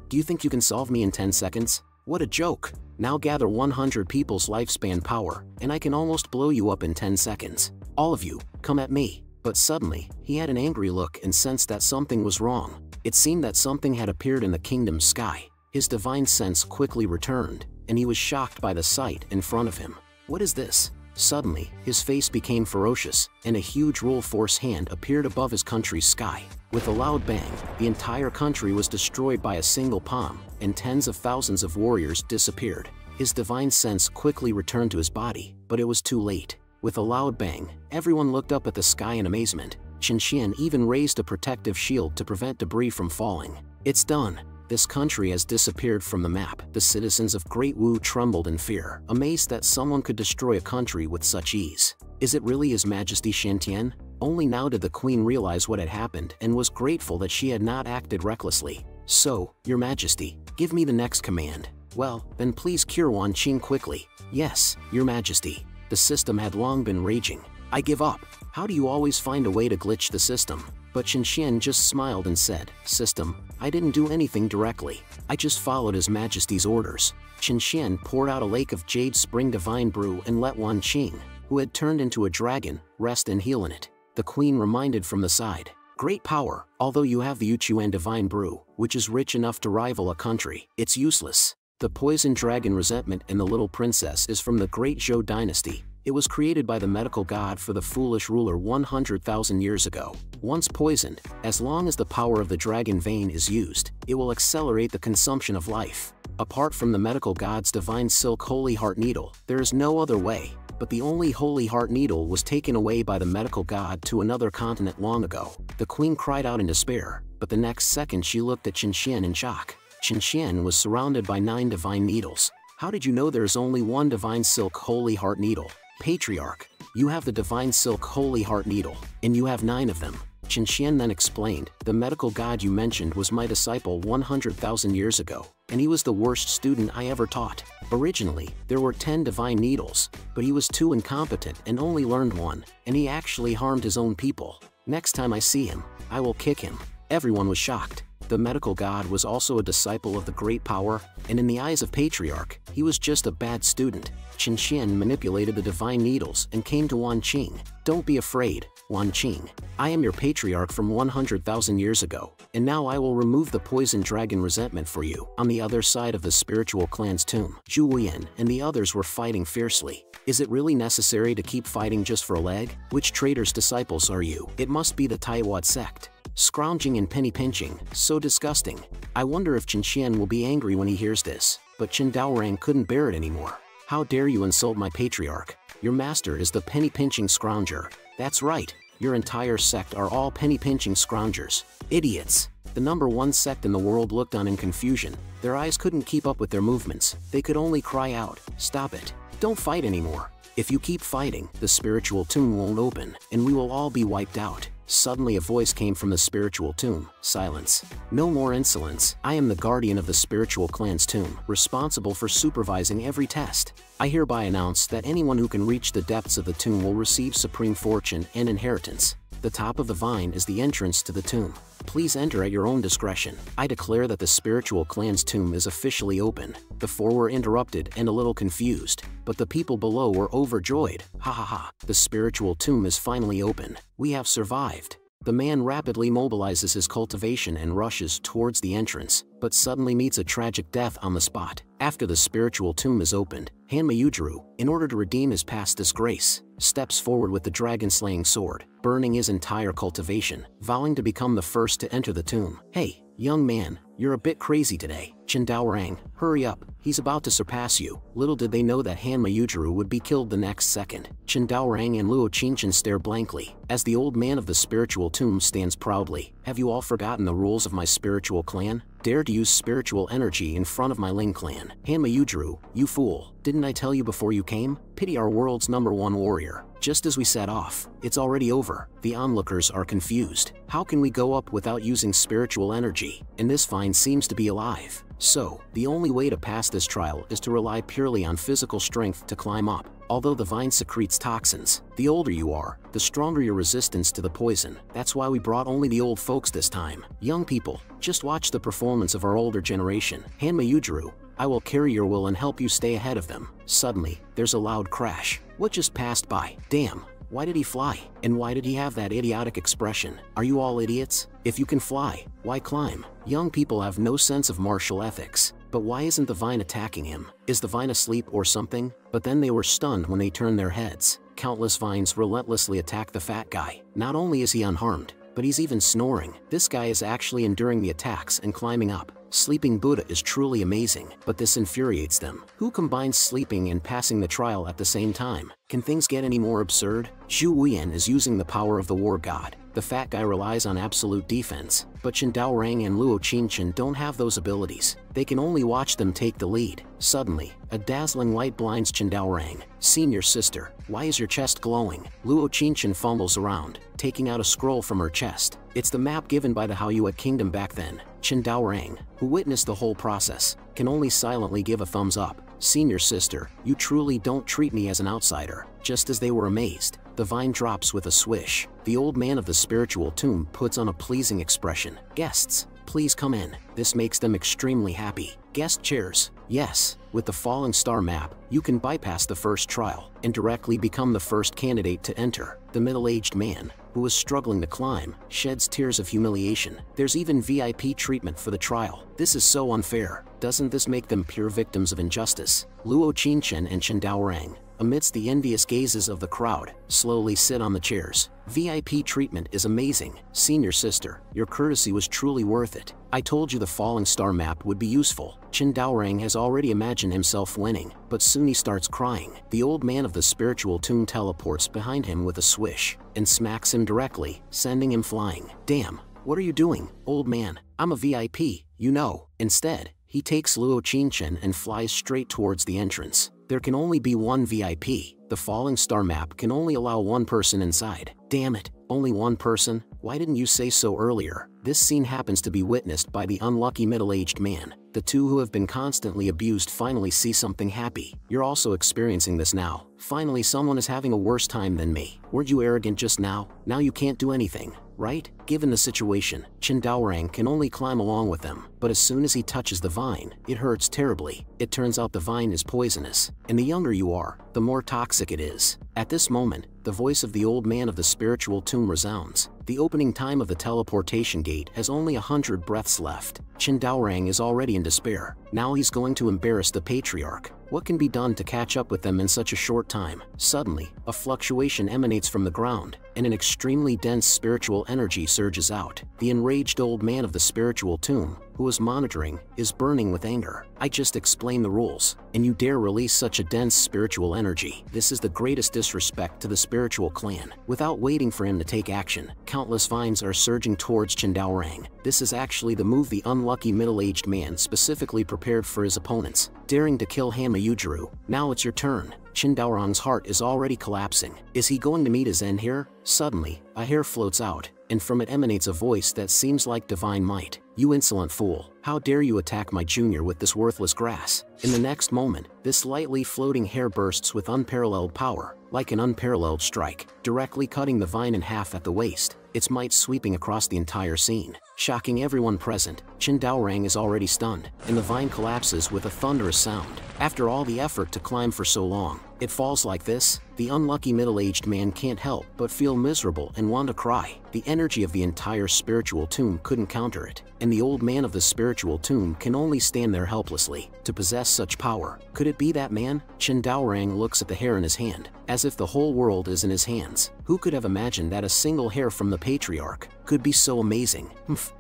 Do you think you can solve me in 10 seconds? What a joke! Now gather 100 people's lifespan power, and I can almost blow you up in 10 seconds. All of you, come at me. But suddenly, he had an angry look and sensed that something was wrong. It seemed that something had appeared in the kingdom's sky. His divine sense quickly returned, and he was shocked by the sight in front of him. What is this? Suddenly, his face became ferocious, and a huge rule force hand appeared above his country's sky. With a loud bang, the entire country was destroyed by a single palm, and tens of thousands of warriors disappeared. His divine sense quickly returned to his body, but it was too late. With a loud bang, everyone looked up at the sky in amazement. Chen Xian even raised a protective shield to prevent debris from falling. It's done. This country has disappeared from the map. The citizens of Great Wu trembled in fear, amazed that someone could destroy a country with such ease. Is it really His Majesty Shantian? Only now did the queen realize what had happened and was grateful that she had not acted recklessly. So, Your Majesty, give me the next command. Well, then please cure Wan Qing quickly. Yes, Your Majesty. The system had long been raging. I give up. How do you always find a way to glitch the system? But Chen Xian just smiled and said, System, I didn't do anything directly. I just followed His Majesty's orders. Chen Xian poured out a lake of jade spring divine brew and let Wan Qing, who had turned into a dragon, rest and heal in it. The queen reminded from the side, Great power, although you have the Yuchuan divine brew, which is rich enough to rival a country, it's useless. The poison dragon resentment in the little princess is from the Great Zhou dynasty. It was created by the medical god for the foolish ruler 100,000 years ago. Once poisoned, as long as the power of the dragon vein is used, it will accelerate the consumption of life. Apart from the medical god's divine silk holy heart needle, there is no other way. But the only holy heart needle was taken away by the medical god to another continent long ago. The queen cried out in despair, but the next second she looked at Qin Xian in shock. Qin Xian was surrounded by 9 divine needles. How did you know there is only one divine silk holy heart needle? Patriarch, you have the divine silk holy heart needle, and you have 9 of them. Qin Xian then explained, the medical god you mentioned was my disciple 100,000 years ago, and he was the worst student I ever taught. Originally, there were 10 divine needles, but he was too incompetent and only learned 1, and he actually harmed his own people. Next time I see him, I will kick him. Everyone was shocked. The medical god was also a disciple of the great power, and in the eyes of Patriarch, he was just a bad student. Qin Xian manipulated the divine needles and came to Wan Qing. Don't be afraid, Wan Qing. I am your patriarch from 100,000 years ago, and now I will remove the poison dragon resentment for you. On the other side of the spiritual clan's tomb, Zhu Wuyan and the others were fighting fiercely. Is it really necessary to keep fighting just for a leg? Which traitor's disciples are you? It must be the Taiwan sect. Scrounging and penny pinching, so disgusting. I wonder if Qin Xian will be angry when he hears this, but Qin Daorang couldn't bear it anymore. How dare you insult my patriarch? Your master is the penny pinching scrounger. That's right, your entire sect are all penny pinching scroungers. Idiots. The #1 sect in the world looked on in confusion. Their eyes couldn't keep up with their movements. They could only cry out, stop it. Don't fight anymore. If you keep fighting, the spiritual tomb won't open, and we will all be wiped out. Suddenly a voice came from the spiritual tomb. Silence. No more insolence. I am the guardian of the spiritual clan's tomb, responsible for supervising every test. I hereby announce that anyone who can reach the depths of the tomb will receive supreme fortune and inheritance. The top of the vine is the entrance to the tomb. Please enter at your own discretion. I declare that the spiritual clan's tomb is officially open. The 4 were interrupted and a little confused, but the people below were overjoyed. Ha ha ha, the spiritual tomb is finally open. We have survived. The man rapidly mobilizes his cultivation and rushes towards the entrance, but suddenly meets a tragic death on the spot. After the spiritual tomb is opened, Han Mayujuru, in order to redeem his past disgrace, steps forward with the dragon-slaying sword, burning his entire cultivation, vowing to become the first to enter the tomb. Hey, young man, you're a bit crazy today. Qin Daorang, hurry up, he's about to surpass you. Little did they know that Han Mayujuru would be killed the next second. Qin Daorang and Luo Qingchen stare blankly, as the old man of the spiritual tomb stands proudly. Have you all forgotten the rules of my spiritual clan? Dare to use spiritual energy in front of my Ling clan. Han Mayujuru, you fool, didn't I tell you before you came? Pity our world's #1 warrior. Just as we set off, it's already over. The onlookers are confused. How can we go up without using spiritual energy? And this vine seems to be alive. So, the only way to pass this trial is to rely purely on physical strength to climb up. Although the vine secretes toxins, the older you are, the stronger your resistance to the poison. That's why we brought only the old folks this time. Young people, just watch the performance of our older generation. Han Mayujuru, I will carry your will and help you stay ahead of them. Suddenly, there's a loud crash. What just passed by? Damn, why did he fly? And why did he have that idiotic expression? Are you all idiots? If you can fly, why climb? Young people have no sense of martial ethics. But why isn't the vine attacking him? Is the vine asleep or something? But then they were stunned when they turned their heads. Countless vines relentlessly attack the fat guy. Not only is he unharmed, but he's even snoring. This guy is actually enduring the attacks and climbing up. Sleeping Buddha is truly amazing, but this infuriates them. Who combines sleeping and passing the trial at the same time? Can things get any more absurd? Zhu Wuyan is using the power of the war god. The fat guy relies on absolute defense, but Qin Daorang and Luo Qingchen don't have those abilities. They can only watch them take the lead. Suddenly, a dazzling light blinds Qin Daorang. Senior sister, why is your chest glowing? Luo Qingchen fumbles around, taking out a scroll from her chest. It's the map given by the Haoyue Kingdom back then. Qin Daorang, who witnessed the whole process, can only silently give a thumbs up. Senior sister, you truly don't treat me as an outsider. Just as they were amazed, the vine drops with a swish. The old man of the spiritual tomb puts on a pleasing expression. Guests, please come in. This makes them extremely happy. Guest chairs. Yes, with the falling star map, you can bypass the first trial and directly become the first candidate to enter. The middle-aged man, who is struggling to climb, sheds tears of humiliation. There's even VIP treatment for the trial. This is so unfair. Doesn't this make them pure victims of injustice? Luo Qingchen and Qin Daorang, amidst the envious gazes of the crowd, slowly sit on the chairs. VIP treatment is amazing. Senior sister, your courtesy was truly worth it. I told you the falling star map would be useful. Chen Daorang has already imagined himself winning, but soon he starts crying. The old man of the spiritual tomb teleports behind him with a swish, and smacks him directly, sending him flying. Damn, what are you doing, old man? I'm a VIP, you know. Instead, he takes Luo Qingchen and flies straight towards the entrance. There can only be one VIP. The falling star map can only allow one person inside. Damn it, only one person? Why didn't you say so earlier? This scene happens to be witnessed by the unlucky middle-aged man. The two who have been constantly abused finally see something happy. You're also experiencing this now. Finally, someone is having a worse time than me. Weren't you arrogant just now? Now you can't do anything, right? Given the situation, Chen Daorang can only climb along with them, but as soon as he touches the vine, it hurts terribly. It turns out the vine is poisonous, and the younger you are, the more toxic it is. At this moment, the voice of the old man of the spiritual tomb resounds. The opening time of the teleportation gate has only 100 breaths left. Chen Daorang is already in despair. Now he's going to embarrass the patriarch. What can be done to catch up with them in such a short time? Suddenly, a fluctuation emanates from the ground, and an extremely dense spiritual energy surges out. The enraged old man of the spiritual tomb, who was monitoring, is burning with anger. I just explained the rules, and you dare release such a dense spiritual energy. This is the greatest disrespect to the spiritual clan. Without waiting for him to take action, countless vines are surging towards Chen Daorang. This is actually the move the unlucky middle-aged man specifically prepared for his opponents, daring to kill Hama Yujiro. Now it's your turn. Chen Daorang's heart is already collapsing. Is he going to meet his end here? Suddenly, a hair floats out, and from it emanates a voice that seems like divine might. You insolent fool, how dare you attack my junior with this worthless grass? In the next moment, this lightly floating hair bursts with unparalleled power, like an unparalleled strike, directly cutting the vine in half at the waist, its might sweeping across the entire scene. Shocking everyone present, Chen Daorang is already stunned, and the vine collapses with a thunderous sound. After all the effort to climb for so long, it falls like this. The unlucky middle-aged man can't help but feel miserable and want to cry. The energy of the entire spiritual tomb couldn't counter it, and the old man of the spiritual tomb can only stand there helplessly. To possess such power, could it be that man? Chen Daorang looks at the hair in his hand, as if the whole world is in his hands. Who could have imagined that a single hair from the patriarch could be so amazing?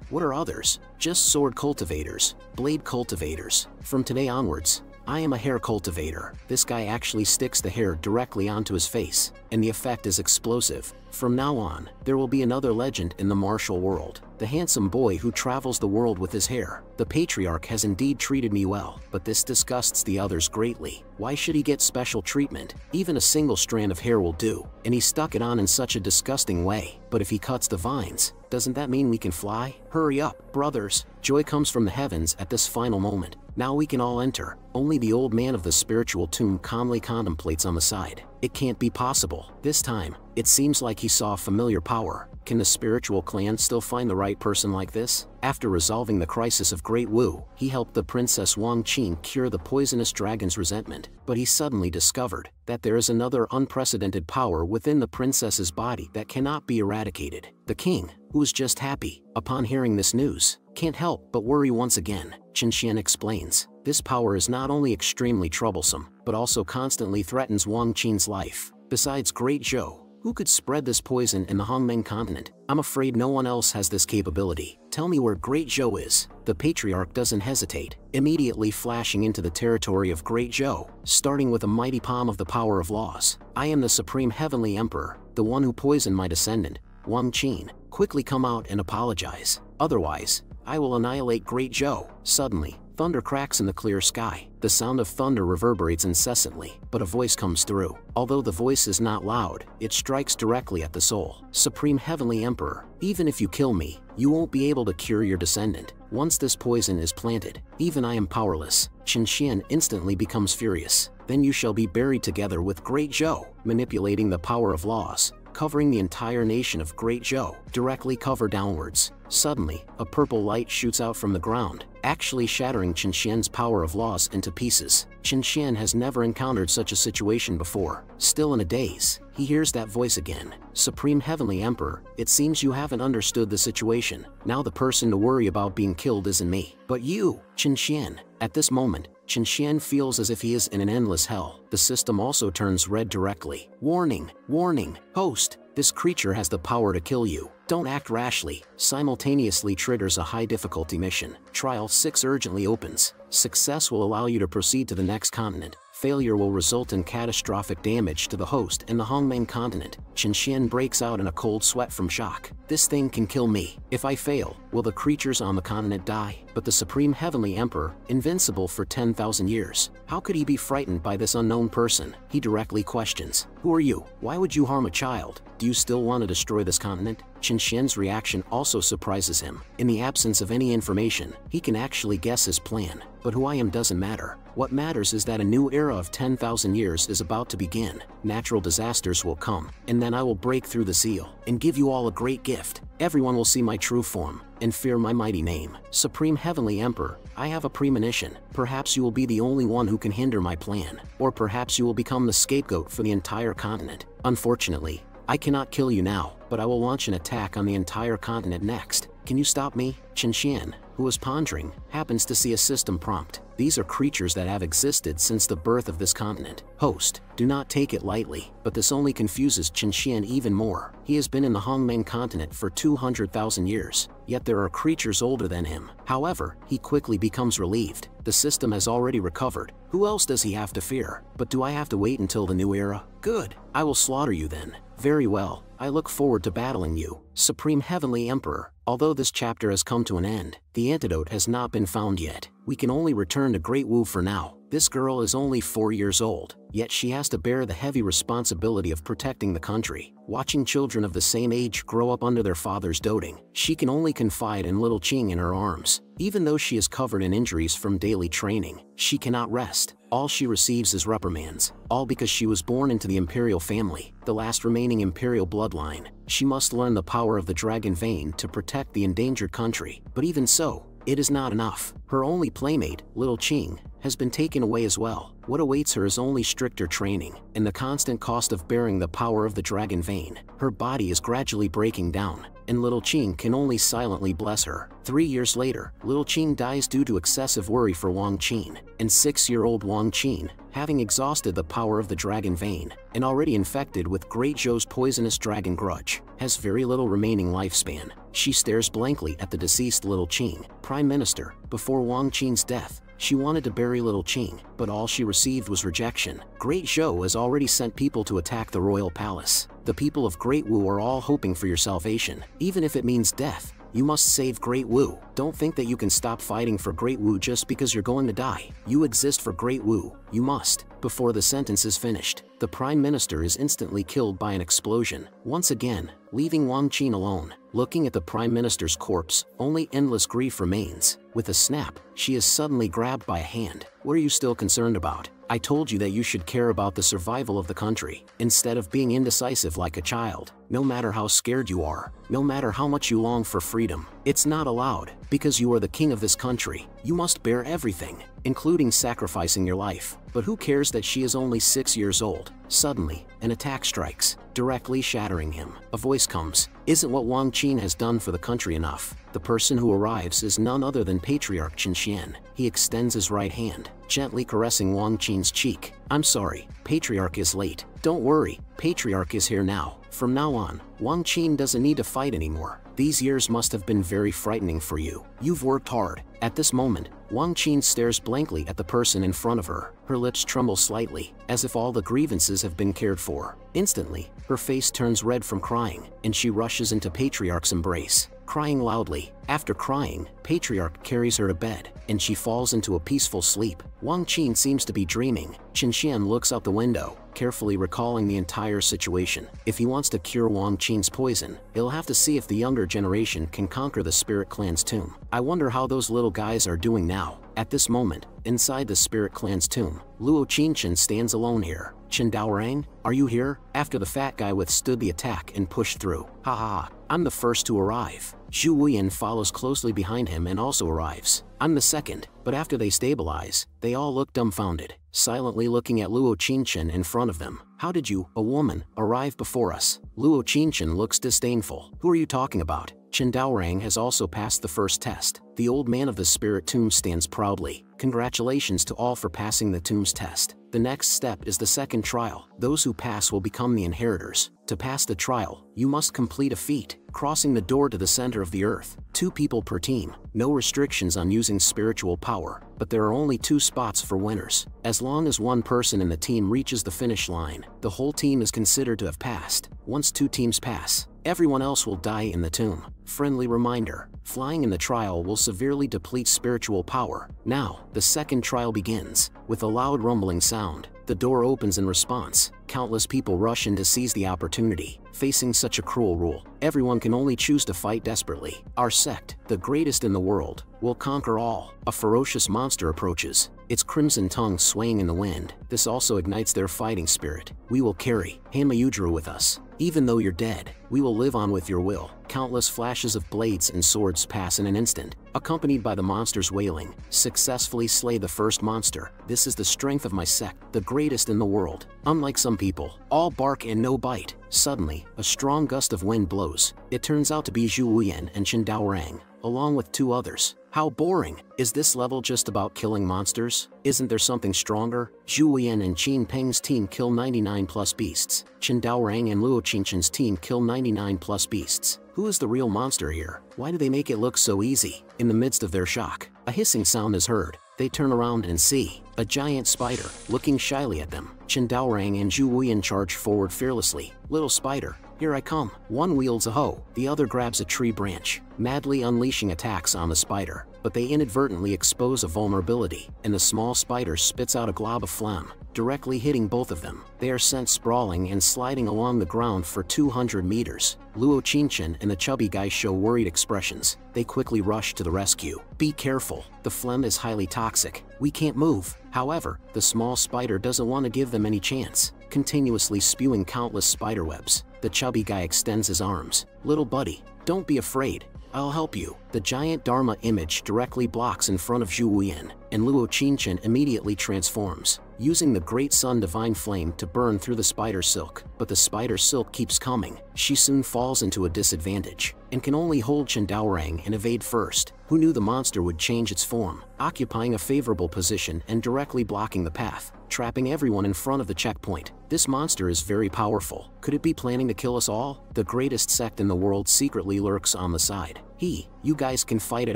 What are others? Just sword cultivators, blade cultivators. From today onwards, I am a hair cultivator. This guy actually sticks the hair directly onto his face, and the effect is explosive. From now on, there will be another legend in the martial world. The handsome boy who travels the world with his hair. The patriarch has indeed treated me well, but this disgusts the others greatly. Why should he get special treatment? Even a single strand of hair will do, and he stuck it on in such a disgusting way. But if he cuts the vines, doesn't that mean we can fly? Hurry up, brothers. Joy comes from the heavens at this final moment. Now we can all enter. Only the old man of the spiritual tomb calmly contemplates on the side. It can't be possible. This time, it seems like he saw a familiar power. Can the spiritual clan still find the right person like this? After resolving the crisis of Great Wu, he helped the Princess Wang Qin cure the poisonous dragon's resentment, but he suddenly discovered that there is another unprecedented power within the princess's body that cannot be eradicated. The king, who was just happy upon hearing this news, can't help but worry once again. Chen Xian explains, this power is not only extremely troublesome, but also constantly threatens Wang Qin's life. Besides Great Zhou, who could spread this poison in the Hongmeng continent? I'm afraid no one else has this capability. Tell me where Great Zhou is. The patriarch doesn't hesitate, immediately flashing into the territory of Great Zhou, starting with a mighty palm of the power of laws. I am the supreme heavenly emperor, the one who poisoned my descendant, Wang Qin. Quickly come out and apologize. Otherwise, I will annihilate Great Zhou. Suddenly, thunder cracks in the clear sky. The sound of thunder reverberates incessantly, but a voice comes through. Although the voice is not loud, it strikes directly at the soul. Supreme Heavenly Emperor, even if you kill me, you won't be able to cure your descendant. Once this poison is planted, even I am powerless. Chen Xian instantly becomes furious. Then you shall be buried together with Great Zhou. Manipulating the power of laws, covering the entire nation of Great Zhou, directly cover downwards. Suddenly, a purple light shoots out from the ground, actually shattering Chen Xian's power of laws into pieces. Chen Xian has never encountered such a situation before. Still in a daze, he hears that voice again. Supreme Heavenly Emperor, it seems you haven't understood the situation. Now the person to worry about being killed isn't me, but you, Chen Xian. At this moment, Chen Xian feels as if he is in an endless hell. The system also turns red directly. Warning, warning, host, this creature has the power to kill you. Don't act rashly. Simultaneously triggers a high difficulty mission. Trial 6 urgently opens. Success will allow you to proceed to the next continent. Failure will result in catastrophic damage to the host and the Hongmeng continent. Chen Xian breaks out in a cold sweat from shock. This thing can kill me. If I fail, will the creatures on the continent die? But the Supreme Heavenly Emperor, invincible for 10,000 years. How could he be frightened by this unknown person? He directly questions. Who are you? Why would you harm a child? Do you still want to destroy this continent? Chen Xian's reaction also surprises him. In the absence of any information, he can actually guess his plan. But who I am doesn't matter. What matters is that a new era of 10,000 years is about to begin. Natural disasters will come, and then I will break through the seal and give you all a great gift. Everyone will see my true form and fear my mighty name. Supreme Heavenly Emperor, I have a premonition. Perhaps you will be the only one who can hinder my plan, or perhaps you will become the scapegoat for the entire continent. Unfortunately, I cannot kill you now, but I will launch an attack on the entire continent next. Can you stop me? Chen Xian, who was pondering, happens to see a system prompt. These are creatures that have existed since the birth of this continent. Host, do not take it lightly, but this only confuses Chen Xian even more. He has been in the Hongmeng continent for 200,000 years, yet there are creatures older than him. However, he quickly becomes relieved. The system has already recovered. Who else does he have to fear? But do I have to wait until the new era? Good. I will slaughter you then. Very well. I look forward to battling you. Supreme Heavenly Emperor, although this chapter has come to an end, the antidote has not been found yet. We can only return to Great Wu for now. This girl is only 4 years old, yet she has to bear the heavy responsibility of protecting the country. Watching children of the same age grow up under their father's doting, she can only confide in little Qing in her arms. Even though she is covered in injuries from daily training, she cannot rest. All she receives is reprimands, all because she was born into the imperial family, the last remaining imperial bloodline. She must learn the power of the dragon vein to protect the endangered country. But even so, it is not enough. Her only playmate, little Qing, has been taken away as well. What awaits her is only stricter training, and the constant cost of bearing the power of the dragon vein. Her body is gradually breaking down, and little Qing can only silently bless her. 3 years later, little Qing dies due to excessive worry for Wang Qin, and 6-year-old Wang Qin, having exhausted the power of the dragon vein, and already infected with Great Zhou's poisonous dragon grudge, has very little remaining lifespan. She stares blankly at the deceased little Qing. Prime Minister, before Wang Qin's death, she wanted to bury little Qing, but all she received was rejection. Great Zhou has already sent people to attack the royal palace. The people of Great Wu are all hoping for your salvation, even if it means death. You must save Great Wu. Don't think that you can stop fighting for Great Wu just because you're going to die. You exist for Great Wu. You must. Before the sentence is finished, the Prime Minister is instantly killed by an explosion, once again, leaving Wang Qin alone. Looking at the Prime Minister's corpse, only endless grief remains. With a snap, she is suddenly grabbed by a hand. What are you still concerned about? I told you that you should care about the survival of the country, instead of being indecisive like a child. No matter how scared you are, no matter how much you long for freedom, it's not allowed. Because you are the king of this country, you must bear everything, including sacrificing your life. But who cares that she is only 6 years old? Suddenly, an attack strikes, directly shattering him. A voice comes. Isn't what Wang Qin has done for the country enough? The person who arrives is none other than Patriarch Chen Xian. He extends his right hand, gently caressing Wang Qin's cheek. I'm sorry, Patriarch is late. Don't worry, Patriarch is here now. From now on, Wang Qin doesn't need to fight anymore. These years must have been very frightening for you. You've worked hard. At this moment, Wang Qin stares blankly at the person in front of her. Her lips tremble slightly, as if all the grievances have been cared for. Instantly, her face turns red from crying, and she rushes into Patriarch's embrace, crying loudly. After crying, Patriarch carries her to bed, and she falls into a peaceful sleep. Wang Qin seems to be dreaming. Chen Xian looks out the window, carefully recalling the entire situation. If he wants to cure Wang Qin's poison, he'll have to see if the younger generation can conquer the Spirit Clan's tomb. I wonder how those little guys are doing now. At this moment, inside the Spirit Clan's tomb, Luo Qinchen stands alone here. Chen Daorang, are you here? After the fat guy withstood the attack and pushed through. Ha ha, I'm the first to arrive. Zhu Wuyan follows closely behind him and also arrives. I'm the second, but after they stabilize, they all look dumbfounded, silently looking at Luo Qinchen in front of them. How did you, a woman, arrive before us? Luo Qinchen looks disdainful. Who are you talking about? Chen Daorang has also passed the first test. The old man of the spirit tomb stands proudly. Congratulations to all for passing the tomb's test. The next step is the second trial. Those who pass will become the inheritors. To pass the trial, you must complete a feat, crossing the door to the center of the earth. 2 people per team. No restrictions on using spiritual power, but there are only 2 spots for winners. As long as one person in the team reaches the finish line, the whole team is considered to have passed. Once 2 teams pass, everyone else will die in the tomb. Friendly reminder, flying in the trial will severely deplete spiritual power. Now, the second trial begins. With a loud rumbling sound, the door opens in response. Countless people rush in to seize the opportunity. Facing such a cruel rule, everyone can only choose to fight desperately. Our sect, the greatest in the world, will conquer all. A ferocious monster approaches, its crimson tongue swaying in the wind. This also ignites their fighting spirit. We will carry Hanmayudra with us. Even though you're dead, we will live on with your will. Countless flashes of blades and swords pass in an instant, accompanied by the monster's wailing. Successfully slay the first monster. This is the strength of my sect, the greatest in the world. Unlike some people, all bark and no bite. Suddenly, a strong gust of wind blows. It turns out to be Zhu Wuyan and Chen Daorang, along with 2 others. How boring! Is this level just about killing monsters? Isn't there something stronger? Zhu Wuyan and Qin Peng's team kill 99+ beasts. Chen Daorang and Luo Qinchen's team kill 99+ beasts. Who is the real monster here? Why do they make it look so easy? In the midst of their shock, a hissing sound is heard. They turn around and see a giant spider looking shyly at them. Chen Daorang and Zhu Wuyan charge forward fearlessly. Little spider, here I come. One wields a hoe, the other grabs a tree branch, madly unleashing attacks on the spider. But they inadvertently expose a vulnerability, and the small spider spits out a glob of phlegm, directly hitting both of them. They are sent sprawling and sliding along the ground for 200 meters. Luo Qinchen and the chubby guy show worried expressions. They quickly rush to the rescue. Be careful, the phlegm is highly toxic. We can't move. However, the small spider doesn't want to give them any chance, continuously spewing countless spiderwebs. The chubby guy extends his arms. Little buddy, don't be afraid. I'll help you. The giant Dharma image directly blocks in front of Zhu Wuyan, and Luo Qinchen immediately transforms, using the Great Sun Divine Flame to burn through the spider silk. But the spider silk keeps coming. She soon falls into a disadvantage, and can only hold Chen Daorang and evade first. Who knew the monster would change its form, occupying a favorable position and directly blocking the path, trapping everyone in front of the checkpoint. This monster is very powerful. Could it be planning to kill us all? The greatest sect in the world secretly lurks on the side. You guys can fight it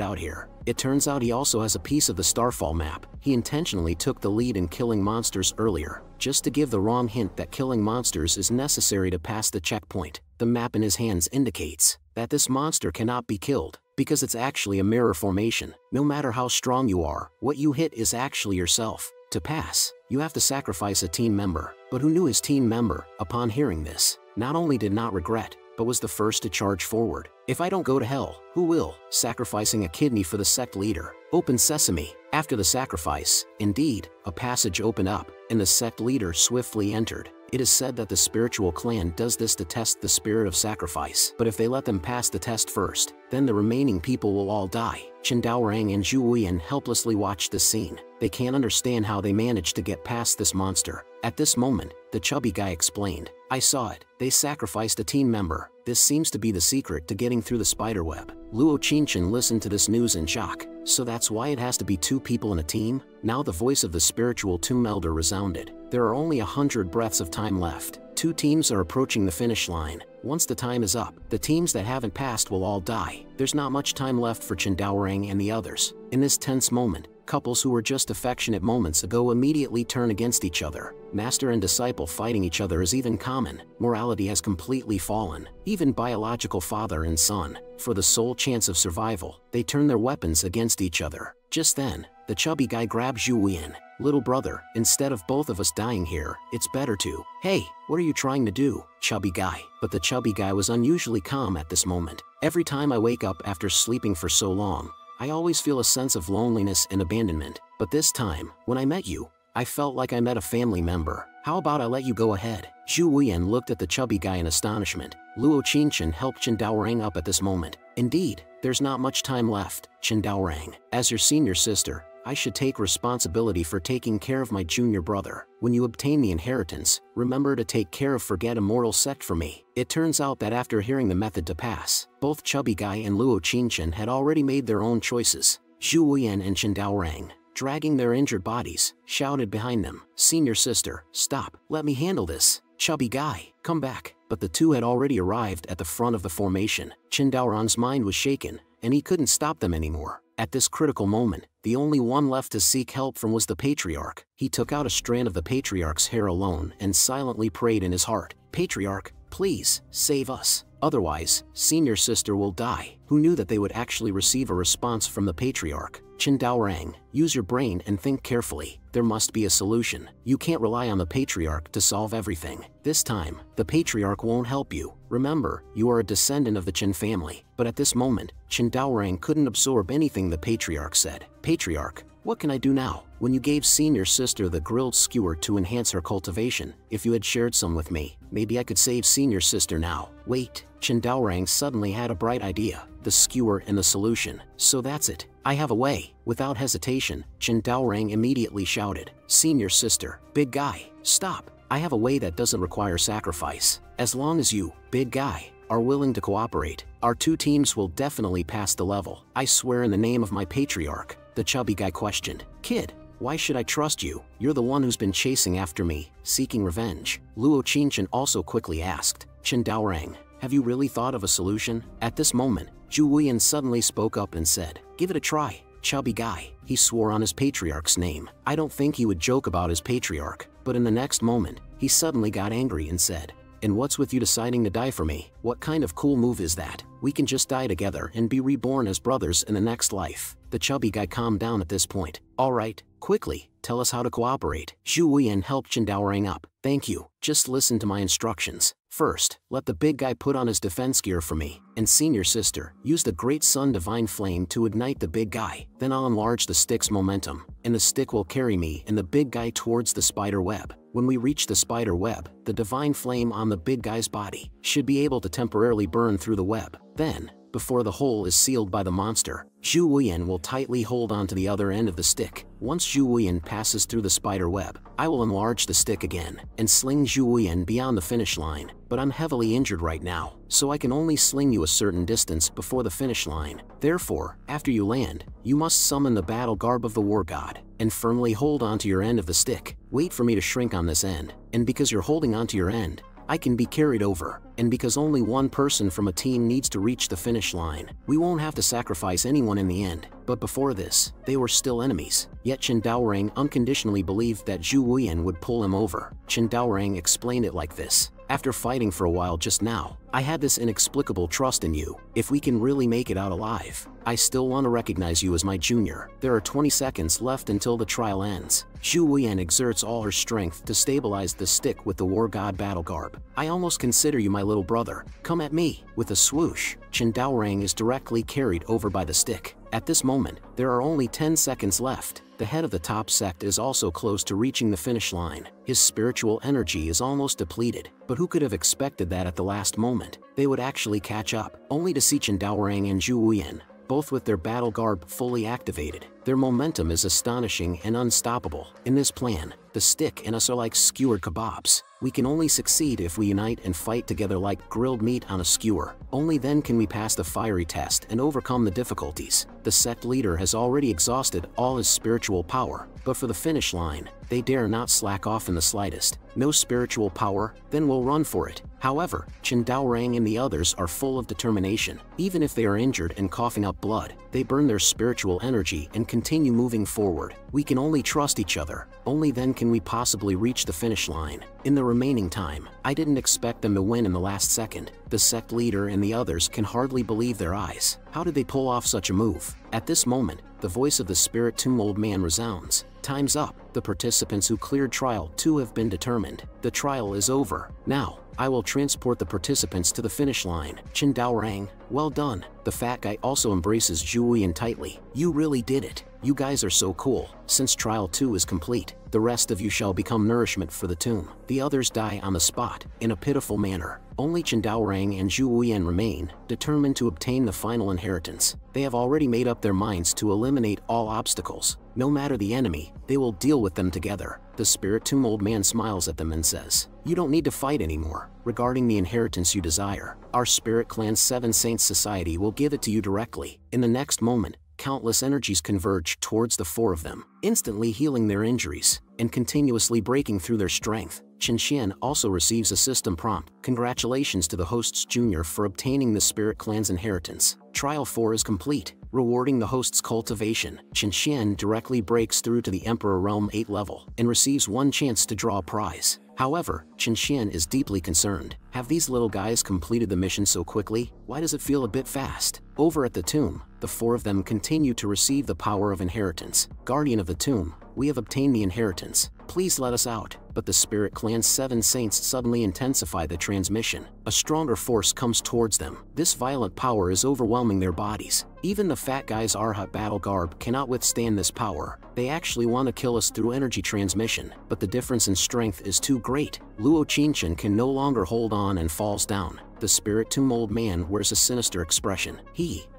out here. It turns out he also has a piece of the Starfall map. He intentionally took the lead in killing monsters earlier, just to give the wrong hint that killing monsters is necessary to pass the checkpoint. The map in his hands indicates that this monster cannot be killed, because it's actually a mirror formation. No matter how strong you are, what you hit is actually yourself. To pass, you have to sacrifice a team member. But who knew his team member, upon hearing this, not only did not regret, but was the first to charge forward. If I don't go to hell, who will? Sacrificing a kidney for the sect leader. Open sesame. After the sacrifice, indeed, a passage opened up, and the sect leader swiftly entered. It is said that the spiritual clan does this to test the spirit of sacrifice. But if they let them pass the test first, then the remaining people will all die. Chen Daorang and Zhu Wuyan helplessly watch this scene. They can't understand how they managed to get past this monster. At this moment, the chubby guy explained, I saw it. They sacrificed a team member. This seems to be the secret to getting through the spiderweb. Luo Qinchen listened to this news in shock. So that's why it has to be 2 people in a team? Now the voice of the spiritual tomb elder resounded. There are only 100 breaths of time left. 2 teams are approaching the finish line. Once the time is up, the teams that haven't passed will all die. There's not much time left for Chen Daorang and the others. In this tense moment, couples who were just affectionate moments ago immediately turn against each other. Master and disciple fighting each other is even common. Morality has completely fallen. Even biological father and son, for the sole chance of survival, they turn their weapons against each other. Just then, the chubby guy grabs Zhu Wuyan. Little brother, instead of both of us dying here, it's better to. Hey, what are you trying to do, chubby guy? But the chubby guy was unusually calm at this moment. Every time I wake up after sleeping for so long, I always feel a sense of loneliness and abandonment. But this time, when I met you, I felt like I met a family member. How about I let you go ahead? Zhu Wuyan looked at the chubby guy in astonishment. Luo Qinchen helped Chen Daorang up at this moment. Indeed, there's not much time left, Chen Daorang. As your senior sister, I should take responsibility for taking care of my junior brother. When you obtain the inheritance, remember to take care of Forget Immortal Sect for me. It turns out that after hearing the method to pass, both Chubby Guy and Luo Qingchen had already made their own choices. Zhu Wuyan and Chen Daorang, dragging their injured bodies, shouted behind them, "Senior sister, stop, let me handle this. Chubby Guy, come back." But the two had already arrived at the front of the formation. Chen Daorang's mind was shaken, and he couldn't stop them anymore. At this critical moment, the only one left to seek help from was the Patriarch. He took out a strand of the Patriarch's hair alone and silently prayed in his heart, "Patriarch, please, save us. Otherwise, Senior Sister will die." Who knew that they would actually receive a response from the Patriarch? Chen Daorang, use your brain and think carefully. There must be a solution. You can't rely on the Patriarch to solve everything. This time, the Patriarch won't help you. Remember, you are a descendant of the Chen family. But at this moment, Chen Daorang couldn't absorb anything the Patriarch said. "Patriarch, what can I do now? When you gave Senior Sister the grilled skewer to enhance her cultivation, if you had shared some with me, maybe I could save Senior Sister now." Wait, Chen Daorang suddenly had a bright idea. The skewer and the solution. So that's it. I have a way. Without hesitation, Chen Daorang immediately shouted, "Senior Sister, Big Guy, stop. I have a way that doesn't require sacrifice. As long as you, Big Guy, are willing to cooperate, our two teams will definitely pass the level. I swear in the name of my Patriarch." The Chubby Guy questioned, "Kid, why should I trust you? You're the one who's been chasing after me, seeking revenge." Luo Qingchen also quickly asked, "Chen Daorang, have you really thought of a solution?" At this moment, Zhu Wuyan suddenly spoke up and said, "Give it a try, Chubby Guy." He swore on his Patriarch's name. I don't think he would joke about his Patriarch, but in the next moment, he suddenly got angry and said, "And what's with you deciding to die for me? What kind of cool move is that? We can just die together and be reborn as brothers in the next life." The Chubby Guy calmed down at this point. "All right, quickly, tell us how to cooperate." Zhu Wuyan helped Chen Daorang up. "Thank you, just listen to my instructions. First, let the Big Guy put on his defense gear for me, and Senior Sister, use the Great Sun Divine Flame to ignite the Big Guy. Then I'll enlarge the stick's momentum, and the stick will carry me and the Big Guy towards the spider web. When we reach the spider web, the divine flame on the Big Guy's body should be able to temporarily burn through the web. Then, before the hole is sealed by the monster, Zhu Wuyan will tightly hold onto the other end of the stick. Once Zhu Wuyan passes through the spider web, I will enlarge the stick again and sling Zhu Wuyan beyond the finish line. But I'm heavily injured right now, so I can only sling you a certain distance before the finish line. Therefore, after you land, you must summon the battle garb of the war god and firmly hold onto your end of the stick. Wait for me to shrink on this end, and because you're holding onto your end, I can be carried over, and because only one person from a team needs to reach the finish line, we won't have to sacrifice anyone in the end. But before this, they were still enemies. Yet Chen Daorang unconditionally believed that Zhu Wuyan would pull him over. Chen Daorang explained it like this: "After fighting for a while just now, I had this inexplicable trust in you. If we can really make it out alive, I still want to recognize you as my junior." There are 20 seconds left until the trial ends. Zhu Wuyan exerts all her strength to stabilize the stick with the War God Battle Garb. "I almost consider you my little brother. Come at me." With a swoosh, Chen Daorang is directly carried over by the stick. At this moment, there are only 10 seconds left. The head of the top sect is also close to reaching the finish line. His spiritual energy is almost depleted, but who could have expected that at the last moment they would actually catch up, only to see Chen Daorang and Zhu Wuyan, both with their battle garb fully activated. Their momentum is astonishing and unstoppable. In this plan, the stick and us are like skewered kebabs. We can only succeed if we unite and fight together like grilled meat on a skewer. Only then can we pass the fiery test and overcome the difficulties. The sect leader has already exhausted all his spiritual power, but for the finish line, they dare not slack off in the slightest. No spiritual power? Then we'll run for it. However, Chen Daorang and the others are full of determination. Even if they are injured and coughing up blood, they burn their spiritual energy and continue moving forward. We can only trust each other. Only then can we possibly reach the finish line. In the remaining time, I didn't expect them to win in the last second. The sect leader and the others can hardly believe their eyes. How did they pull off such a move? At this moment, the voice of the Spirit Tomb Old Man resounds. Time's up. The participants who cleared Trial 2 have been determined. The trial is over. Now, I will transport the participants to the finish line. Chen Daorang, well done. The fat guy also embraces Zhu Wuyan tightly. You really did it. You guys are so cool. Since Trial 2 is complete, the rest of you shall become nourishment for the tomb. The others die on the spot, in a pitiful manner. Only Chen Daorang and Zhu Wuyan remain, determined to obtain the final inheritance. They have already made up their minds to eliminate all obstacles. No matter the enemy, they will deal with them together. The Spirit Tomb Old Man smiles at them and says, "You don't need to fight anymore. Regarding the inheritance you desire, our Spirit Clan's 7 Saints Society will give it to you directly." In the next moment, countless energies converge towards the 4 of them, instantly healing their injuries and continuously breaking through their strength. Chen Xian also receives a system prompt. Congratulations to the hosts Junior for obtaining the Spirit Clan's inheritance. Trial 4 is complete, rewarding the host's cultivation. Chen Xian directly breaks through to the Emperor Realm 8 level and receives 1 chance to draw a prize. However, Chen Xian is deeply concerned. Have these little guys completed the mission so quickly? Why does it feel a bit fast? Over at the tomb, the 4 of them continue to receive the power of inheritance. Guardian of the tomb, we have obtained the inheritance. Please let us out. But the Spirit Clan's 7 saints suddenly intensify the transmission. A stronger force comes towards them. This violent power is overwhelming their bodies. Even the fat guy's Arhat battle garb cannot withstand this power. They actually want to kill us through energy transmission, but the difference in strength is too great. Luo Qingchen can no longer hold on and falls down. The Spirit Tomb Old Man wears a sinister expression.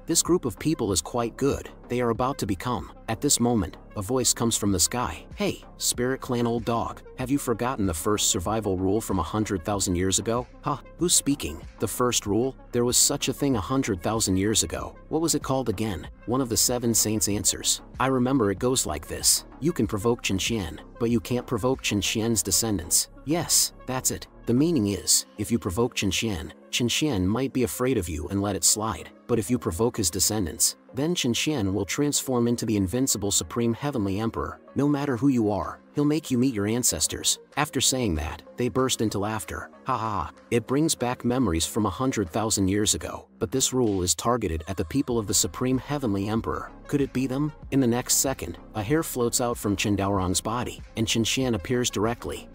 This group of people is quite good. They are about to become. At this moment, a voice comes from the sky. "Hey, Spirit Clan old dog, have you forgotten the first survival rule from 100,000 years ago?" "Huh, who's speaking? The first rule? There was such a thing 100,000 years ago. What was it called again?" One of the 7 saints answers. "I remember it goes like this. You can provoke Chen Xian, but you can't provoke Chen Xian's descendants." "Yes, that's it. The meaning is, if you provoke Chen Xian might be afraid of you and let it slide. But if you provoke his descendants, then Chen Xian will transform into the invincible Supreme Heavenly Emperor. No matter who you are, he'll make you meet your ancestors." After saying that, they burst into laughter. Ha ha. It brings back memories from 100,000 years ago. But this rule is targeted at the people of the Supreme Heavenly Emperor. Could it be them? In the next second, a hair floats out from Chen Daorang's body, and Chen Xian appears directly.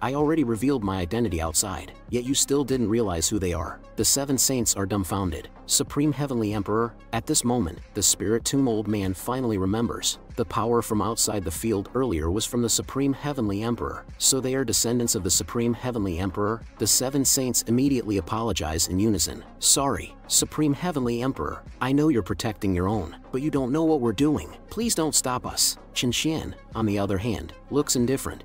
I already revealed my identity outside, yet you still didn't realize who they are." The 7 saints are dumbfounded. Supreme Heavenly Emperor? At this moment, the Spirit Tomb Old Man finally remembers. The power from outside the field earlier was from the Supreme Heavenly Emperor, so they are descendants of the Supreme Heavenly Emperor. The 7 saints immediately apologize in unison. "Sorry, Supreme Heavenly Emperor, I know you're protecting your own, but you don't know what we're doing. Please don't stop us." Chen Xian, on the other hand, looks indifferent.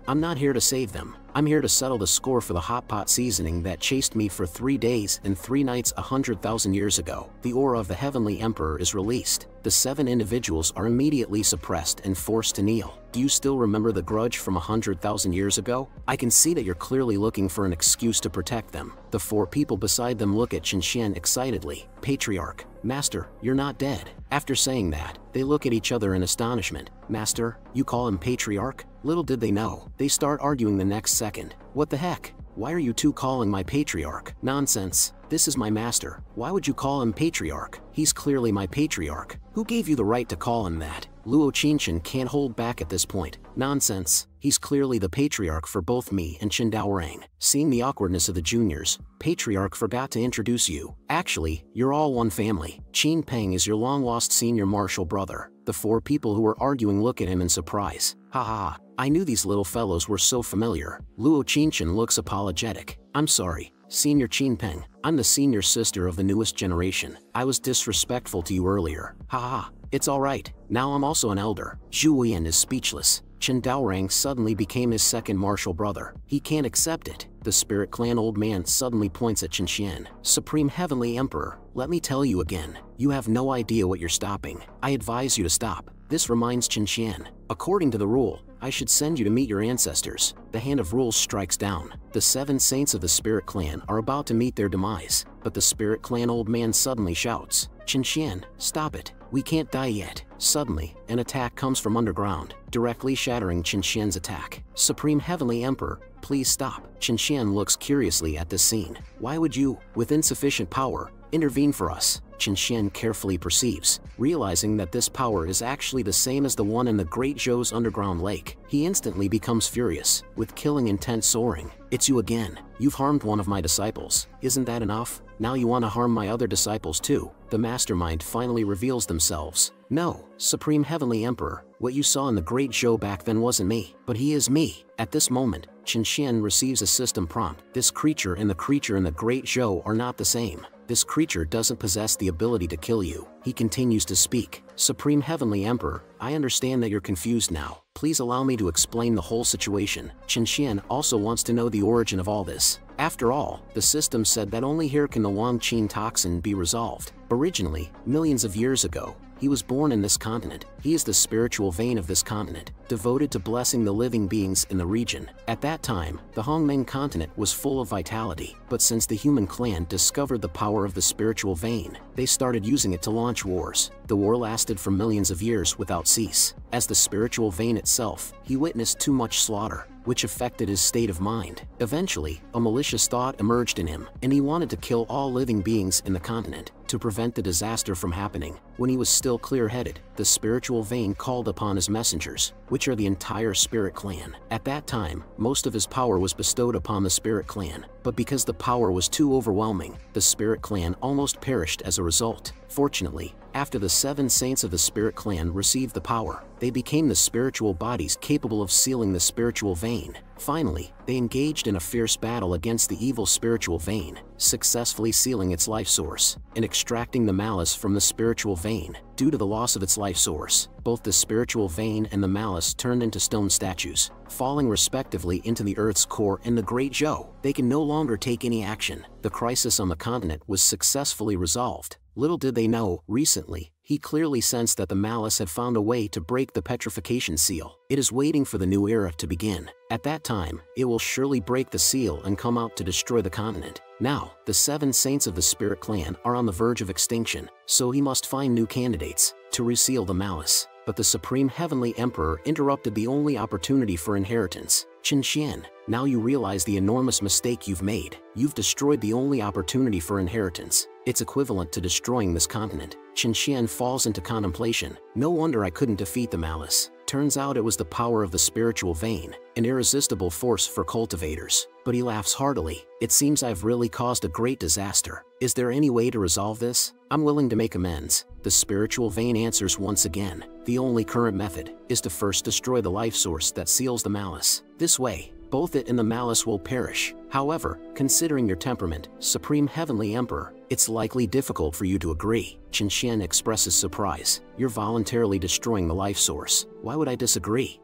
"I'm not here to save them. I'm here to settle the score for the hot pot seasoning that chased me for 3 days and 3 nights 100,000 years ago." The aura of the Heavenly Emperor is released. The 7 individuals are immediately suppressed and forced to kneel. "Do you still remember the grudge from 100,000 years ago? I can see that you're clearly looking for an excuse to protect them." The 4 people beside them look at Chen Xian excitedly. "Patriarch, Master, you're not dead." After saying that, they look at each other in astonishment. "Master, you call him Patriarch?" Little did they know, they start arguing the next second. "What the heck? Why are you two calling my Patriarch?" "Nonsense. This is my master. Why would you call him Patriarch? He's clearly my Patriarch. Who gave you the right to call him that?" Luo Qingchen can't hold back at this point. "Nonsense. He's clearly the Patriarch for both me and Chen Daorang." Seeing the awkwardness of the juniors, "Patriarch forgot to introduce you. Actually, you're all one family. Qin Peng is your long-lost senior martial brother." The 4 people who were arguing look at him in surprise. "Ha ha. I knew these little fellows were so familiar." Luo Qingchen looks apologetic. "I'm sorry, Senior Qin Peng. I'm the senior sister of the newest generation. I was disrespectful to you earlier." "Ha ha. It's alright. Now I'm also an elder." Zhu Wuyan is speechless. Chen Daorang suddenly became his second martial brother. He can't accept it. The Spirit Clan Old Man suddenly points at Chen Xian. "Supreme Heavenly Emperor, let me tell you again. You have no idea what you're stopping. I advise you to stop." This reminds Chen Xian. "According to the rule, I should send you to meet your ancestors." The hand of rules strikes down. The 7 saints of the Spirit Clan are about to meet their demise, but the Spirit Clan Old Man suddenly shouts, "Chen Xian, stop it. We can't die yet." Suddenly, an attack comes from underground, directly shattering Chen Xian's attack. "Supreme Heavenly Emperor, please stop." Chen Xian looks curiously at this scene. "Why would you, with insufficient power, intervene for us?" Chen Xian carefully perceives, realizing that this power is actually the same as the one in the Great Zhou's underground lake. He instantly becomes furious, with killing intent soaring. "It's you again. You've harmed one of my disciples. Isn't that enough? Now you want to harm my other disciples too." the mastermind finally reveals themselves. No, Supreme Heavenly Emperor, what you saw in the Great Zhou back then wasn't me, but he is me. At this moment, Qin Xian receives a system prompt. This creature and the creature in the Great Zhou are not the same. This creature doesn't possess the ability to kill you. He continues to speak. Supreme Heavenly Emperor, I understand that you're confused now. Please allow me to explain the whole situation. Qin Xian also wants to know the origin of all this. After all, the system said that only here can the Wang Qin toxin be resolved. Originally, millions of years ago, he was born in this continent. He is the spiritual vein of this continent, devoted to blessing the living beings in the region. At that time, the Hongmeng continent was full of vitality, but since the human clan discovered the power of the spiritual vein, they started using it to launch wars. The war lasted for millions of years without cease. As the spiritual vein itself, he witnessed too much slaughter, which affected his state of mind. Eventually, a malicious thought emerged in him, and he wanted to kill all living beings in the continent to prevent the disaster from happening. When he was still clear-headed, the spiritual vein called upon his messengers, which are the entire Spirit Clan. At that time, most of his power was bestowed upon the Spirit Clan, but because the power was too overwhelming, the Spirit Clan almost perished as a result. Fortunately, after the 7 saints of the Spirit Clan received the power, they became the spiritual bodies capable of sealing the spiritual vein. Finally, they engaged in a fierce battle against the evil spiritual vein, successfully sealing its life source and extracting the malice from the spiritual vein. Due to the loss of its life source, both the spiritual vein and the malice turned into stone statues, falling respectively into the Earth's core and the Great Zhou. They can no longer take any action. The crisis on the continent was successfully resolved. Little did they know, recently, he clearly sensed that the malice had found a way to break the petrification seal. It is waiting for the new era to begin. At that time, it will surely break the seal and come out to destroy the continent. Now, the 7 saints of the Spirit Clan are on the verge of extinction, so he must find new candidates to reseal the malice. But the Supreme Heavenly Emperor interrupted the only opportunity for inheritance. Qin Xian, now you realize the enormous mistake you've made. You've destroyed the only opportunity for inheritance. It's equivalent to destroying this continent. Qin Xian falls into contemplation. No wonder I couldn't defeat the malice. Turns out it was the power of the spiritual vein, an irresistible force for cultivators. But he laughs heartily. It seems I've really caused a great disaster. Is there any way to resolve this? I'm willing to make amends. The spiritual vein answers once again. The only current method is to first destroy the life source that seals the malice. This way, both it and the malice will perish. However, considering your temperament, Supreme Heavenly Emperor, it's likely difficult for you to agree. Qin Xian expresses surprise. You're voluntarily destroying the life source. Why would I disagree?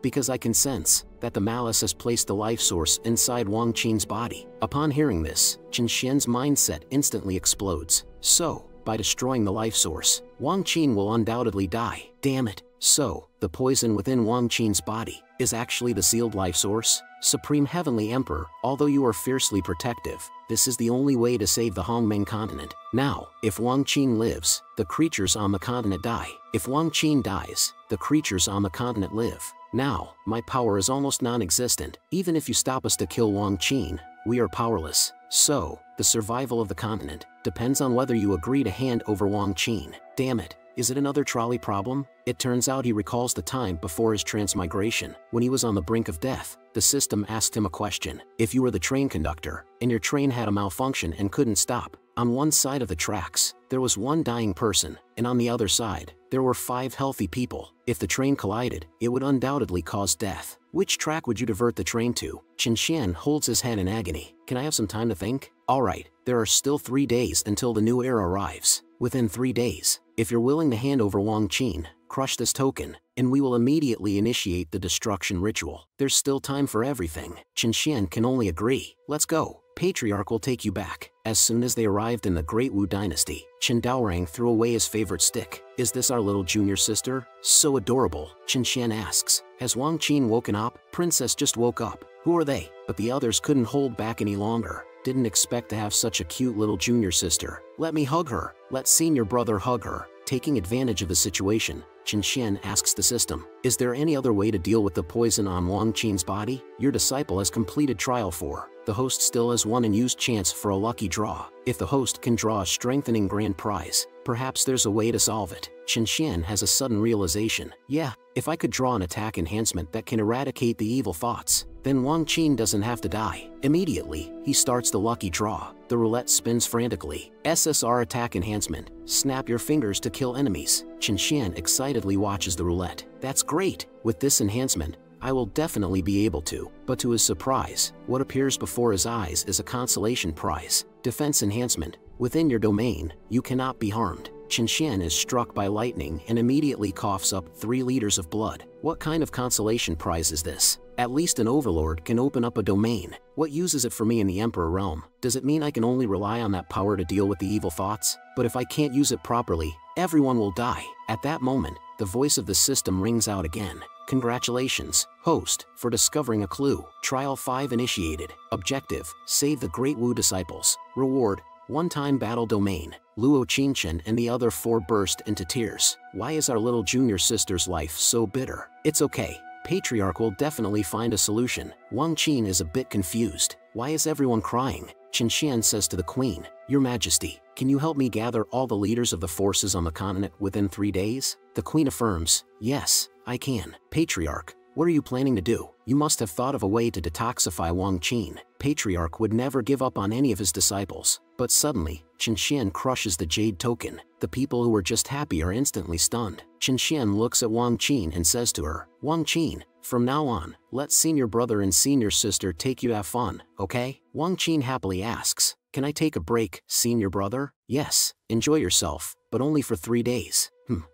Because I can sense that the malice has placed the life source inside Wang Qin's body. Upon hearing this, Qin Xian's mindset instantly explodes. So, by destroying the life source, Wang Qin will undoubtedly die. Damn it. So, the poison within Wang Qin's body is actually the sealed life source? Supreme Heavenly Emperor, although you are fiercely protective, this is the only way to save the Hongmeng continent. Now, if Wang Qin lives, the creatures on the continent die. If Wang Qin dies, the creatures on the continent live. Now, my power is almost non-existent. Even if you stop us to kill Wang Qin, we are powerless. So, the survival of the continent depends on whether you agree to hand over Wang Qin. Damn it. Is it another trolley problem? It turns out he recalls the time before his transmigration, when he was on the brink of death. The system asked him a question. If you were the train conductor, and your train had a malfunction and couldn't stop, on one side of the tracks, there was one dying person, and on the other side, there were 5 healthy people. If the train collided, it would undoubtedly cause death. Which track would you divert the train to? Qin Xian holds his head in agony. Can I have some time to think? Alright, there are still 3 days until the new era arrives. Within 3 days, if you're willing to hand over Wang Qin, crush this token, and we will immediately initiate the destruction ritual. There's still time for everything. Qin Xian can only agree. Let's go. Patriarch will take you back. As soon as they arrived in the Great Wu Dynasty, Qin Daorang threw away his favorite stick. Is this our little junior sister? So adorable. Qin Xian asks. Has Wang Qin woken up? Princess just woke up. Who are they? But the others couldn't hold back any longer. Didn't expect to have such a cute little junior sister. Let me hug her. Let senior brother hug her. Taking advantage of the situation, Qin Xian asks the system, is there any other way to deal with the poison on Wang Qin's body? Your disciple has completed trial 4. The host still has one unused chance for a lucky draw. If the host can draw a strengthening grand prize, perhaps there's a way to solve it. Qin Xian has a sudden realization. Yeah, if I could draw an attack enhancement that can eradicate the evil thoughts, then Wang Qin doesn't have to die. Immediately, he starts the lucky draw. The roulette spins frantically. SSR attack enhancement. Snap your fingers to kill enemies. Chen Xian excitedly watches the roulette. That's great! With this enhancement, I will definitely be able to. But to his surprise, what appears before his eyes is a consolation prize. Defense enhancement. Within your domain, you cannot be harmed. Chen Xian is struck by lightning and immediately coughs up 3 liters of blood. What kind of consolation prize is this? At least an overlord can open up a domain. What use is it for me in the Emperor realm? Does it mean I can only rely on that power to deal with the evil thoughts? But if I can't use it properly, everyone will die. At that moment, the voice of the system rings out again. Congratulations, host, for discovering a clue. Trial 5 initiated. Objective: save the Great Wu disciples. Reward: one-time battle domain. Luo Qinchen and the other 4 burst into tears. Why is our little junior sister's life so bitter? It's okay. Patriarch will definitely find a solution. Wang Qin is a bit confused. Why is everyone crying? Chen Xian says to the queen, Your Majesty, can you help me gather all the leaders of the forces on the continent within 3 days? The queen affirms, yes, I can. Patriarch, what are you planning to do? You must have thought of a way to detoxify Wang Qin. Patriarch would never give up on any of his disciples. But suddenly, Chen Xian crushes the jade token. The people who were just happy are instantly stunned. Chen Xian looks at Wang Qin and says to her, Wang Qin, from now on, let senior brother and senior sister take you to have fun, okay? Wang Qin happily asks, Can I take a break, senior brother? Yes, enjoy yourself, but only for 3 days.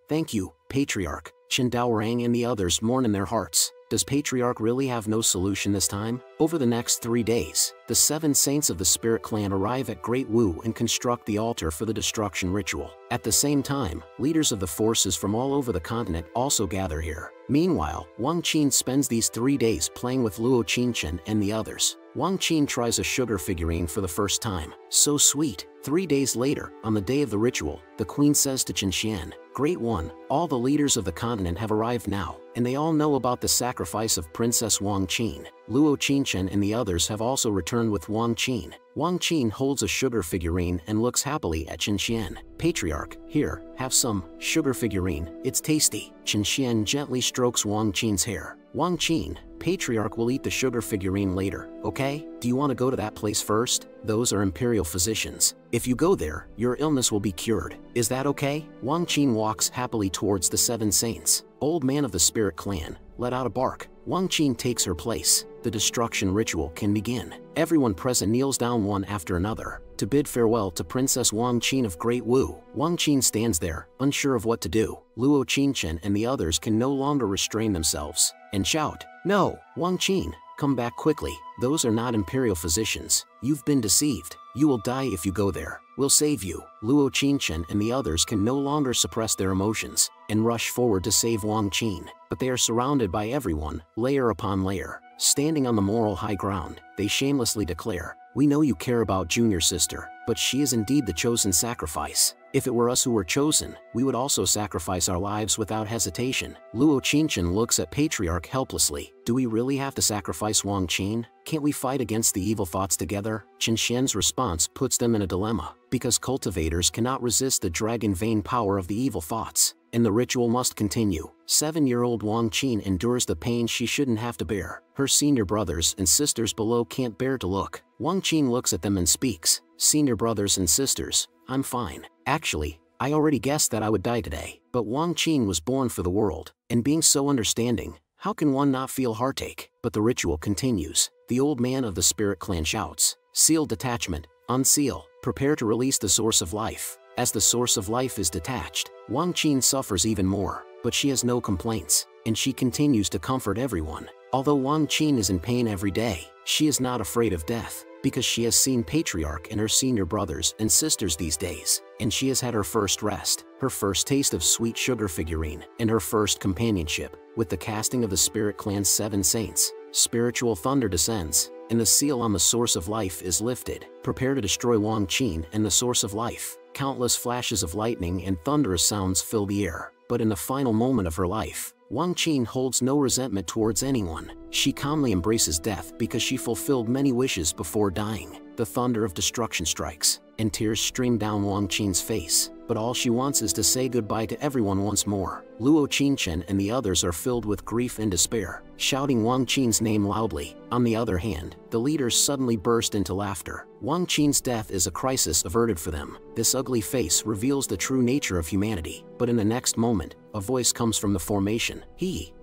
Thank you, Patriarch. Chen Daorang and the others mourn in their hearts. Does Patriarch really have no solution this time? Over the next 3 days, the 7 saints of the Spirit Clan arrive at Great Wu and construct the altar for the destruction ritual. At the same time, leaders of the forces from all over the continent also gather here. Meanwhile, Wang Qin spends these 3 days playing with Luo Qinchen and the others. Wang Qin tries a sugar figurine for the first time. So sweet. 3 days later, on the day of the ritual, the queen says to Chen Xian, Great One, all the leaders of the continent have arrived now, and they all know about the sacrifice of Princess Wang Qin. Luo Qinchen and the others have also returned with Wang Qin. Wang Qin holds a sugar figurine and looks happily at Chen Xian. Patriarch, here, have some sugar figurine, it's tasty. Chen Xian gently strokes Wang Qin's hair. Wang Qin, Patriarch will eat the sugar figurine later, okay? Do you want to go to that place first? Those are imperial physicians. If you go there, your illness will be cured. Is that okay? Wang Qin walks happily towards the 7 saints. Old man of the Spirit Clan, let out a bark. Wang Qin takes her place. The destruction ritual can begin. Everyone present kneels down one after another to bid farewell to Princess Wang Qin of Great Wu. Wang Qin stands there, unsure of what to do. Luo Qinchen and the others can no longer restrain themselves and shout, No, Wang Qin, come back quickly. Those are not imperial physicians. You've been deceived. You will die if you go there. We'll save you. Luo Qinchen and the others can no longer suppress their emotions and rush forward to save Wang Qin. But they are surrounded by everyone, layer upon layer. Standing on the moral high ground, they shamelessly declare, We know you care about junior sister, but she is indeed the chosen sacrifice. If it were us who were chosen, we would also sacrifice our lives without hesitation. Luo Qinchen looks at Patriarch helplessly. Do we really have to sacrifice Wang Qin? Can't we fight against the evil thoughts together? Chen Xian's response puts them in a dilemma, because cultivators cannot resist the dragon vein power of the evil thoughts, and the ritual must continue. 7-year-old Wang Qin endures the pain she shouldn't have to bear. Her senior brothers and sisters below can't bear to look. Wang Qin looks at them and speaks, Senior brothers and sisters, I'm fine. Actually, I already guessed that I would die today. But Wang Qin was born for the world, and being so understanding, how can one not feel heartache? But the ritual continues. The old man of the Spirit Clan shouts, Seal detachment, unseal, prepare to release the source of life. As the source of life is detached, Wang Qin suffers even more, but she has no complaints, and she continues to comfort everyone. Although Wang Qin is in pain every day, she is not afraid of death, because she has seen Patriarch and her senior brothers and sisters these days, and she has had her first rest, her first taste of sweet sugar figurine, and her first companionship with the casting of the Spirit Clan's 7 saints. Spiritual thunder descends, and the seal on the source of life is lifted. Prepare to destroy Wang Qin and the source of life. Countless flashes of lightning and thunderous sounds fill the air, but in the final moment of her life, Wang Qin holds no resentment towards anyone. She calmly embraces death because she fulfilled many wishes before dying. The thunder of destruction strikes, and tears stream down Wang Qin's face, but all she wants is to say goodbye to everyone once more. Luo Qinchen and the others are filled with grief and despair, shouting Wang Qin's name loudly. On the other hand, the leaders suddenly burst into laughter. Wang Qin's death is a crisis averted for them. This ugly face reveals the true nature of humanity, but in the next moment, a voice comes from the formation.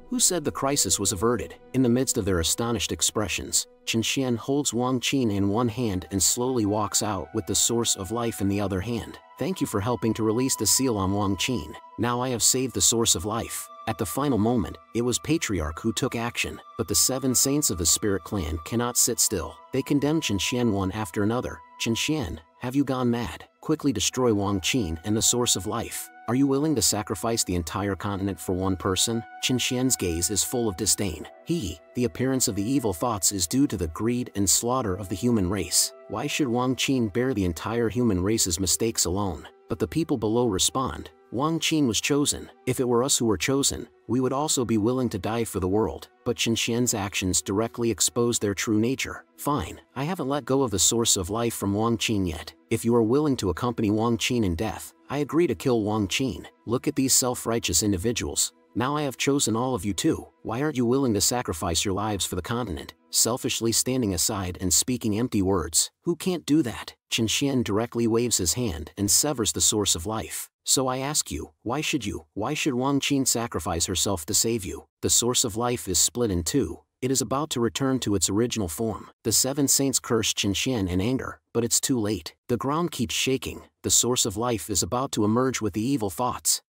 Who said the crisis was averted? In the midst of their astonished expressions, Chen Xian holds Wang Qin in one hand and slowly walks out with the source of life in the other hand. Thank you for helping to release the seal on Wang Qin. Now I have saved the source of life. At the final moment, it was Patriarch who took action, but the 7 saints of the Spirit Clan cannot sit still. They condemn Chen Xian one after another. Chen Xian, have you gone mad? Quickly destroy Wang Qin and the source of life. Are you willing to sacrifice the entire continent for one person? Chen Xian's gaze is full of disdain. The appearance of the evil thoughts is due to the greed and slaughter of the human race. Why should Wang Qin bear the entire human race's mistakes alone? But the people below respond. Wang Qin was chosen. If it were us who were chosen, we would also be willing to die for the world. But Chen Xian's actions directly expose their true nature. Fine, I haven't let go of the source of life from Wang Qin yet. If you are willing to accompany Wang Qin in death, I agree to kill Wang Qin. Look at these self-righteous individuals. Now I have chosen all of you too. Why aren't you willing to sacrifice your lives for the continent? Selfishly standing aside and speaking empty words. Who can't do that? Chen Xian directly waves his hand and severs the source of life. So I ask you, why should Wang Qin sacrifice herself to save you? The source of life is split in two. It is about to return to its original form. The 7 saints curse Chen Xian in anger, but it's too late. The ground keeps shaking. The source of life is about to emerge with the evil thoughts.